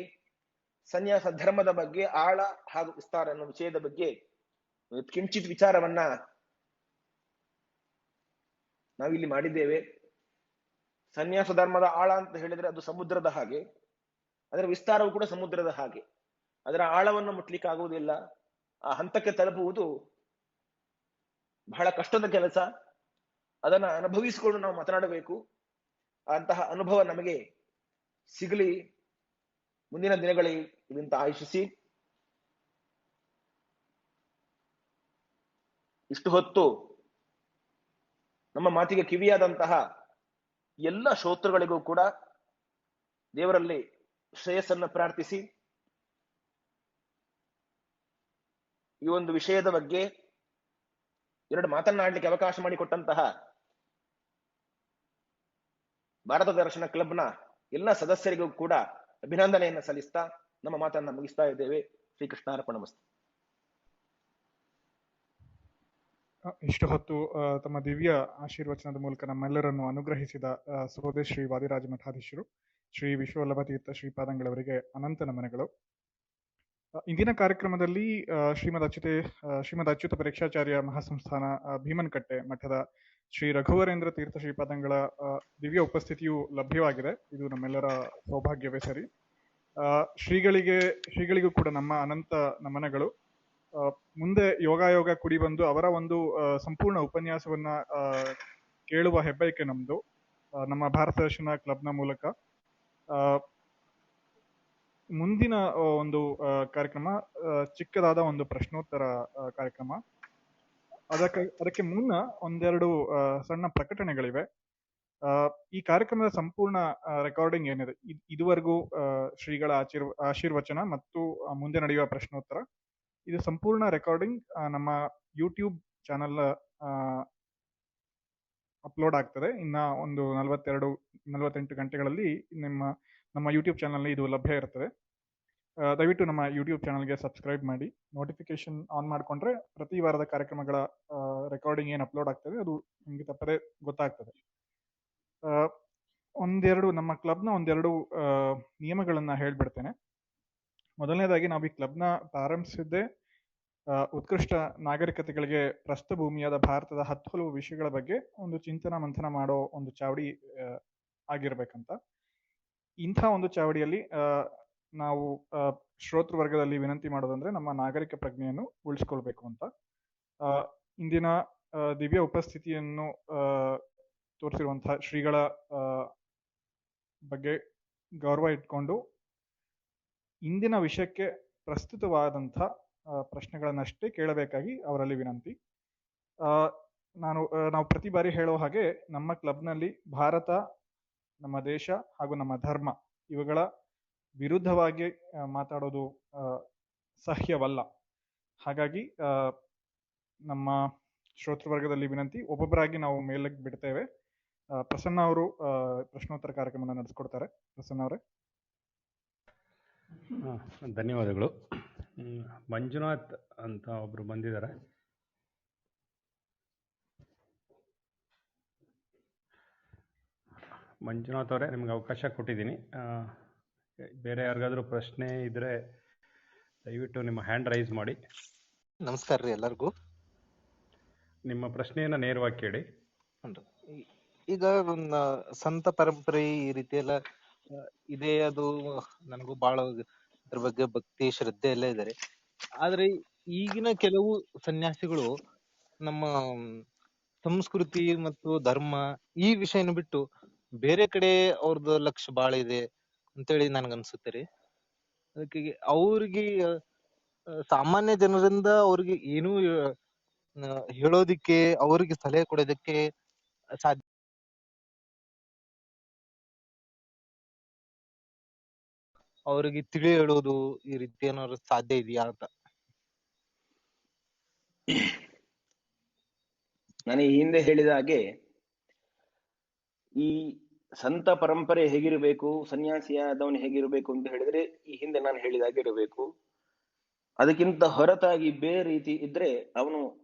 ಸನ್ಯಾಸ ಧರ್ಮದ ಬಗ್ಗೆ ಆಳ ಹಾಗೂ ವಿಸ್ತಾರ ಅನ್ನೋ ವಿಷಯದ ಬಗ್ಗೆ ಕಿಂಚಿತ್ ವಿಚಾರವನ್ನ ನಾವಿಲ್ಲಿ ಮಾಡಿದ್ದೇವೆ. ಸನ್ಯಾಸ ಧರ್ಮದ ಆಳ ಅಂತ ಹೇಳಿದ್ರೆ ಅದು ಸಮುದ್ರದ ಹಾಗೆ, ಅದರ ವಿಸ್ತಾರವು ಕೂಡ ಸಮುದ್ರದ ಹಾಗೆ. ಅದರ ಆಳವನ್ನು ಮುಟ್ಲಿಕ್ಕೆ ಆಗುವುದಿಲ್ಲ. ಆ ಹಂತಕ್ಕೆ ತಲುಪುವುದು ಬಹಳ ಕಷ್ಟದ ಕೆಲಸ. ಅದನ್ನ ಅನುಭವಿಸಿಕೊಂಡು ನಾವು ಮಾತನಾಡಬೇಕು. ಅಂತಹ ಅನುಭವ ನಮಗೆ ಸಿಗಲಿ, ಮುಂದಿನ ದಿನಗಳಲ್ಲಿ ಇದನ್ನು ಆಶಿಸಿ. ಇಷ್ಟು ಹೊತ್ತು ನಮ್ಮ ಮಾತಿಗೆ ಕಿವಿಯಾದಂತಹ ಎಲ್ಲ ಶ್ರೋತೃಗಳಿಗೂ ಕೂಡ ದೇವರಲ್ಲಿ ಶ್ರೇಯಸ್ಸನ್ನು ಪ್ರಾರ್ಥಿಸಿ, ಈ ಒಂದು ವಿಷಯದ ಬಗ್ಗೆ ಎರಡು ಮಾತನಾಡಲಿಕ್ಕೆ ಅವಕಾಶ ಮಾಡಿಕೊಟ್ಟಂತಹ ಭಾರತ ದರ್ಶನ ಕ್ಲಬ್ನ ಎಲ್ಲ ಸದಸ್ಯರಿಗೂ ಕೂಡ ಅಭಿನಂದನೆಯನ್ನು ಸಲ್ಲಿಸ್ತಾ ನಮ್ಮ ಮಾತನ್ನ ಮುಗಿಸ್ತಾ ಇದ್ದೇವೆ. ಶ್ರೀಕೃಷ್ಣಾರ್ಪಣಮಸ್ತು. ಇಷ್ಟು ಹೊತ್ತು ತಮ್ಮ ದಿವ್ಯ ಆಶೀರ್ವಚನದ ಮೂಲಕ ನಮ್ಮೆಲ್ಲರನ್ನು ಅನುಗ್ರಹಿಸಿದ ಸೋದೆ ಶ್ರೀ ವಾದಿರಾಜ ಮಠಾಧೀಶರು ಶ್ರೀ ವಿಶ್ವವಲ್ಲಭ ತೀರ್ಥ ಶ್ರೀಪಾದಂಗಳವರಿಗೆ ಅನಂತ ನಮನಗಳು. ಇಂದಿನ ಕಾರ್ಯಕ್ರಮದಲ್ಲಿ ಶ್ರೀಮದ್ ಅಚ್ಯುತ ಪರೀಕ್ಷಾಚಾರ್ಯ ಮಹಾಸಂಸ್ಥಾನ ಭೀಮನ್ಕಟ್ಟೆ ಮಠದ ಶ್ರೀ ರಘುವರೇಂದ್ರ ತೀರ್ಥ ಶ್ರೀಪಾದಂಗಳ ದಿವ್ಯ ಉಪಸ್ಥಿತಿಯು ಲಭ್ಯವಾಗಿದೆ. ಇದು ನಮ್ಮೆಲ್ಲರ ಸೌಭಾಗ್ಯವೇ ಸರಿ. ಶ್ರೀಗಳಿಗೂ ಕೂಡ ನಮ್ಮ ಅನಂತ ನಮನಗಳು. ಮುಂದೆ ಯೋಗಾಯೋಗ ಕುಡಿ ಬಂದು ಅವರ ಒಂದು ಸಂಪೂರ್ಣ ಉಪನ್ಯಾಸವನ್ನ ಕೇಳುವ ಹೆಬ್ಬಯಕೆ ನಮ್ದು ನಮ್ಮ ಭಾರತ ದರ್ಶನ ಕ್ಲಬ್ನ ಮೂಲಕ. ಮುಂದಿನ ಒಂದು ಕಾರ್ಯಕ್ರಮ ಚಿಕ್ಕದಾದ ಒಂದು ಪ್ರಶ್ನೋತ್ತರ ಕಾರ್ಯಕ್ರಮ. ಅದಕ್ಕೆ ಮುನ್ನ ಒಂದೆರಡು ಸಣ್ಣ ಪ್ರಕಟಣೆಗಳಿವೆ. ಈ ಕಾರ್ಯಕ್ರಮದ ಸಂಪೂರ್ಣ ರೆಕಾರ್ಡಿಂಗ್ ಏನಿದೆ, ಇದುವರೆಗೂ ಶ್ರೀಗಳ ಆಶೀರ್ವಚನ ಮತ್ತು ಮುಂದೆ ನಡೆಯುವ ಪ್ರಶ್ನೋತ್ತರ, ಇದು ಸಂಪೂರ್ಣ ರೆಕಾರ್ಡಿಂಗ್ ನಮ್ಮ ಯೂಟ್ಯೂಬ್ ಚಾನಲ್ ಅಪ್ಲೋಡ್ ಆಗ್ತದೆ. ಇನ್ನ ಒಂದು 48 ಗಂಟೆಗಳಲ್ಲಿ ನಮ್ಮ ಯೂಟ್ಯೂಬ್ ಚಾನಲ್ನಲ್ಲಿ ಇದು ಲಭ್ಯ ಇರ್ತದೆ. ದಯವಿಟ್ಟು ನಮ್ಮ ಯೂಟ್ಯೂಬ್ ಚಾನಲ್ಗೆ ಸಬ್ಸ್ಕ್ರೈಬ್ ಮಾಡಿ, ನೋಟಿಫಿಕೇಶನ್ ಆನ್ ಮಾಡಿಕೊಂಡ್ರೆ ಪ್ರತಿ ವಾರದ ಕಾರ್ಯಕ್ರಮಗಳ ರೆಕಾರ್ಡಿಂಗ್ ಏನು ಅಪ್ಲೋಡ್ ಆಗ್ತದೆ ಅದು ನಿಮಗೆ ತಪ್ಪದೆ ಗೊತ್ತಾಗ್ತದೆ. ನಮ್ಮ ಕ್ಲಬ್ನ ಒಂದೆರಡು ನಿಯಮಗಳನ್ನ ಹೇಳ್ಬಿಡ್ತೇನೆ. ಮೊದಲನೇದಾಗಿ ನಾವು ಈ ಕ್ಲಬ್ನ ಪ್ರಾರಂಭಿಸಿದ್ದೇ ಉತ್ಕೃಷ್ಟ ನಾಗರಿಕತೆಗಳಿಗೆ ಪ್ರಸ್ಥಭೂಮಿಯಾದ ಭಾರತದ 10 ಹಲವು ವಿಷಯಗಳ ಬಗ್ಗೆ ಒಂದು ಚಿಂತನ ಮಂಥನ ಮಾಡೋ ಒಂದು ಚಾವಡಿ ಆಗಿರ್ಬೇಕಂತ. ಇಂಥ ಒಂದು ಚಾವಡಿಯಲ್ಲಿ ನಾವು ಶ್ರೋತೃ ವರ್ಗದಲ್ಲಿ ವಿನಂತಿ ಮಾಡೋದಂದ್ರೆ ನಮ್ಮ ನಾಗರಿಕ ಪ್ರಜ್ಞೆಯನ್ನು ಉಳಿಸ್ಕೊಳ್ಬೇಕು ಅಂತ. ಇಂದಿನ ದಿವ್ಯ ಉಪಸ್ಥಿತಿಯನ್ನು ತೋರಿಸಿರುವಂತಹ ಶ್ರೀಗಳ ಬಗ್ಗೆ ಗೌರವ ಇಟ್ಕೊಂಡು ಇಂದಿನ ವಿಷಯಕ್ಕೆ ಪ್ರಸ್ತುತವಾದಂಥ ಪ್ರಶ್ನೆಗಳನ್ನಷ್ಟೇ ಕೇಳಬೇಕಾಗಿ ಅವರಲ್ಲಿ ವಿನಂತಿ. ನಾವು ಪ್ರತಿ ಬಾರಿ ಹೇಳೋ ಹಾಗೆ ನಮ್ಮ ಕ್ಲಬ್ನಲ್ಲಿ ಭಾರತ, ನಮ್ಮ ದೇಶ ಹಾಗೂ ನಮ್ಮ ಧರ್ಮ ಇವುಗಳ ವಿರುದ್ಧವಾಗಿ ಮಾತಾಡೋದು ಸಹ್ಯವಲ್ಲ. ಹಾಗಾಗಿ ನಮ್ಮ ಶ್ರೋತೃವರ್ಗದಲ್ಲಿ ವಿನಂತಿ, ಒಬ್ಬೊಬ್ಬರಾಗಿ ನಾವು ಮೇಲಕ್ಕೆ ಬಿಡ್ತೇವೆ. ಪ್ರಸನ್ನ ಅವರು ಪ್ರಶ್ನೋತ್ತರ ಕಾರ್ಯಕ್ರಮನ ನಡೆಸ್ಕೊಡ್ತಾರೆ. ಪ್ರಸನ್ನ ಅವರೇ. ಧನ್ಯವಾದಗಳು. ಮಂಜುನಾಥ್ ಅಂತ ಒಬ್ರು ಬಂದಿದ್ದಾರೆ. ಮಂಜುನಾಥ್ ಅವರೇ, ನಿಮ್ಗೆ ಅವಕಾಶ ಕೊಟ್ಟಿದ್ದೀನಿ. ಬೇರೆ ಯಾರಿಗಾದ್ರೂ ಪ್ರಶ್ನೆ ಇದ್ರೆ ದಯವಿಟ್ಟು ನಿಮ್ಮ ಹ್ಯಾಂಡ್ ರೈಸ್ ಮಾಡಿ. ನಮಸ್ಕಾರ ರೀ ಎಲ್ಲರಿಗೂ. ನಿಮ್ಮ ಪ್ರಶ್ನೆಯನ್ನು ನೇರವಾಗಿ ಕೇಳಿ. ಈಗ ಸಂತ ಪರಂಪರೆ ಈ ರೀತಿ ಎಲ್ಲ ಇದೆ, ಅದು ನನಗೂ ಬಹಳ ಅದ್ರ ಬಗ್ಗೆ ಭಕ್ತಿ ಶ್ರದ್ಧೆ ಎಲ್ಲ ಇದಾರೆ. ಆದ್ರೆ ಈಗಿನ ಕೆಲವು ಸನ್ಯಾಸಿಗಳು ನಮ್ಮ ಸಂಸ್ಕೃತಿ ಮತ್ತು ಧರ್ಮ ಈ ವಿಷಯನ ಬಿಟ್ಟು ಬೇರೆ ಕಡೆ ಅವ್ರದ್ದು ಲಕ್ಷ್ಯ ಬಾಳ ಇದೆ ಅಂತೇಳಿ ನನ್ಗನ್ಸುತ್ತೆ ರೀ. ಅದಕ್ಕೆ ಅವ್ರಿಗೆ ಸಾಮಾನ್ಯ ಜನರಿಂದ ಅವ್ರಿಗೆ ಏನೂ ಹೇಳೋದಿಕ್ಕೆ, ಅವ್ರಿಗೆ ಸಲಹೆ ಕೊಡೋದಕ್ಕೆ ಸಾಧ್ಯ. ಅವ್ರಿಗೆ ತಿಳಿ ಹೇಳೋದು ಈ ರೀತಿ ಏನಾದ್ರು ಸಾಧ್ಯ ಇದೆಯಾ ಅಂತ. ನಾನು ಈ ಹಿಂದೆ ಹೇಳಿದ ಹಾಗೆ ಈ ಸಂತ ಪರಂಪರೆ ಹೇಗಿರಬೇಕು, ಸನ್ಯಾಸಿಯಾದವನು ಹೇಗಿರಬೇಕು ಅಂತ ಹೇಳಿದ್ರೆ ಈ ಹಿಂದೆ ನಾನು ಹೇಳಿದ ಹಾಗೆ ಇರಬೇಕು. ಅದಕ್ಕಿಂತ ಹೊರತಾಗಿ ಬೇರೆ ರೀತಿ ಇದ್ರೆ ಅವನು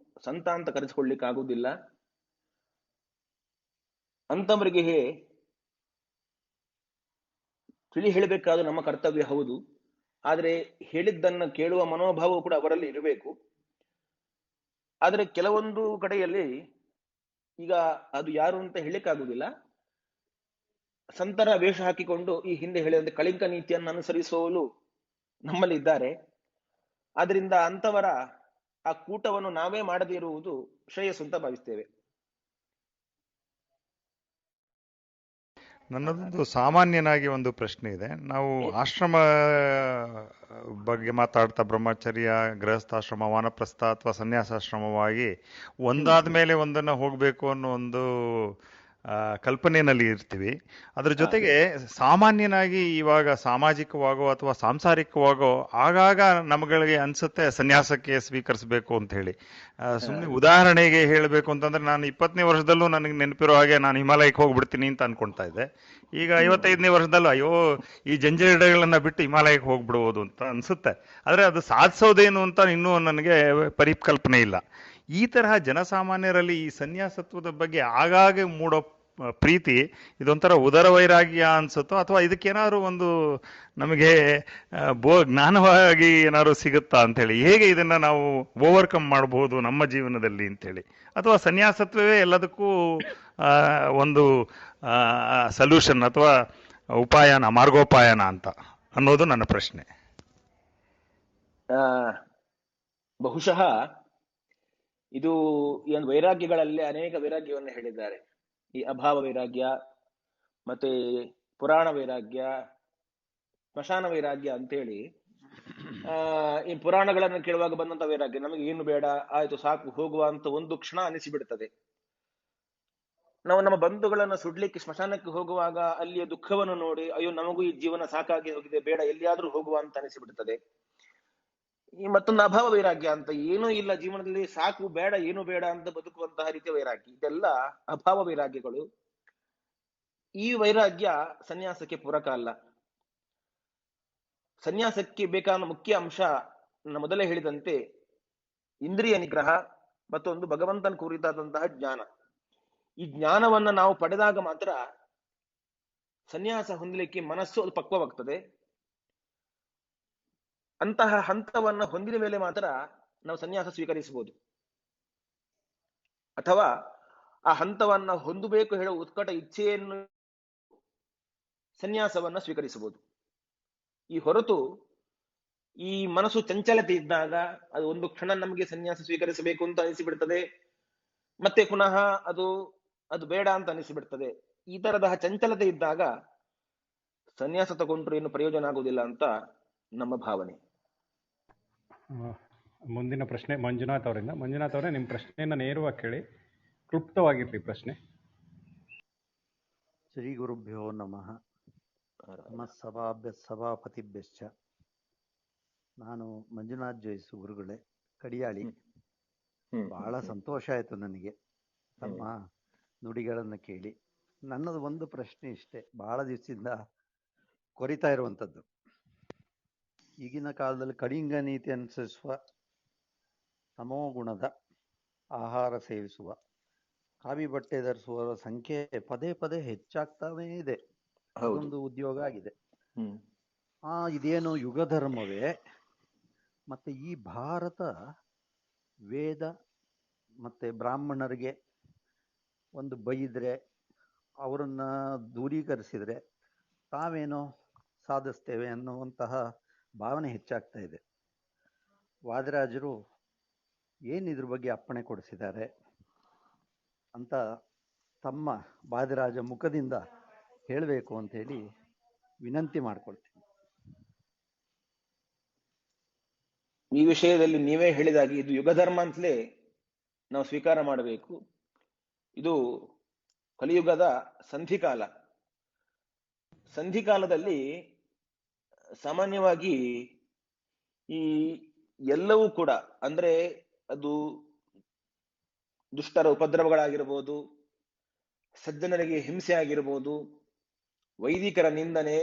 ಸಂತ ಅಂತ ಕರೆಸಿಕೊಳ್ಳಿಕ್ಕೆ ಆಗುದಿಲ್ಲ. ಅಂತವರಿಗೆ ತಿಳಿ ಹೇಳಬೇಕಾದ ನಮ್ಮ ಕರ್ತವ್ಯ ಹೌದು. ಆದ್ರೆ ಹೇಳಿದ್ದನ್ನ ಕೇಳುವ ಮನೋಭಾವ ಕೂಡ ಅವರಲ್ಲಿ ಇರಬೇಕು. ಆದ್ರೆ ಕೆಲವೊಂದು ಕಡೆಯಲ್ಲಿ ಈಗ ಅದು ಯಾರು ಅಂತ ಹೇಳಿಕ್ಕಾಗುದಿಲ್ಲ. ಸಂತರ ವೇಷ ಹಾಕಿಕೊಂಡು ಈ ಹಿಂದೆ ಹೇಳಿದಂತೆ ಕಳಿಂಕ ನೀತಿಯನ್ನು ಅನುಸರಿಸುವವರು ನಮ್ಮಲ್ಲಿ ಇದ್ದಾರೆ. ಆದ್ರಿಂದ ಅಂತವರ ಆ ಕೂಟವನ್ನು ನಾವೇ ಮಾಡದೇ ಇರುವುದು ಶ್ರೇಯಸ್ಸು ಅಂತ ಭಾವಿಸ್ತೇವೆ. ನನ್ನದೊಂದು ಸಾಮಾನ್ಯನಾಗಿ ಒಂದು ಪ್ರಶ್ನೆ ಇದೆ. ನಾವು ಆಶ್ರಮ ಬಗ್ಗೆ ಮಾತಾಡ್ತಾ ಬ್ರಹ್ಮಚರ್ಯ, ಗೃಹಸ್ಥಾಶ್ರಮ, ವಾನಪ್ರಸ್ಥ ಅಥವಾ ಸನ್ಯಾಸಾಶ್ರಮವಾಗಿ ಒಂದಾದ ಮೇಲೆ ಒಂದನ್ನು ಹೋಗಬೇಕು ಅನ್ನೋ ಒಂದು ಕಲ್ಪನೆಯಲ್ಲಿ ಇರ್ತೀವಿ. ಅದ್ರ ಜೊತೆಗೆ ಸಾಮಾನ್ಯನಾಗಿ ಇವಾಗ ಸಾಮಾಜಿಕವಾಗೋ ಅಥವಾ ಸಾಂಸಾರಿಕವಾಗೋ ಆಗಾಗ ನಮ್ಗಳಿಗೆ ಅನ್ಸುತ್ತೆ ಸನ್ಯಾಸಕ್ಕೆ ಸ್ವೀಕರಿಸಬೇಕು ಅಂತ ಹೇಳಿ. ಸುಮ್ಮನೆ ಉದಾಹರಣೆಗೆ ಹೇಳಬೇಕು ಅಂತಂದ್ರೆ, ನಾನು 20ನೇ ವರ್ಷದಲ್ಲೂ ನನಗೆ ನೆನಪಿರೋ ಹಾಗೆ ನಾನು ಹಿಮಾಲಯಕ್ಕೆ ಹೋಗ್ಬಿಡ್ತೀನಿ ಅಂತ ಅನ್ಕೊಳ್ತಾ ಇದ್ದೆ. ಈಗ 55ನೇ ವರ್ಷದಲ್ಲೂ ಅಯ್ಯೋ ಈ ಜಂಜಡಗಳನ್ನ ಬಿಟ್ಟು ಹಿಮಾಲಯಕ್ಕೆ ಹೋಗ್ಬಿಡ್ಬೋದು ಅಂತ ಅನ್ಸುತ್ತೆ. ಆದ್ರೆ ಅದು ಸಾಧಿಸೋದೇನು ಅಂತ ಇನ್ನೂ ನನಗೆ ಪರಿಕಲ್ಪನೆ ಇಲ್ಲ. ಈ ತರಹ ಜನಸಾಮಾನ್ಯರಲ್ಲಿ ಈ ಸನ್ಯಾಸತ್ವದ ಬಗ್ಗೆ ಆಗಾಗ ಮೂಡೋ ಪ್ರೀತಿ ಇದೊಂಥರ ಉದರ ವೈರಾಗ್ಯ ಅನ್ಸುತ್ತೋ, ಅಥವಾ ಇದಕ್ಕೇನಾದ್ರು ಒಂದು ನಮಗೆ ಜ್ಞಾನವಾಗಿ ಏನಾದ್ರು ಸಿಗುತ್ತಾ ಅಂತೇಳಿ, ಹೇಗೆ ಇದನ್ನ ನಾವು ಓವರ್ಕಮ್ ಮಾಡಬಹುದು ನಮ್ಮ ಜೀವನದಲ್ಲಿ ಅಂತೇಳಿ, ಅಥವಾ ಸನ್ಯಾಸತ್ವವೇ ಎಲ್ಲದಕ್ಕೂ ಒಂದು ಸೊಲ್ಯೂಷನ್ ಅಥವಾ ಉಪಾಯನ, ಮಾರ್ಗೋಪಾಯನ ಅಂತ ಅನ್ನೋದು ನನ್ನ ಪ್ರಶ್ನೆ. ಬಹುಶಃ ಇದು ಈ ಒಂದು ವೈರಾಗ್ಯಗಳಲ್ಲಿ ಅನೇಕ ವೈರಾಗ್ಯವನ್ನು ಹೇಳಿದ್ದಾರೆ. ಈ ಅಭಾವ ವೈರಾಗ್ಯ, ಮತ್ತೆ ಪುರಾಣ ವೈರಾಗ್ಯ, ಸ್ಮಶಾನ ವೈರಾಗ್ಯ ಅಂತೇಳಿ. ಈ ಪುರಾಣಗಳನ್ನು ಕೇಳುವಾಗ ಬಂದಂತ ವೈರಾಗ್ಯ, ನಮಗೆ ಏನು ಬೇಡ, ಆಯ್ತು ಸಾಕು ಹೋಗುವ ಅಂತ ಒಂದು ಕ್ಷಣ ಅನಿಸಿಬಿಡ್ತದೆ. ನಾವು ನಮ್ಮ ಬಂಧುಗಳನ್ನು ಸುಡ್ಲಿಕ್ಕೆ ಸ್ಮಶಾನಕ್ಕೆ ಹೋಗುವಾಗ ಅಲ್ಲಿಯ ದುಃಖವನ್ನು ನೋಡಿ ಅಯ್ಯೋ ನಮಗೂ ಈ ಜೀವನ ಸಾಕಾಗಿ ಹೋಗಿದೆ, ಬೇಡ ಎಲ್ಲಿಯಾದ್ರೂ ಹೋಗುವ ಅಂತ ಅನಿಸಿಬಿಡ್ತದೆ. ಈ ಮತ್ತೊಂದು ಅಭಾವ ವೈರಾಗ್ಯ ಅಂತ, ಏನೂ ಇಲ್ಲ ಜೀವನದಲ್ಲಿ, ಸಾಕು ಬೇಡ ಏನು ಬೇಡ ಅಂತ ಬದುಕುವಂತಹ ರೀತಿಯ ವೈರಾಗ್ಯ. ಇದೆಲ್ಲ ಅಭಾವ ವೈರಾಗ್ಯಗಳು. ಈ ವೈರಾಗ್ಯ ಸನ್ಯಾಸಕ್ಕೆ ಪೂರಕ ಅಲ್ಲ. ಸನ್ಯಾಸಕ್ಕೆ ಬೇಕಾದ ಮುಖ್ಯ ಅಂಶ ನಾನು ಮೊದಲೇ ಹೇಳಿದಂತೆ ಇಂದ್ರಿಯ ನಿಗ್ರಹ, ಮತ್ತೊಂದು ಭಗವಂತನ ಕುರಿತಾದಂತಹ ಜ್ಞಾನ. ಈ ಜ್ಞಾನವನ್ನ ನಾವು ಪಡೆದಾಗ ಮಾತ್ರ ಸನ್ಯಾಸ ಹೊಂದಲಿಕ್ಕೆ ಮನಸ್ಸು ಅದು ಪಕ್ವವಾಗ್ತದೆ. ಅಂತಹ ಹಂತವನ್ನ ಹೊಂದಿದ ಮೇಲೆ ಮಾತ್ರ ನಾವು ಸನ್ಯಾಸ ಸ್ವೀಕರಿಸಬಹುದು, ಅಥವಾ ಆ ಹಂತವನ್ನ ಹೊಂದಬೇಕು ಹೇಳುವ ಉತ್ಕಟ ಇಚ್ಛೆಯನ್ನು ಸನ್ಯಾಸವನ್ನ ಸ್ವೀಕರಿಸಬಹುದು. ಈ ಹೊರತು ಈ ಮನಸ್ಸು ಚಂಚಲತೆ ಇದ್ದಾಗ ಅದು ಒಂದು ಕ್ಷಣ ನಮಗೆ ಸನ್ಯಾಸ ಸ್ವೀಕರಿಸಬೇಕು ಅಂತ ಅನಿಸಿಬಿಡ್ತದೆ, ಮತ್ತೆ ಪುನಃ ಅದು ಬೇಡ ಅಂತ ಅನಿಸಿಬಿಡ್ತದೆ. ಈ ತರಹ ಚಂಚಲತೆ ಇದ್ದಾಗ ಸನ್ಯಾಸ ತಗೊಂಡ್ರು ಏನು ಪ್ರಯೋಜನ ಆಗುವುದಿಲ್ಲ ಅಂತ ನಮ್ಮ ಭಾವನೆ. ಮುಂದಿನ ಪ್ರಶ್ನೆ ಮಂಜುನಾಥ್ ಅವರಿಂದ. ಮಂಜುನಾಥ್ ಅವರೇ, ನಿಮ್ಮ ಪ್ರಶ್ನೆಯನ್ನು ನೇರವಾಗಿ ಕೇಳಿ, ಕ್ಲುಪ್ತವಾಗಿರ್ಲಿ ಪ್ರಶ್ನೆ. ಶ್ರೀ ಗುರುಭ್ಯೋ ನಮಃ. ಸಭಾಪತಿಭ್ಯಶ್ಚ. ನಾನು ಮಂಜುನಾಥ್ ಜೋಯಿಸು ಗುರುಗಳೇ, ಕಡಿಯಾಳಿ. ಬಹಳ ಸಂತೋಷ ಆಯಿತು ನನಗೆ ತಮ್ಮ ನುಡಿಗಳನ್ನು ಕೇಳಿ. ನನ್ನದು ಒಂದು ಪ್ರಶ್ನೆ ಇಷ್ಟೇ, ಬಹಳ ದಿವಸದಿಂದ ಕೊರಿತಾ ಇರುವಂಥದ್ದು. ಈಗಿನ ಕಾಲದಲ್ಲಿ ಕಳಿಂಗ ನೀತಿ ಅನುಸರಿಸುವ, ತಮೋಗುಣದ ಆಹಾರ ಸೇವಿಸುವ, ಕಾವಿ ಬಟ್ಟೆ ಧರಿಸುವವರ ಸಂಖ್ಯೆ ಪದೇ ಪದೇ ಹೆಚ್ಚಾಗ್ತಾನೇ ಇದೆ. ಅದೊಂದು ಉದ್ಯೋಗ ಆಗಿದೆ. ಇದೇನು ಯುಗ ಧರ್ಮವೇ ಮತ್ತು ಈ ಭಾರತ ವೇದ ಮತ್ತು ಬ್ರಾಹ್ಮಣರಿಗೆ ಒಂದು ಬೈದರೆ, ಅವರನ್ನ ದೂರೀಕರಿಸಿದರೆ ತಾವೇನೋ ಸಾಧಿಸ್ತೇವೆ ಅನ್ನುವಂತಹ ಭಾವನೆ ಹೆಚ್ಚಾಗ್ತಾ ಇದೆ. ವಾದಿರಾಜರು ಏನು ಇದ್ರ ಬಗ್ಗೆ ಅಪ್ಪಣೆ ಕೊಡಿಸಿದ್ದಾರೆ ಅಂತ ತಮ್ಮ ವಾದಿರಾಜ ಮುಖದಿಂದ ಹೇಳಬೇಕು ಅಂತೇಳಿ ವಿನಂತಿ ಮಾಡ್ಕೊಳ್ತೀನಿ. ಈ ವಿಷಯದಲ್ಲಿ ನೀವೇ ಹೇಳಿದಾಗೆ ಇದು ಯುಗಧರ್ಮ ಅಂತಲೇ ನಾವು ಸ್ವೀಕಾರ ಮಾಡಬೇಕು. ಇದು ಕಲಿಯುಗದ ಸಂಧಿಕಾಲ. ಸಂಧಿಕಾಲದಲ್ಲಿ ಸಾಮಾನ್ಯವಾಗಿ ಈ ಎಲ್ಲವೂ ಕೂಡ, ಅಂದ್ರೆ ಅದು ದುಷ್ಟರ ಉಪದ್ರವಗಳಾಗಿರ್ಬೋದು, ಸಜ್ಜನರಿಗೆ ಹಿಂಸೆ ಆಗಿರ್ಬೋದು, ವೈದಿಕರ ನಿಂದನೆ,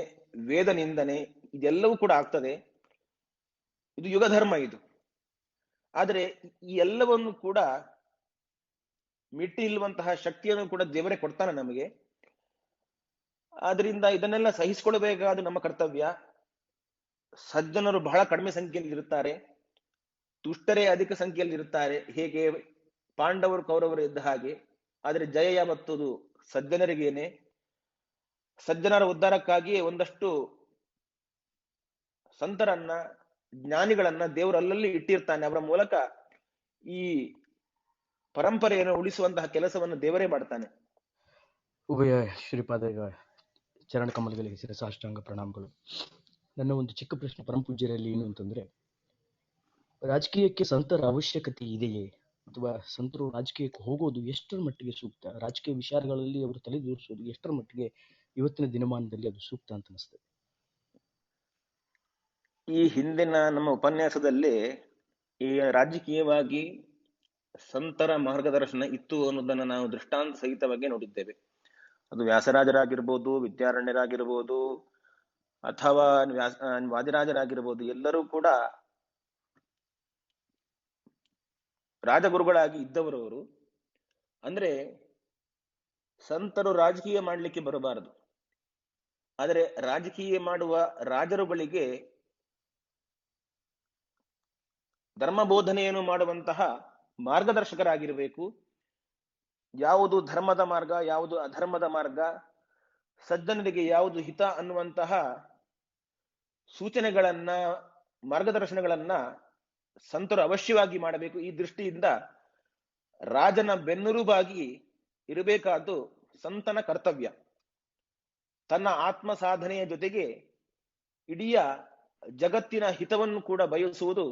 ವೇದ ನಿಂದನೆ, ಇದೆಲ್ಲವೂ ಕೂಡ ಆಗ್ತದೆ. ಇದು ಯುಗಧರ್ಮ ಇದು. ಆದರೆ ಈ ಎಲ್ಲವನ್ನು ಕೂಡ ಮಿಟ್ಟಿ ಇಲ್ಲುವಂತಹ ಶಕ್ತಿಯನ್ನು ಕೂಡ ದೇವರೇ ಕೊಡ್ತಾನೆ ನಮಗೆ. ಆದ್ರಿಂದ ಇದನ್ನೆಲ್ಲ ಸಹಿಸಿಕೊಳ್ಬೇಕಾದ ನಮ್ಮ ಕರ್ತವ್ಯ. ಸಜ್ಜನರು ಬಹಳ ಕಡಿಮೆ ಸಂಖ್ಯೆಯಲ್ಲಿ ಇರುತ್ತಾರೆ, ದುಷ್ಟರೇ ಅಧಿಕ ಸಂಖ್ಯೆಯಲ್ಲಿ ಇರುತ್ತಾರೆ. ಹೇಗೆ ಪಾಂಡವರು ಕೌರವರು ಇದ್ದ ಹಾಗೆ. ಆದರೆ ಜಯ ಯಾವತ್ತದು ಸಜ್ಜನರಿಗೇನೆ. ಸಜ್ಜನರ ಉದ್ಧಾರಕ್ಕಾಗಿಯೇ ಒಂದಷ್ಟು ಸಂತರನ್ನ, ಜ್ಞಾನಿಗಳನ್ನ ದೇವರು ಅಲ್ಲಲ್ಲಿ ಇಟ್ಟಿರ್ತಾನೆ. ಅವರ ಮೂಲಕ ಈ ಪರಂಪರೆಯನ್ನು ಉಳಿಸುವಂತಹ ಕೆಲಸವನ್ನು ದೇವರೇ ಮಾಡ್ತಾನೆ. ಉಭಯ ಶ್ರೀಪಾದ ಚರಣ ಕಮಲಗಳಿಗೆ ಶಿರಸಾಷ್ಟಾಂಗ ಪ್ರಣಾಮಗಳು. ನನ್ನ ಒಂದು ಚಿಕ್ಕ ಪ್ರಶ್ನೆ ಪರಮಪೂಜ್ಯರಲ್ಲಿ ಏನು ಅಂತಂದ್ರೆ, ರಾಜಕೀಯಕ್ಕೆ ಸಂತರ ಅವಶ್ಯಕತೆ ಇದೆಯೇ, ಅಥವಾ ಸಂತರು ರಾಜಕೀಯಕ್ಕೆ ಹೋಗೋದು ಎಷ್ಟರ ಮಟ್ಟಿಗೆ ಸೂಕ್ತ? ರಾಜಕೀಯ ವಿಚಾರಗಳಲ್ಲಿ ಅವರು ತಲೆದೂರಿಸೋದು ಎಷ್ಟರ ಮಟ್ಟಿಗೆ ಇವತ್ತಿನ ದಿನಮಾನದಲ್ಲಿ ಅದು ಸೂಕ್ತ ಅಂತ ಅನಿಸ್ತದೆ? ಈ ಹಿಂದಿನ ನಮ್ಮ ಉಪನ್ಯಾಸದಲ್ಲಿ ಈ ರಾಜಕೀಯವಾಗಿ ಸಂತರ ಮಾರ್ಗದರ್ಶನ ಇತ್ತು ಅನ್ನೋದನ್ನ ನಾವು ದೃಷ್ಟಾಂತ ಸಹಿತವಾಗಿ ನೋಡಿದ್ದೇವೆ. ಅದು ವ್ಯಾಸರಾಜರಾಗಿರ್ಬೋದು, ವಿದ್ಯಾರಣ್ಯರಾಗಿರ್ಬೋದು, ಅಥವಾ ವಾದಿರಾಜರಾಗಿರ್ಬೋದು, ಎಲ್ಲರೂ ಕೂಡ ರಾಜಗುರುಗಳಾಗಿ ಇದ್ದವರು ಅವರು. ಅಂದ್ರೆ ಸಂತರು ರಾಜಕೀಯ ಮಾಡಲಿಕ್ಕೆ ಬರಬಾರದು, ಆದರೆ ರಾಜಕೀಯ ಮಾಡುವ ರಾಜರುಗಳಿಗೆ ಧರ್ಮ ಬೋಧನೆಯನ್ನು ಮಾಡುವಂತಹ ಮಾರ್ಗದರ್ಶಕರಾಗಿರಬೇಕು. ಯಾವುದು ಧರ್ಮದ ಮಾರ್ಗ, ಯಾವುದು ಅಧರ್ಮದ ಮಾರ್ಗ, ಸಜ್ಜನರಿಗೆ ಯಾವುದು ಹಿತ ಅನ್ನುವಂತಹ ಸೂಚನೆಗಳನ್ನ, ಮಾರ್ಗದರ್ಶನಗಳನ್ನ ಸಂತರು ಅವಶ್ಯವಾಗಿ ಮಾಡಬೇಕು. ಈ ದೃಷ್ಟಿಯಿಂದ ರಾಜನ ಬೆನ್ನುಲುಬಾಗಿ ಇರಬೇಕಾದ್ದು ಸಂತನ ಕರ್ತವ್ಯ. ತನ್ನ ಆತ್ಮ ಸಾಧನೆಯ ಜೊತೆಗೆ ಇಡೀ ಜಗತ್ತಿನ ಹಿತವನ್ನು ಕೂಡ ಬಯಸುವುದು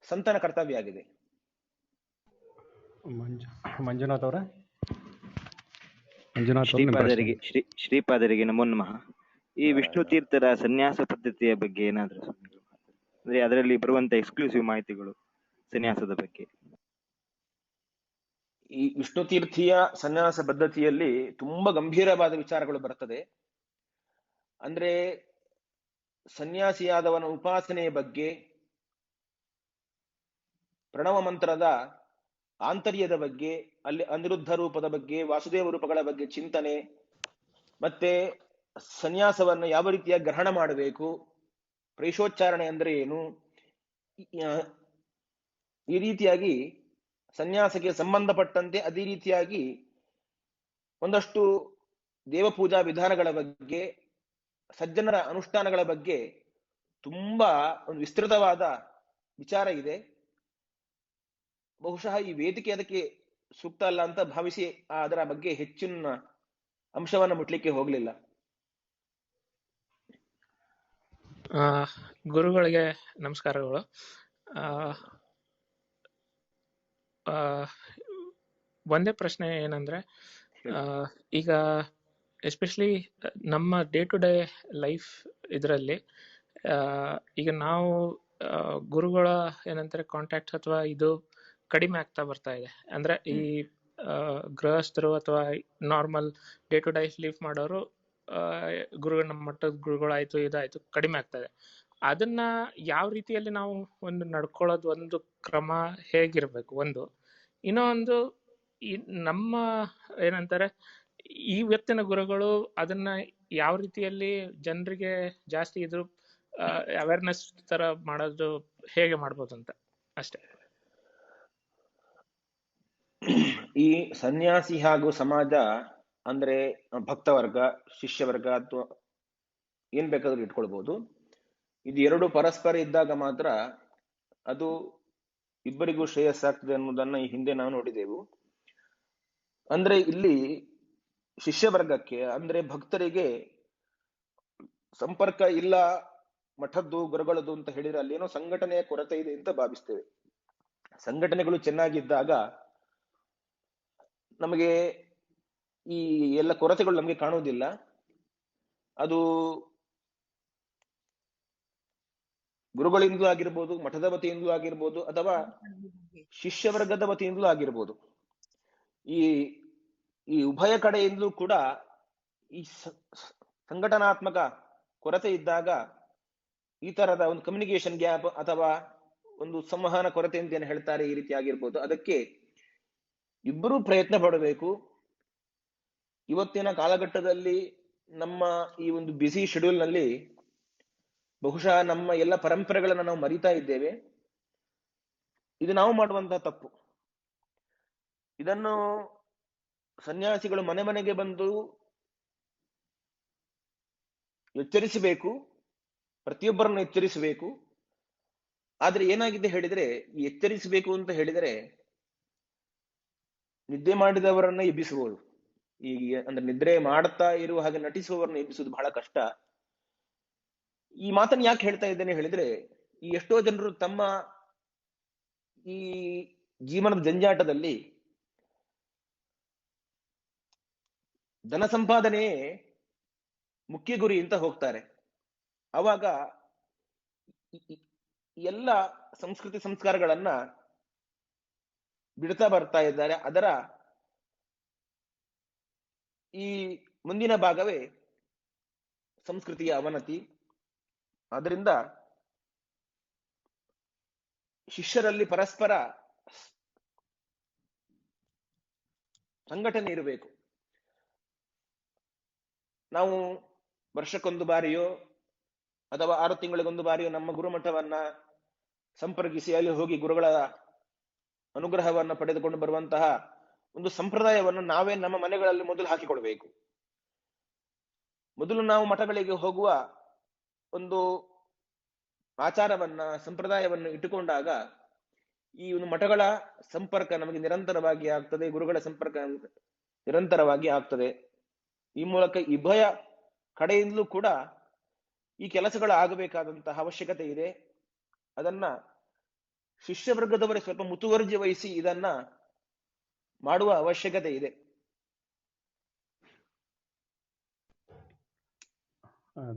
ಸಂತನ ಕರ್ತವ್ಯ ಆಗಿದೆ. ಮಂಜುನಾಥ್ ಅವರ ಶ್ರೀಪಾದರಿಗೆ ನಮೋ ನಮಃ. ಈ ವಿಷ್ಣು ತೀರ್ಥರ ಸನ್ಯಾಸ ಪದ್ಧತಿಯ ಬಗ್ಗೆ ಏನಾದ್ರು ಅಂದ್ರೆ ಅದರಲ್ಲಿ ಬರುವಂತ ಎಕ್ಸ್ಕ್ಲೂಸಿವ್ ಮಾಹಿತಿಗಳು ಸನ್ಯಾಸದ ಬಗ್ಗೆ. ಈ ವಿಷ್ಣು ತೀರ್ಥೀಯ ಸನ್ಯಾಸ ಪದ್ಧತಿಯಲ್ಲಿ ತುಂಬಾ ಗಂಭೀರವಾದ ವಿಚಾರಗಳು ಬರ್ತದೆ. ಅಂದ್ರೆ ಸನ್ಯಾಸಿಯಾದವನ ಉಪಾಸನೆಯ ಬಗ್ಗೆ, ಪ್ರಣವ ಮಂತ್ರದ ಆಂತರ್ಯದ ಬಗ್ಗೆ, ಅಲ್ಲಿ ಅನಿರುದ್ಧ ರೂಪದ ಬಗ್ಗೆ, ವಾಸುದೇವ ರೂಪಗಳ ಬಗ್ಗೆ ಚಿಂತನೆ, ಮತ್ತೆ ಸನ್ಯಾಸವನ್ನು ಯಾವ ರೀತಿಯ ಗ್ರಹಣ ಮಾಡಬೇಕು, ಪ್ರೇಷೋಚ್ಚಾರಣೆ ಅಂದ್ರೆ ಏನು, ಈ ರೀತಿಯಾಗಿ ಸನ್ಯಾಸಕ್ಕೆ ಸಂಬಂಧಪಟ್ಟಂತೆ ಅದೇ ರೀತಿಯಾಗಿ ಒಂದಷ್ಟು ದೇವಪೂಜಾ ವಿಧಾನಗಳ ಬಗ್ಗೆ, ಸಜ್ಜನರ ಅನುಷ್ಠಾನಗಳ ಬಗ್ಗೆ ತುಂಬಾ ಒಂದು ವಿಸ್ತೃತವಾದ ವಿಚಾರ ಇದೆ. ಬಹುಶಃ ಈ ವೇದಿಕೆ ಅದಕ್ಕೆ ಸೂಕ್ತ ಅಲ್ಲ ಅಂತ ಭಾವಿಸಿ ಅದರ ಬಗ್ಗೆ ಹೆಚ್ಚಿನ ಅಂಶವನ್ನು ಮುಟ್ಲಿಕ್ಕೆ ಹೋಗ್ಲಿಲ್ಲ. ಗುರುಗಳಿಗೆ ನಮಸ್ಕಾರಗಳು. ಒಂದೇ ಪ್ರಶ್ನೆ ಏನಂದ್ರೆ, ಈಗ ಎಸ್ಪೆಷಲಿ ನಮ್ಮ ಡೇ ಟು ಡೇ ಲೈಫ್ ಇದರಲ್ಲಿ ಈಗ ನಾವು ಗುರುಗಳ ಏನಂತಾರೆ ಕಾಂಟ್ಯಾಕ್ಟ್ಸ್ ಅಥವಾ ಇದು ಕಡಿಮೆ ಆಗ್ತಾ ಬರ್ತಾ ಇದೆ. ಅಂದ್ರೆ ಈ ಗೃಹಸ್ಥರು ಅಥವಾ normal day to day life ಮಾಡೋರು ನಮ್ಮ ಮಟ್ಟದ ಗುರುಗಳಾಯ್ತು ಇದಾಯ್ತು ಕಡಿಮೆ ಆಗ್ತಾ ಇದೆ. ಅದನ್ನ ಯಾವ ರೀತಿಯಲ್ಲಿ ನಾವು ಒಂದು ನಡ್ಕೊಳ್ಳೋದು, ಒಂದು ಕ್ರಮ ಹೇಗಿರ್ಬೇಕು ಒಂದು. ಇನ್ನೊಂದು ಈ ನಮ್ಮ ಏನಂತಾರೆ ಇವತ್ತಿನ ಗುರುಗಳು ಅದನ್ನ ಯಾವ ರೀತಿಯಲ್ಲಿ ಜನರಿಗೆ ಜಾಸ್ತಿ ಇದ್ರ ಅವೇರ್ನೆಸ್ ತರ ಮಾಡೋದು ಹೇಗೆ ಮಾಡ್ಬೋದು ಅಂತ ಅಷ್ಟೇ. ಈ ಸನ್ಯಾಸಿ ಹಾಗೂ ಸಮಾಜ ಅಂದ್ರೆ ಭಕ್ತವರ್ಗ, ಶಿಷ್ಯವರ್ಗ ಅಥವಾ ಏನ್ ಬೇಕಾದ್ರೂ ಇಟ್ಕೊಳ್ಬಹುದು. ಇದು ಎರಡು ಪರಸ್ಪರ ಇದ್ದಾಗ ಮಾತ್ರ ಅದು ಇಬ್ಬರಿಗೂ ಶ್ರೇಯಸ್ಸಾಗ್ತದೆ ಅನ್ನೋದನ್ನ ಈ ಹಿಂದೆ ನಾವು ನೋಡಿದೆವು. ಅಂದ್ರೆ ಇಲ್ಲಿ ಶಿಷ್ಯವರ್ಗಕ್ಕೆ ಅಂದ್ರೆ ಭಕ್ತರಿಗೆ ಸಂಪರ್ಕ ಇಲ್ಲ, ಮಠದ್ದು ಗುರುಗಳದ್ದು ಅಂತ ಹೇಳಿದ್ರೆ ಅಲ್ಲೇನೋ ಸಂಘಟನೆಯ ಕೊರತೆ ಇದೆ ಅಂತ ಭಾವಿಸ್ತೇವೆ. ಸಂಘಟನೆಗಳು ಚೆನ್ನಾಗಿದ್ದಾಗ ನಮಗೆ ಈ ಎಲ್ಲ ಕೊರತೆಗಳು ನಮಗೆ ಕಾಣುವುದಿಲ್ಲ. ಅದು ಗುರುಗಳಿಂದಲೂ ಆಗಿರ್ಬೋದು, ಮಠದ ವತಿಯಿಂದಲೂ ಆಗಿರ್ಬೋದು, ಅಥವಾ ಶಿಷ್ಯವರ್ಗದ ವತಿಯಿಂದಲೂ ಆಗಿರ್ಬೋದು. ಈ ಈ ಉಭಯ ಕಡೆಯಿಂದಲೂ ಕೂಡ ಈ ಸಂಘಟನಾತ್ಮಕ ಕೊರತೆ ಇದ್ದಾಗ ಈ ತರದ ಒಂದು ಕಮ್ಯುನಿಕೇಶನ್ ಗ್ಯಾಪ್ ಅಥವಾ ಒಂದು ಸಂವಹನ ಕೊರತೆ ಅಂತ ಏನು ಹೇಳ್ತಾರೆ, ಈ ರೀತಿ ಆಗಿರ್ಬೋದು. ಅದಕ್ಕೆ ಇಬ್ಬರೂ ಪ್ರಯತ್ನ ಪಡಬೇಕು. ಇವತ್ತಿನ ಕಾಲಘಟ್ಟದಲ್ಲಿ ನಮ್ಮ ಈ ಒಂದು ಬ್ಯುಸಿ ಶೆಡ್ಯೂಲ್ ನಲ್ಲಿ ಬಹುಶಃ ನಮ್ಮ ಎಲ್ಲ ಪರಂಪರೆಗಳನ್ನ ನಾವು ಮರಿತಾ ಇದ್ದೇವೆ. ಇದು ನಾವು ಮಾಡುವಂತಹ ತಪ್ಪು. ಇದನ್ನು ಸನ್ಯಾಸಿಗಳು ಮನೆ ಮನೆಗೆ ಬಂದು ಎಚ್ಚರಿಸಬೇಕು, ಪ್ರತಿಯೊಬ್ಬರನ್ನು ಎಚ್ಚರಿಸಬೇಕು. ಆದ್ರೆ ಏನಾಗಿದೆ ಹೇಳಿದ್ರೆ, ಈ ಎಚ್ಚರಿಸಬೇಕು ಅಂತ ಹೇಳಿದರೆ ನಿದ್ದೆ ಮಾಡಿದವರನ್ನ ಎಬ್ಬಿಸಬಹುದು. ಈಗ ಅಂದ್ರೆ ನಿದ್ರೆ ಮಾಡ್ತಾ ಇರುವ ಹಾಗೆ ನಟಿಸುವವರನ್ನ ಎಬ್ಬಿಸುವುದು ಬಹಳ ಕಷ್ಟ. ಈ ಮಾತನ್ನು ಯಾಕೆ ಹೇಳ್ತಾ ಇದ್ದೇನೆ ಹೇಳಿದ್ರೆ, ಈ ಎಷ್ಟೋ ಜನರು ತಮ್ಮ ಈ ಜೀವನದ ಜಂಜಾಟದಲ್ಲಿ ಧನ ಸಂಪಾದನೆ ಮುಖ್ಯ ಗುರಿ ಅಂತ ಹೋಗ್ತಾರೆ. ಅವಾಗ ಎಲ್ಲ ಸಂಸ್ಕೃತಿ ಸಂಸ್ಕಾರಗಳನ್ನ ಬಿಡ್ತಾ ಬರ್ತಾ ಇದ್ದಾರೆ. ಅದರ ಈ ಮುಂದಿನ ಭಾಗವೇ ಸಂಸ್ಕೃತಿಯ ಅವನತಿ. ಆದ್ರಿಂದ ಶಿಷ್ಯರಲ್ಲಿ ಪರಸ್ಪರ ಸಂಘಟನೆ ಇರಬೇಕು. ನಾವು ವರ್ಷಕ್ಕೊಂದು ಬಾರಿಯೋ ಅಥವಾ 6 ತಿಂಗಳಿಗೊಂದು ಬಾರಿಯೋ ನಮ್ಮ ಗುರುಮಠವನ್ನ ಸಂಪರ್ಕಿಸಿ ಅಲ್ಲಿ ಹೋಗಿ ಗುರುಗಳ ಅನುಗ್ರಹವನ್ನ ಪಡೆದುಕೊಂಡು ಬರುವಂತಹ ಒಂದು ಸಂಪ್ರದಾಯವನ್ನು ನಾವೇ ನಮ್ಮ ಮನೆಗಳಲ್ಲಿ ಮೊದಲು ಹಾಕಿಕೊಳ್ಬೇಕು. ಮೊದಲು ನಾವು ಮಠಗಳಿಗೆ ಹೋಗುವ ಒಂದು ಆಚಾರವನ್ನ, ಸಂಪ್ರದಾಯವನ್ನು ಇಟ್ಟುಕೊಂಡಾಗ ಈ ಒಂದು ಮಠಗಳ ಸಂಪರ್ಕ ನಮಗೆ ನಿರಂತರವಾಗಿ ಆಗ್ತದೆ, ಗುರುಗಳ ಸಂಪರ್ಕ ನಿರಂತರವಾಗಿ ಆಗ್ತದೆ. ಈ ಮೂಲಕ ಉಭಯ ಕಡೆಯಿಂದಲೂ ಕೂಡ ಈ ಕೆಲಸಗಳು ಆಗಬೇಕಾದಂತಹ ಅವಶ್ಯಕತೆ ಇದೆ. ಅದನ್ನ ಶಿಷ್ಯವರ್ಗದವರೇ ಸ್ವಲ್ಪ ಮುತುವರ್ಜಿ ವಹಿಸಿ ಇದನ್ನ ಮಾಡುವ ಅವಶ್ಯಕತೆ ಇದೆ.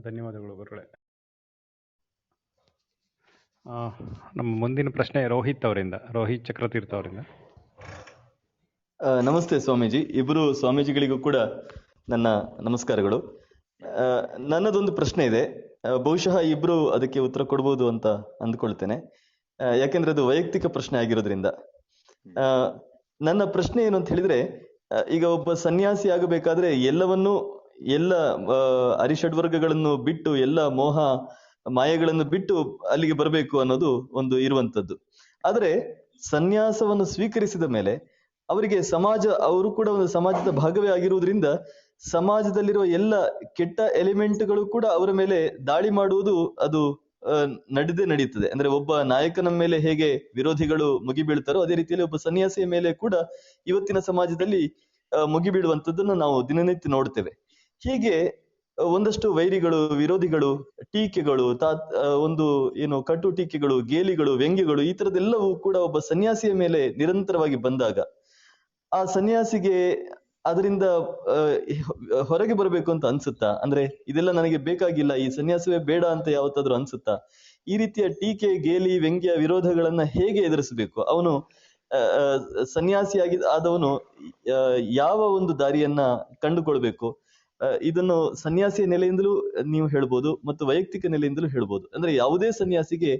ಧನ್ಯವಾದಗಳು ಗುರುಗಳೇ. ನಮ್ಮ ಮುಂದಿನ ಪ್ರಶ್ನೆ ರೋಹಿತ್ ಚಕ್ರತೀರ್ಥ ಅವರಿಂದ. ನಮಸ್ತೆ ಸ್ವಾಮೀಜಿ. ಇಬ್ಬರು ಸ್ವಾಮೀಜಿಗಳಿಗೂ ಕೂಡ ನನ್ನ ನಮಸ್ಕಾರಗಳು. ನನ್ನದೊಂದು ಪ್ರಶ್ನೆ ಇದೆ. ಬಹುಶಃ ಇಬ್ರು ಅದಕ್ಕೆ ಉತ್ತರ ಕೊಡ್ಬೋದು ಅಂತ ಅಂದ್ಕೊಳ್ತೇನೆ, ಯಾಕೆಂದ್ರೆ ಅದು ವೈಯಕ್ತಿಕ ಪ್ರಶ್ನೆ ಆಗಿರೋದ್ರಿಂದ. ನನ್ನ ಪ್ರಶ್ನೆ ಏನು ಅಂತ ಹೇಳಿದ್ರೆ, ಈಗ ಒಬ್ಬ ಸನ್ಯಾಸಿ ಆಗಬೇಕಾದ್ರೆ ಎಲ್ಲ ಅರಿಷಡ್ವರ್ಗಗಳನ್ನು ಬಿಟ್ಟು, ಎಲ್ಲ ಮೋಹ ಮಾಯೆಗಳನ್ನು ಬಿಟ್ಟು ಅಲ್ಲಿಗೆ ಬರಬೇಕು ಅನ್ನೋದು ಒಂದು ಇರುವಂತದ್ದು. ಆದ್ರೆ ಸನ್ಯಾಸವನ್ನು ಸ್ವೀಕರಿಸಿದ ಮೇಲೆ ಅವರಿಗೆ ಅವರು ಕೂಡ ಒಂದು ಸಮಾಜದ ಭಾಗವೇ ಆಗಿರುವುದರಿಂದ ಸಮಾಜದಲ್ಲಿರುವ ಎಲ್ಲ ಕೆಟ್ಟ ಎಲಿಮೆಂಟ್ಗಳು ಕೂಡ ಅವರ ಮೇಲೆ ದಾಳಿ ಮಾಡುವುದು ಅದು ನಡೀತದೆ. ಅಂದ್ರೆ ಒಬ್ಬ ನಾಯಕನ ಮೇಲೆ ಹೇಗೆ ವಿರೋಧಿಗಳು ಮುಗಿಬೀಳ್ತಾರೋ ಅದೇ ರೀತಿಯಲ್ಲಿ ಒಬ್ಬ ಸನ್ಯಾಸಿಯ ಮೇಲೆ ಕೂಡ ಇವತ್ತಿನ ಸಮಾಜದಲ್ಲಿ ಮುಗಿಬೀಳುವಂಥದ್ದನ್ನು ನಾವು ದಿನನಿತ್ಯ ನೋಡ್ತೇವೆ. ಹೀಗೆ ಒಂದಷ್ಟು ವೈರಿಗಳು, ವಿರೋಧಿಗಳು, ಟೀಕೆಗಳು, ಒಂದು ಕಟು ಟೀಕೆಗಳು, ಗೇಲಿಗಳು, ವ್ಯಂಗ್ಯಗಳು, ಈ ತರದೆಲ್ಲವೂ ಕೂಡ ಒಬ್ಬ ಸನ್ಯಾಸಿಯ ಮೇಲೆ ನಿರಂತರವಾಗಿ ಬಂದಾಗ ಆ ಸನ್ಯಾಸಿಗೆ ಅದರಿಂದ ಹೊರಗೆ ಬರಬೇಕು ಅಂತ ಅನ್ಸುತ್ತಾ? ಅಂದ್ರೆ ಇದೆಲ್ಲ ನನಗೆ ಬೇಕಾಗಿಲ್ಲ, ಈ ಸನ್ಯಾಸವೇ ಬೇಡ ಅಂತ ಯಾವತ್ತಾದ್ರೂ ಅನ್ಸುತ್ತಾ? ಈ ರೀತಿಯ ಟೀಕೆ, ಗೇಲಿ, ವ್ಯಂಗ್ಯ, ವಿರೋಧಗಳನ್ನ ಹೇಗೆ ಎದುರಿಸಬೇಕು? ಅವನು ಆದವನು ಯಾವ ಒಂದು ದಾರಿಯನ್ನ ಕಂಡುಕೊಳ್ಬೇಕು? ಇದನ್ನು ಸನ್ಯಾಸಿಯ ನೆಲೆಯಿಂದಲೂ ನೀವು ಹೇಳ್ಬೋದು ಮತ್ತು ವೈಯಕ್ತಿಕ ನೆಲೆಯಿಂದಲೂ ಹೇಳ್ಬೋದು. ಅಂದ್ರೆ ಯಾವುದೇ ಸನ್ಯಾಸಿಗೆ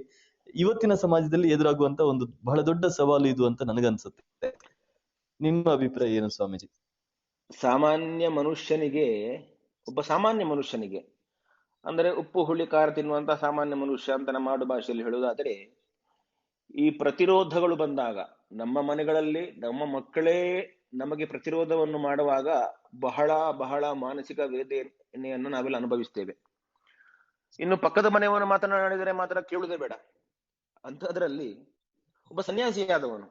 ಇವತ್ತಿನ ಸಮಾಜದಲ್ಲಿ ಎದುರಾಗುವಂತ ಒಂದು ಬಹಳ ದೊಡ್ಡ ಸವಾಲು ಇದು ಅಂತ ನನಗನ್ಸುತ್ತೆ. ನಿಮ್ಮ ಅಭಿಪ್ರಾಯ ಏನು ಸ್ವಾಮೀಜಿ? ಒಬ್ಬ ಸಾಮಾನ್ಯ ಮನುಷ್ಯನಿಗೆ ಅಂದರೆ ಉಪ್ಪು ಹುಳಿ ಖಾರ ತಿನ್ನುವಂತ ಸಾಮಾನ್ಯ ಮನುಷ್ಯ ಅಂತ ನಮ್ಮ ಆಡು ಭಾಷೆಯಲ್ಲಿ ಹೇಳುವುದಾದರೆ, ಈ ಪ್ರತಿರೋಧಗಳು ಬಂದಾಗ ನಮ್ಮ ಮನೆಗಳಲ್ಲಿ ನಮ್ಮ ಮಕ್ಕಳೇ ನಮಗೆ ಪ್ರತಿರೋಧವನ್ನು ಮಾಡುವಾಗ ಬಹಳ ಬಹಳ ಮಾನಸಿಕ ವೇದನೆಯನ್ನು ನಾವೆಲ್ಲ ಅನುಭವಿಸ್ತೇವೆ. ಇನ್ನು ಪಕ್ಕದ ಮನೆಯವನು ಮಾತನಾಡಿದರೆ ಮಾತ್ರ ಕೇಳುವುದೇ ಬೇಡ. ಅಂಥದ್ರಲ್ಲಿ ಒಬ್ಬ ಸನ್ಯಾಸಿಯಾದವನು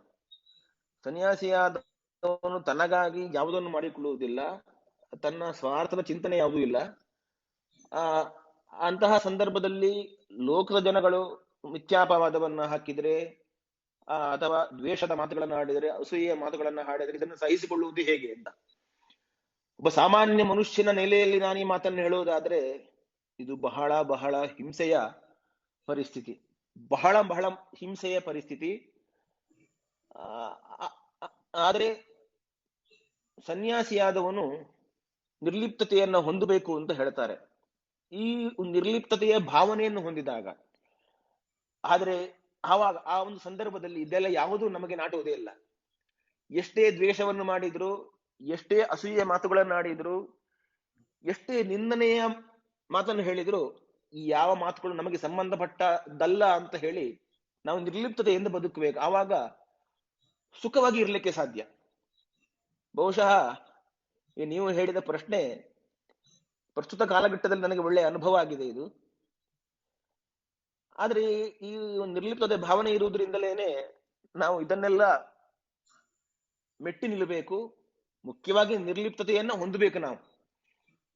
ತನಗಾಗಿ ಯಾವುದನ್ನು ಮಾಡಿಕೊಳ್ಳುವುದಿಲ್ಲ, ತನ್ನ ಸ್ವಾರ್ಥದ ಚಿಂತನೆ ಯಾವುದೂ ಇಲ್ಲ. ಅಂತಹ ಸಂದರ್ಭದಲ್ಲಿ ಲೋಕದ ಜನಗಳು ಮಿಥ್ಯಾಪವಾದವನ್ನ ಹಾಕಿದರೆ ಅಥವಾ ದ್ವೇಷದ ಮಾತುಗಳನ್ನು ಆಡಿದರೆ, ಅಸೂಯೆಯ ಮಾತುಗಳನ್ನ ಆಡಿದರೆ ಇದನ್ನು ಸಹಿಸಿಕೊಳ್ಳುವುದು ಹೇಗೆ ಅಂತ ಒಬ್ಬ ಸಾಮಾನ್ಯ ಮನುಷ್ಯನ ನೆಲೆಯಲ್ಲಿ ನಾನು ಈ ಮಾತನ್ನು ಹೇಳುವುದಾದ್ರೆ, ಇದು ಬಹಳ ಬಹಳ ಹಿಂಸೆಯ ಪರಿಸ್ಥಿತಿ, ಬಹಳ ಬಹಳ ಹಿಂಸೆಯ ಪರಿಸ್ಥಿತಿ. ಆದರೆ ಸನ್ಯಾಸಿಯಾದವನು ನಿರ್ಲಿಪ್ತತೆಯನ್ನ ಹೊಂದಬೇಕು ಅಂತ ಹೇಳ್ತಾರೆ. ಈ ನಿರ್ಲಿಪ್ತತೆಯ ಭಾವನೆಯನ್ನು ಹೊಂದಿದಾಗ, ಆದರೆ ಆವಾಗ ಆ ಒಂದು ಸಂದರ್ಭದಲ್ಲಿ ಇದೆಲ್ಲ ಯಾವುದೂ ನಮಗೆ ನಾಟುವುದೇ ಇಲ್ಲ. ಎಷ್ಟೇ ದ್ವೇಷವನ್ನು ಮಾಡಿದ್ರು, ಎಷ್ಟೇ ಅಸೂಯೆ ಮಾತುಗಳನ್ನಾಡಿದ್ರು, ಎಷ್ಟೇ ನಿಂದನೆಯ ಮಾತನ್ನು ಹೇಳಿದ್ರು, ಈ ಯಾವ ಮಾತುಗಳು ನಮಗೆ ಸಂಬಂಧಪಟ್ಟದಲ್ಲ ಅಂತ ಹೇಳಿ ನಾವು ನಿರ್ಲಿಪ್ತತೆಯಿಂದ ಬದುಕಬೇಕು. ಆವಾಗ ಸುಖವಾಗಿ ಇರ್ಲಿಕ್ಕೆ ಸಾಧ್ಯ. ಬಹುಶಃ ನೀವು ಹೇಳಿದ ಪ್ರಶ್ನೆ ಪ್ರಸ್ತುತ ಕಾಲಘಟ್ಟದಲ್ಲಿ ನನಗೆ ಒಳ್ಳೆಯ ಅನುಭವ ಆಗಿದೆ ಇದು. ಆದ್ರೆ ಈ ಒಂದು ನಿರ್ಲಿಪ್ತತೆ ಭಾವನೆ ಇರುವುದರಿಂದಲೇನೆ ನಾವು ಇದನ್ನೆಲ್ಲ ಮೆಟ್ಟಿ ನಿಲ್ಲಬೇಕು. ಮುಖ್ಯವಾಗಿ ನಿರ್ಲಿಪ್ತತೆಯನ್ನ ಹೊಂದಬೇಕು. ನಾವು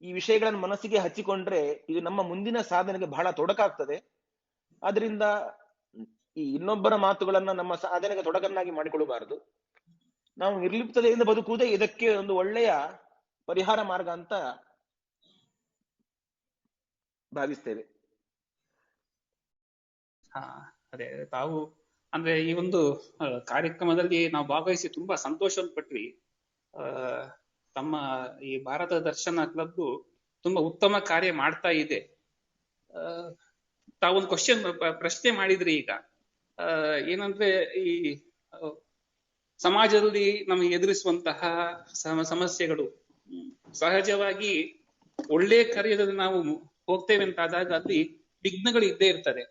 ಈ ವಿಷಯಗಳನ್ನು ಮನಸ್ಸಿಗೆ ಹಚ್ಚಿಕೊಂಡ್ರೆ ಇದು ನಮ್ಮ ಮುಂದಿನ ಸಾಧನೆಗೆ ಬಹಳ ತೊಡಕಾಗ್ತದೆ. ಆದ್ರಿಂದ ಈ ಇನ್ನೊಬ್ಬರ ಮಾತುಗಳನ್ನ ನಮ್ಮ ಸಾಧನೆಗೆ ತೊಡಕನ್ನಾಗಿ ಮಾಡಿಕೊಳ್ಳಬಾರದು. ನಾವು ನಿರ್ಲಿಪ್ತತೆಯಿಂದ ಬದುಕುವುದೇ ಇದಕ್ಕೆ ಒಂದು ಒಳ್ಳೆಯ ಪರಿಹಾರ ಮಾರ್ಗ ಅಂತ ಭಾವಿಸ್ತೇವೆ. ಅದೇ ತಾವು ಅಂದ್ರೆ ಈ ಒಂದು ಕಾರ್ಯಕ್ರಮದಲ್ಲಿ ನಾವು ಭಾಗವಹಿಸಿ ತುಂಬಾ ಸಂತೋಷವನ್ನು ಪಟ್ವಿ. ತಮ್ಮ ಈ ಭಾರತ ದರ್ಶನ ಕ್ಲಬ್ ತುಂಬಾ ಉತ್ತಮ ಕಾರ್ಯ ಮಾಡ್ತಾ ಇದೆ. ತಾವೊಂದು ಪ್ರಶ್ನೆ ಮಾಡಿದ್ರಿ ಈಗ. ಏನಂದ್ರೆ ಈ ಸಮಾಜದಲ್ಲಿ ನಮಗೆ ಎದುರಿಸುವಂತಹ ಸಮಸ್ಯೆಗಳು ಸಹಜವಾಗಿ ಒಳ್ಳೆ ಕಾರ್ಯದಲ್ಲಿ ನಾವು ಹೋಗ್ತೇವೆ ಅಂತಾದಾಗ ಅಲ್ಲಿ ವಿಘ್ನಗಳು ಇದ್ದೇ ಇರ್ತದೆ.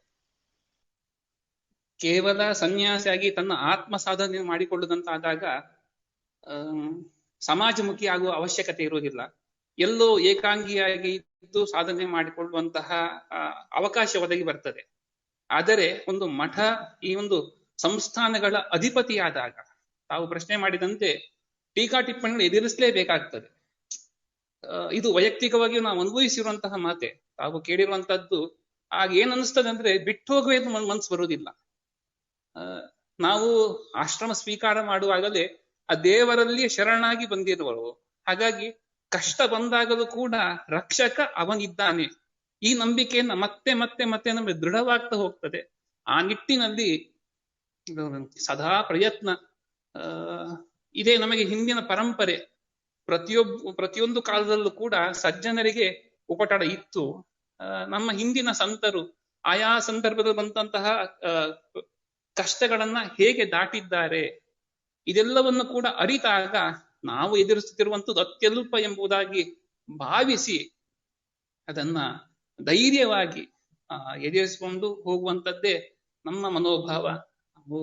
ಕೇವಲ ಸನ್ಯಾಸಿಯಾಗಿ ತನ್ನ ಆತ್ಮ ಸಾಧನೆ ಮಾಡಿಕೊಳ್ಳುದಂತಾದಾಗ ಸಮಾಜಮುಖಿ ಆಗುವ ಅವಶ್ಯಕತೆ ಇರುವುದಿಲ್ಲ. ಎಲ್ಲೋ ಏಕಾಂಗಿಯಾಗಿ ಇದ್ದು ಸಾಧನೆ ಮಾಡಿಕೊಳ್ಳುವಂತಹ ಅವಕಾಶ ಒದಗಿ ಬರ್ತದೆ. ಆದರೆ ಒಂದು ಮಠ, ಈ ಒಂದು ಸಂಸ್ಥಾನಗಳ ಅಧಿಪತಿಯಾದಾಗ ತಾವು ಪ್ರಶ್ನೆ ಮಾಡಿದಂತೆ ಟೀಕಾ ಟಿಪ್ಪಣಿಗಳು ಎದುರಿಸಲೇಬೇಕಾಗ್ತದೆ. ಇದು ವೈಯಕ್ತಿಕವಾಗಿಯೂ ನಾವು ಅನುಭವಿಸಿರುವಂತಹ ಮಾತೆ. ತಾವು ಕೇಳಿರುವಂತದ್ದು ಆಗ ಏನ್ ಅನಿಸ್ತದೆ ಅಂದ್ರೆ ಬಿಟ್ಟು ಹೋಗುವ ಮನಸ್ಸು ಬರುವುದಿಲ್ಲ. ನಾವು ಆಶ್ರಮ ಸ್ವೀಕಾರ ಮಾಡುವಾಗಲೇ ಆ ದೇವರಲ್ಲಿ ಶರಣಾಗಿ ಬಂದಿರುವರು. ಹಾಗಾಗಿ ಕಷ್ಟ ಬಂದಾಗಲೂ ಕೂಡ ರಕ್ಷಕ ಅವನಿದ್ದಾನೆ. ಈ ನಂಬಿಕೆಯನ್ನ ಮತ್ತೆ ಮತ್ತೆ ಮತ್ತೆ ನಮಗೆ ದೃಢವಾಗ್ತಾ ಹೋಗ್ತದೆ. ಆ ನಿಟ್ಟಿನಲ್ಲಿ ಸದಾ ಪ್ರಯತ್ನ ಇದೇ ನಮಗೆ ಹಿಂದಿನ ಪರಂಪರೆ. ಪ್ರತಿಯೊಂದು ಕಾಲದಲ್ಲೂ ಕೂಡ ಸಜ್ಜನರಿಗೆ ಉಪಟಳ ಇತ್ತು. ನಮ್ಮ ಹಿಂದಿನ ಸಂತರು ಆಯಾ ಸಂದರ್ಭದಲ್ಲಿ ಬಂದಂತಹ ಕಷ್ಟಗಳನ್ನ ಹೇಗೆ ದಾಟಿದ್ದಾರೆ, ಇದೆಲ್ಲವನ್ನು ಕೂಡ ಅರಿತಾಗ ನಾವು ಎದುರಿಸುತ್ತಿರುವಂಥದ್ದು ಅತ್ಯಲ್ಪ ಎಂಬುದಾಗಿ ಭಾವಿಸಿ ಅದನ್ನ ಧೈರ್ಯವಾಗಿ ಎದುರಿಸಿಕೊಂಡು ಹೋಗುವಂಥದ್ದೇ ನಮ್ಮ ಮನೋಭಾವ. ನಾವು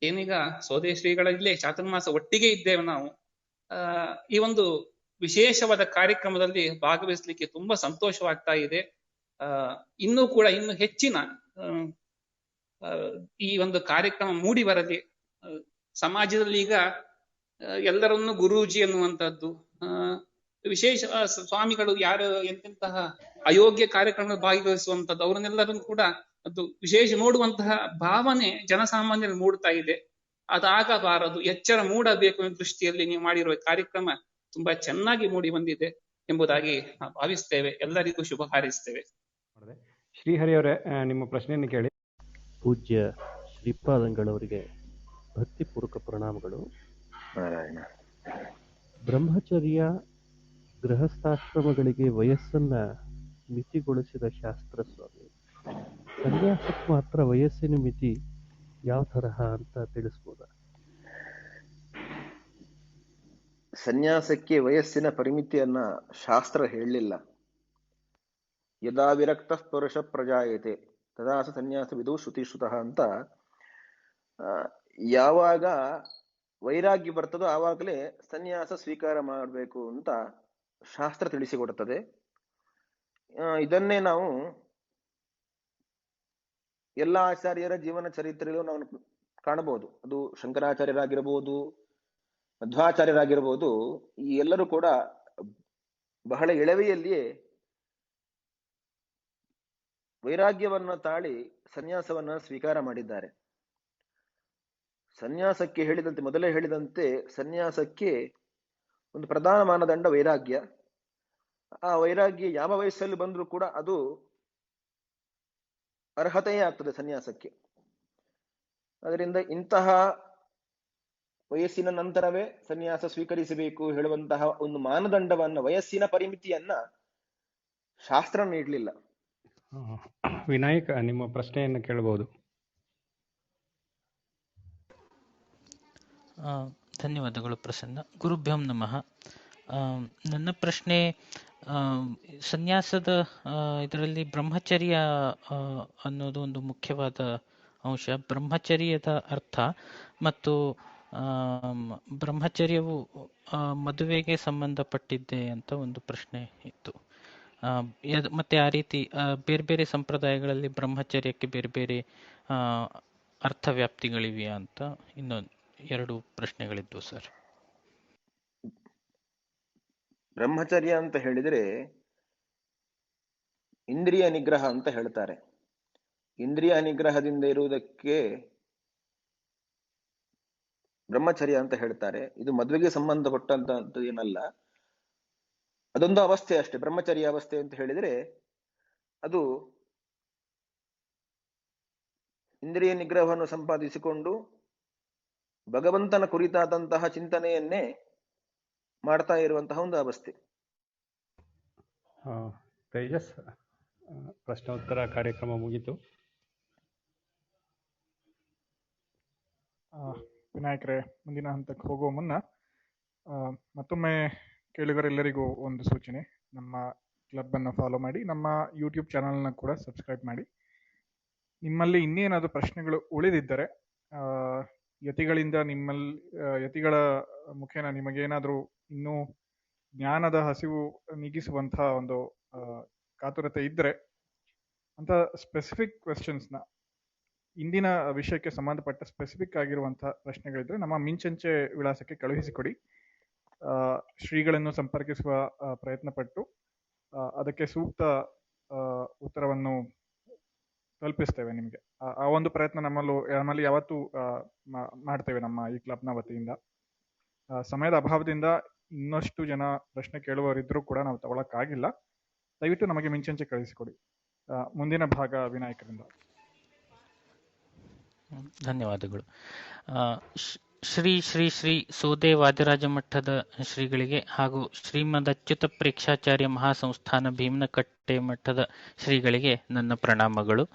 ಏನೀಗ ಸೋದೆ ಶ್ರೀಗಳಲ್ಲೇ ಚಾತುರ್ಮಾಸ ಒಟ್ಟಿಗೆ ಇದ್ದೇವೆ. ನಾವು ಈ ಒಂದು ವಿಶೇಷವಾದ ಕಾರ್ಯಕ್ರಮದಲ್ಲಿ ಭಾಗವಹಿಸಲಿಕ್ಕೆ ತುಂಬಾ ಸಂತೋಷವಾಗ್ತಾ ಇದೆ. ಇನ್ನೂ ಹೆಚ್ಚಿನ ಈ ಒಂದು ಕಾರ್ಯಕ್ರಮ ಮೂಡಿ ಬರಲಿ. ಸಮಾಜದಲ್ಲಿ ಈಗ ಎಲ್ಲರನ್ನೂ ಗುರೂಜಿ ಅನ್ನುವಂಥದ್ದು, ವಿಶೇಷ ಸ್ವಾಮಿಗಳು ಯಾರು ಎಂತೆಂತಹ ಅಯೋಗ್ಯ ಕಾರ್ಯಕ್ರಮದಲ್ಲಿ ಭಾಗವಹಿಸುವಂಥದ್ದು, ಅವರನ್ನೆಲ್ಲರನ್ನು ಕೂಡ ಅದು ವಿಶೇಷ ನೋಡುವಂತಹ ಭಾವನೆ ಜನಸಾಮಾನ್ಯರಲ್ಲಿ ಮೂಡ್ತಾ ಇದೆ. ಅದಾಗಬಾರದು, ಎಚ್ಚರ ಮೂಡಬೇಕು ಎಂಬ ದೃಷ್ಟಿಯಲ್ಲಿ ನೀವು ಮಾಡಿರುವ ಕಾರ್ಯಕ್ರಮ ತುಂಬಾ ಚೆನ್ನಾಗಿ ಮೂಡಿ ಬಂದಿದೆ ಎಂಬುದಾಗಿ ನಾವು ಭಾವಿಸ್ತೇವೆ. ಎಲ್ಲರಿಗೂ ಶುಭ ಹಾರೈಸ್ತೇವೆ. ಶ್ರೀಹರಿಯವರೇ, ನಿಮ್ಮ ಪ್ರಶ್ನೆಯನ್ನು ಕೇಳಿ. ಪೂಜ್ಯ ಶ್ರೀಪಾದಂಗಳವರಿಗೆ ಭಕ್ತಿಪೂರ್ವಕ ಪ್ರಣಾಮಗಳು. ಬ್ರಹ್ಮಚರ್ಯ ಗೃಹಸ್ಥಾಶ್ರಮಗಳಿಗೆ ವಯಸ್ಸನ್ನ ಮಿತಿಗೊಳಿಸಿದ ಶಾಸ್ತ್ರ ಸ್ವಾಮಿ, ಸನ್ಯಾಸಕ್ಕೆ ಮಾತ್ರ ವಯಸ್ಸಿನ ಮಿತಿ ಯಾವ ತರಹ ಅಂತ ತಿಳಿಸ್ಬೋದಾ? ಸನ್ಯಾಸಕ್ಕೆ ವಯಸ್ಸಿನ ಪರಿಮಿತಿಯನ್ನ ಶಾಸ್ತ್ರ ಹೇಳಲಿಲ್ಲ. ಯದಾ ವಿರಕ್ತ ಪುರುಷ ಪ್ರಜಾಯತೆ ತದಾ ಸ ಸನ್ಯಾಸ ವಿದು ಶ್ರುತಿಶ್ರುತಃ ಅಂತ ಯಾವಾಗ ವೈರಾಗ್ಯ ಬರ್ತದೋ ಆವಾಗಲೇ ಸನ್ಯಾಸ ಸ್ವೀಕಾರ ಮಾಡಬೇಕು ಅಂತ ಶಾಸ್ತ್ರ ತಿಳಿಸಿಕೊಡುತ್ತದೆ. ಇದನ್ನೇ ನಾವು ಎಲ್ಲ ಆಚಾರ್ಯರ ಜೀವನ ಚರಿತ್ರೆಯಲ್ಲೂ ನಾವು ಕಾಣಬಹುದು. ಅದು ಶಂಕರಾಚಾರ್ಯರಾಗಿರಬಹುದು, ಮಧ್ವಾಚಾರ್ಯರಾಗಿರಬಹುದು. ಈ ಎಲ್ಲರೂ ಕೂಡ ಬಹಳ ಎಳವೆಯಲ್ಲಿಯೇ ವೈರಾಗ್ಯವನ್ನ ತಾಳಿ ಸನ್ಯಾಸವನ್ನ ಸ್ವೀಕಾರ ಮಾಡಿದ್ದಾರೆ. ಸನ್ಯಾಸಕ್ಕೆ ಮೊದಲೇ ಹೇಳಿದಂತೆ ಸನ್ಯಾಸಕ್ಕೆ ಒಂದು ಪ್ರಧಾನ ಮಾನದಂಡ ವೈರಾಗ್ಯ. ಆ ವೈರಾಗ್ಯ ಯಾವ ವಯಸ್ಸಲ್ಲಿ ಬಂದರೂ ಕೂಡ ಅದು ಅರ್ಹತೆಯೇ ಆಗ್ತದೆ ಸನ್ಯಾಸಕ್ಕೆ. ಅದರಿಂದ ಇಂತಹ ವಯಸ್ಸಿನ ನಂತರವೇ ಸನ್ಯಾಸ ಸ್ವೀಕರಿಸಬೇಕು ಹೇಳುವಂತಹ ಒಂದು ಮಾನದಂಡವನ್ನ, ವಯಸ್ಸಿನ ಪರಿಮಿತಿಯನ್ನ ಶಾಸ್ತ್ರ ನೀಡಲಿಲ್ಲ. ವಿನಾಯಕ್, ನಿಮ್ಮ ಪ್ರಶ್ನೆಯನ್ನು ಕೇಳಬಹುದು. ಧನ್ಯವಾದಗಳು ಪ್ರಸನ್ನ. ಗುರುಭ್ಯೋಂ ನಮಃ. ನನ್ನ ಪ್ರಶ್ನೆ, ಸನ್ಯಾಸದ ಇದರಲ್ಲಿ ಬ್ರಹ್ಮಚರ್ಯ ಅನ್ನೋದು ಒಂದು ಮುಖ್ಯವಾದ ಅಂಶ. ಬ್ರಹ್ಮಚರ್ಯದ ಅರ್ಥ ಮತ್ತು ಬ್ರಹ್ಮಚರ್ಯವು ಮದುವೆಗೆ ಸಂಬಂಧಪಟ್ಟಿದ್ದೆ ಅಂತ ಒಂದು ಪ್ರಶ್ನೆ ಇತ್ತು. ಮತ್ತೆ ಆ ರೀತಿ ಬೇರೆ ಬೇರೆ ಸಂಪ್ರದಾಯಗಳಲ್ಲಿ ಬ್ರಹ್ಮಚರ್ಯಕ್ಕೆ ಬೇರೆ ಬೇರೆ ಅರ್ಥವ್ಯಾಪ್ತಿಗಳಿವೆಯಾ ಅಂತ ಇನ್ನೊಂದು 2 ಪ್ರಶ್ನೆಗಳಿದ್ವು ಸರ್. ಬ್ರಹ್ಮಚರ್ಯ ಅಂತ ಹೇಳಿದರೆ ಇಂದ್ರಿಯ ನಿಗ್ರಹ ಅಂತ ಹೇಳ್ತಾರೆ. ಇಂದ್ರಿಯ ನಿಗ್ರಹದಿಂದ ಇರುವುದಕ್ಕೆ ಬ್ರಹ್ಮಚರ್ಯ ಅಂತ ಹೇಳ್ತಾರೆ. ಇದು ಮದುವೆಗೆ ಸಂಬಂಧಪಟ್ಟಂತದ್ದು ಏನಲ್ಲ, ಅದೊಂದು ಅವಸ್ಥೆ ಅಷ್ಟೇ. ಬ್ರಹ್ಮಚರ್ಯ ಅವಸ್ಥೆ ಅಂತ ಹೇಳಿದರೆ ಅದು ಇಂದ್ರಿಯ ನಿಗ್ರಹವನ್ನು ಸಂಪಾದಿಸಿಕೊಂಡು ಭಗವಂತನ ಕುರಿತಾದಂತಹ ಚಿಂತನೆಯನ್ನೇ ಮಾಡ್ತಾ ಇರುವಂತಹ ಒಂದು ಅವಸ್ಥೆ. ತೇಜಸ್, ಪ್ರಶ್ನೋತ್ತರ ಕಾರ್ಯಕ್ರಮ ಮುಗಿತು. ವಿನಾಯಕರೇ, ಮುಂದಿನ ಹಂತಕ್ಕೆ ಹೋಗುವ ಮುನ್ನ ಮತ್ತೊಮ್ಮೆ ಕೇಳುಗರೆಲ್ಲರಿಗೂ ಒಂದು ಸೂಚನೆ. ನಮ್ಮ ಕ್ಲಬ್ ಅನ್ನು ಫಾಲೋ ಮಾಡಿ, ನಮ್ಮ ಯೂಟ್ಯೂಬ್ ಚಾನಲ್ನ ಕೂಡ ಸಬ್ಸ್ಕ್ರೈಬ್ ಮಾಡಿ. ನಿಮ್ಮಲ್ಲಿ ಇನ್ನೇನಾದರೂ ಪ್ರಶ್ನೆಗಳು ಉಳಿದಿದ್ದರೆ ಯತಿಗಳ ಮುಖೇನ ನಿಮಗೇನಾದರೂ ಇನ್ನೂ ಜ್ಞಾನದ ಹಸಿವು ನೀಗಿಸುವಂತಹ ಒಂದು ಕಾತುರತೆ ಇದ್ದರೆ ಅಂತ ಸ್ಪೆಸಿಫಿಕ್ ಕ್ವೆಶನ್ಸ್ನ, ಇಂದಿನ ವಿಷಯಕ್ಕೆ ಸಂಬಂಧಪಟ್ಟ ಸ್ಪೆಸಿಫಿಕ್ ಆಗಿರುವಂತಹ ಪ್ರಶ್ನೆಗಳಿದ್ರೆ ನಮ್ಮ ಮಿಂಚಂಚೆ ವಿಳಾಸಕ್ಕೆ ಕಳುಹಿಸಿಕೊಡಿ. ಶ್ರೀಗಳನ್ನು ಸಂಪರ್ಕಿಸುವ ಪ್ರಯತ್ನ ಪಟ್ಟು ಅದಕ್ಕೆ ಸೂಕ್ತ ಉತ್ತರವನ್ನು ತಲುಪಿಸ್ತೇವೆ ನಿಮಗೆ. ಆ ಒಂದು ಪ್ರಯತ್ನ ನಮ್ಮಲ್ಲಿ ಯಾವತ್ತೂ ಮಾಡ್ತೇವೆ ನಮ್ಮ ಈ ಕ್ಲಬ್ನ ವತಿಯಿಂದ. ಸಮಯದ ಅಭಾವದಿಂದ ಇನ್ನಷ್ಟು ಜನ ಪ್ರಶ್ನೆ ಕೇಳುವವರಿದ್ರೂ ಕೂಡ ನಾವು ತಗೊಳಕ್ಕಾಗಿಲ್ಲ. ದಯವಿಟ್ಟು ನಮಗೆ ಮಿಂಚಂಚೆ ಕಳಿಸಿಕೊಡಿ. ಮುಂದಿನ ಭಾಗ ವಿನಾಯಕರಿಂದ. ಧನ್ಯವಾದಗಳು. ಶ್ರೀ ಶ್ರೀ ಶ್ರೀ ಸೋದೆ ವಾದಿರಾಜ ಮಠದ ಶ್ರೀಗಳಿಗೆ ಹಾಗೂ ಶ್ರೀಮದ್ ಅಚ್ಯುತ ಪ್ರೇಕ್ಷಾಚಾರ್ಯ ಮಹಾಸಂಸ್ಥಾನ ಭೀಮನಕಟ್ಟೆ ಮಠದ ಶ್ರೀಗಳಿಗೆ ನನ್ನ ಪ್ರಣಾಮಗಳು.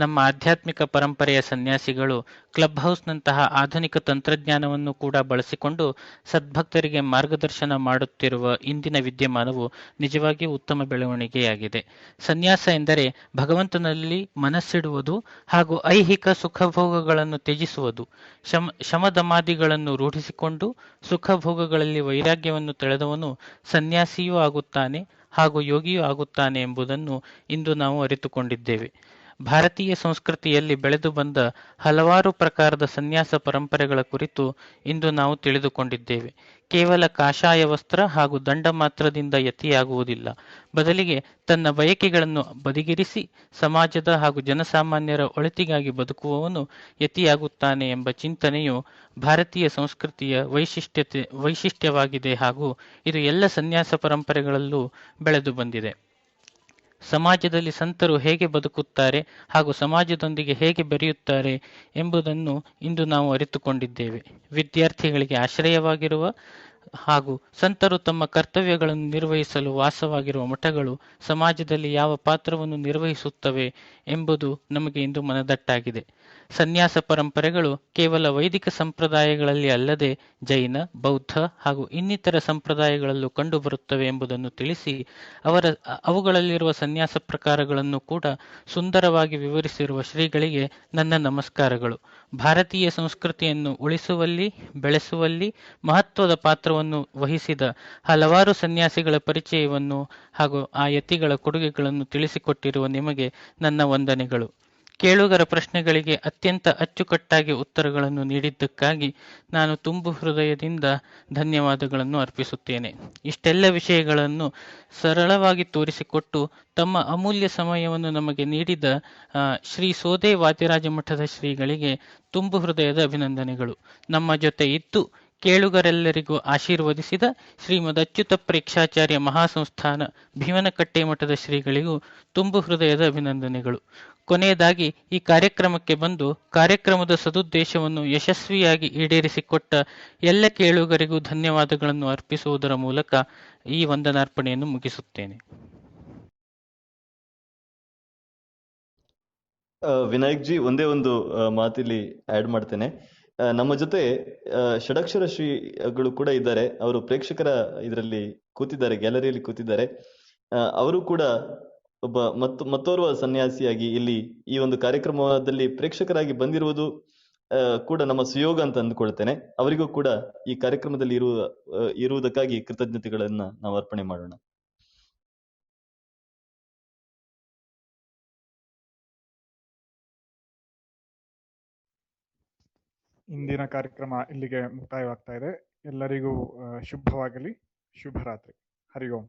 ನಮ್ಮ ಆಧ್ಯಾತ್ಮಿಕ ಪರಂಪರೆಯ ಸನ್ಯಾಸಿಗಳು ಕ್ಲಬ್ ಹೌಸ್ನಂತಹ ಆಧುನಿಕ ತಂತ್ರಜ್ಞಾನವನ್ನು ಕೂಡ ಬಳಸಿಕೊಂಡು ಸದ್ಭಕ್ತರಿಗೆ ಮಾರ್ಗದರ್ಶನ ಮಾಡುತ್ತಿರುವ ಇಂದಿನ ವಿದ್ಯಮಾನವು ನಿಜವಾಗಿಯೂ ಉತ್ತಮ ಬೆಳವಣಿಗೆಯಾಗಿದೆ. ಸನ್ಯಾಸ ಎಂದರೆ ಭಗವಂತನಲ್ಲಿ ಮನಸ್ಸಿಡುವುದು ಹಾಗೂ ಐಹಿಕ ಸುಖಭೋಗಗಳನ್ನು ತ್ಯಜಿಸುವುದು. ಶಮದಮಾದಿಗಳನ್ನು ರೂಢಿಸಿಕೊಂಡು ಸುಖಭೋಗಗಳಲ್ಲಿ ವೈರಾಗ್ಯವನ್ನು ತಳೆದವನು ಸನ್ಯಾಸಿಯೂ ಆಗುತ್ತಾನೆ ಹಾಗೂ ಯೋಗಿಯೂ ಆಗುತ್ತಾನೆ ಎಂಬುದನ್ನು ಇಂದು ನಾವು ಅರಿತುಕೊಂಡಿದ್ದೇವೆ. ಭಾರತೀಯ ಸಂಸ್ಕೃತಿಯಲ್ಲಿ ಬೆಳೆದು ಬಂದ ಹಲವಾರು ಪ್ರಕಾರದ ಸನ್ಯಾಸ ಪರಂಪರೆಗಳ ಕುರಿತು ಇಂದು ನಾವು ತಿಳಿದುಕೊಂಡಿದ್ದೇವೆ. ಕೇವಲ ಕಾಷಾಯ ವಸ್ತ್ರ ಹಾಗೂ ದಂಡ ಮಾತ್ರದಿಂದ ಯತಿಯಾಗುವುದಿಲ್ಲ. ಬದಲಿಗೆ ತನ್ನ ಬಯಕೆಗಳನ್ನು ಬದಿಗಿರಿಸಿ ಸಮಾಜದ ಹಾಗೂ ಜನಸಾಮಾನ್ಯರ ಒಳಿತಿಗಾಗಿ ಬದುಕುವವನು ಯತಿಯಾಗುತ್ತಾನೆ ಎಂಬ ಚಿಂತನೆಯು ಭಾರತೀಯ ಸಂಸ್ಕೃತಿಯ ವೈಶಿಷ್ಟ್ಯವಾಗಿದೆ ಹಾಗೂ ಇದು ಎಲ್ಲ ಸನ್ಯಾಸ ಪರಂಪರೆಗಳಲ್ಲೂ ಬೆಳೆದು ಬಂದಿದೆ. ಸಮಾಜದಲ್ಲಿ ಸಂತರು ಹೇಗೆ ಬದುಕುತ್ತಾರೆ ಹಾಗೂ ಸಮಾಜದೊಂದಿಗೆ ಹೇಗೆ ಬೆರೆಯುತ್ತಾರೆ ಎಂಬುದನ್ನು ಇಂದು ನಾವು ಅರಿತುಕೊಂಡಿದ್ದೇವೆ. ವಿದ್ಯಾರ್ಥಿಗಳಿಗೆ ಆಶ್ರಯವಾಗಿರುವ ಹಾಗೂ ಸಂತರು ತಮ್ಮ ಕರ್ತವ್ಯಗಳನ್ನು ನಿರ್ವಹಿಸಲು ವಾಸವಾಗಿರುವ ಮಠಗಳು ಸಮಾಜದಲ್ಲಿ ಯಾವ ಪಾತ್ರವನ್ನು ನಿರ್ವಹಿಸುತ್ತವೆ ಎಂಬುದು ನಮಗೆ ಇಂದು ಮನದಟ್ಟಾಗಿದೆ. ಸನ್ಯಾಸ ಪರಂಪರೆಗಳು ಕೇವಲ ವೈದಿಕ ಸಂಪ್ರದಾಯಗಳಲ್ಲಿ ಅಲ್ಲದೆ ಜೈನ, ಬೌದ್ಧ ಹಾಗೂ ಇನ್ನಿತರ ಸಂಪ್ರದಾಯಗಳಲ್ಲೂ ಕಂಡುಬರುತ್ತವೆ ಎಂಬುದನ್ನು ತಿಳಿಸಿ ಅವುಗಳಲ್ಲಿರುವ ಸನ್ಯಾಸ ಪ್ರಕಾರಗಳನ್ನು ಕೂಡ ಸುಂದರವಾಗಿ ವಿವರಿಸಿರುವ ಶ್ರೀಗಳಿಗೆ ನನ್ನ ನಮಸ್ಕಾರಗಳು. ಭಾರತೀಯ ಸಂಸ್ಕೃತಿಯನ್ನು ಉಳಿಸುವಲ್ಲಿ, ಬೆಳೆಸುವಲ್ಲಿ ಮಹತ್ವದ ಪಾತ್ರವನ್ನು ವಹಿಸಿದ ಹಲವಾರು ಸನ್ಯಾಸಿಗಳ ಪರಿಚಯವನ್ನು ಹಾಗೂ ಆ ಯತಿಗಳ ಕೊಡುಗೆಗಳನ್ನು ತಿಳಿಸಿಕೊಟ್ಟಿರುವ ನಿಮಗೆ ನನ್ನ ವಂದನೆಗಳು. ಕೇಳುಗರ ಪ್ರಶ್ನೆಗಳಿಗೆ ಅತ್ಯಂತ ಅಚ್ಚುಕಟ್ಟಾಗಿ ಉತ್ತರಗಳನ್ನು ನೀಡಿದ್ದಕ್ಕಾಗಿ ನಾನು ತುಂಬು ಹೃದಯದಿಂದ ಧನ್ಯವಾದಗಳನ್ನು ಅರ್ಪಿಸುತ್ತೇನೆ. ಇಷ್ಟೆಲ್ಲ ವಿಷಯಗಳನ್ನು ಸರಳವಾಗಿ ತೋರಿಸಿಕೊಟ್ಟು ತಮ್ಮ ಅಮೂಲ್ಯ ಸಮಯವನ್ನು ನಮಗೆ ನೀಡಿದ ಶ್ರೀ ಸೋದೆ ವಾದಿರಾಜ ಮಠದ ಶ್ರೀಗಳಿಗೆ ತುಂಬು ಹೃದಯದ ಅಭಿನಂದನೆಗಳು. ನಮ್ಮ ಜೊತೆ ಇದ್ದು ಕೇಳುಗರೆಲ್ಲರಿಗೂ ಆಶೀರ್ವದಿಸಿದ ಶ್ರೀಮದ್ ಅಚ್ಯುತ ಪ್ರೇಕ್ಷಾಚಾರ್ಯ ಮಹಾಸಂಸ್ಥಾನ ಭೀಮನಕಟ್ಟೆ ಮಠದ ಶ್ರೀಗಳಿಗೂ ತುಂಬು ಹೃದಯದ ಅಭಿನಂದನೆಗಳು. ಕೊನೆಯದಾಗಿ ಈ ಕಾರ್ಯಕ್ರಮಕ್ಕೆ ಬಂದು ಕಾರ್ಯಕ್ರಮದ ಸದುದ್ದೇಶವನ್ನು ಯಶಸ್ವಿಯಾಗಿ ಈಡೇರಿಸಿಕೊಟ್ಟ ಎಲ್ಲ ಕೇಳುಗರಿಗೂ ಧನ್ಯವಾದಗಳನ್ನು ಅರ್ಪಿಸುವುದರ ಮೂಲಕ ಈ ವಂದನಾರ್ಪಣೆಯನ್ನು ಮುಗಿಸುತ್ತೇನೆ. ವಿನಾಯಕ್ ಜಿ, ಒಂದೇ ಒಂದು ಮಾತಿಲ್ಲಿ ಆಡ್ ಮಾಡ್ತೇನೆ. ನಮ್ಮ ಜೊತೆ ಷಡಕ್ಷರ ಶ್ರೀಗಳು ಕೂಡ ಇದ್ದಾರೆ. ಅವರು ಪ್ರೇಕ್ಷಕರ ಇದರಲ್ಲಿ ಕೂತಿದ್ದಾರೆ, ಗ್ಯಾಲರಿಯಲ್ಲಿ ಕೂತಿದ್ದಾರೆ. ಅವರು ಕೂಡ ಒಬ್ಬ ಮತ್ತೋರ್ವ ಸನ್ಯಾಸಿಯಾಗಿ ಇಲ್ಲಿ ಈ ಒಂದು ಕಾರ್ಯಕ್ರಮದಲ್ಲಿ ಪ್ರೇಕ್ಷಕರಾಗಿ ಬಂದಿರುವುದು ಕೂಡ ನಮ್ಮ ಸುಯೋಗ ಅಂತ ಅಂದ್ಕೊಳ್ತೇನೆ. ಅವರಿಗೂ ಕೂಡ ಈ ಕಾರ್ಯಕ್ರಮದಲ್ಲಿ ಇರುವುದಕ್ಕಾಗಿ ಕೃತಜ್ಞತೆಗಳನ್ನ ನಾವು ಅರ್ಪಣೆ ಮಾಡೋಣ. ಇಂದಿನ ಕಾರ್ಯಕ್ರಮ ಇಲ್ಲಿಗೆ ಮುಕ್ತಾಯವಾಗ್ತಾ ಇದೆ. ಎಲ್ಲರಿಗೂ ಶುಭವಾಗಲಿ. ಶುಭರಾತ್ರಿ. ಹರಿ ಓಂ.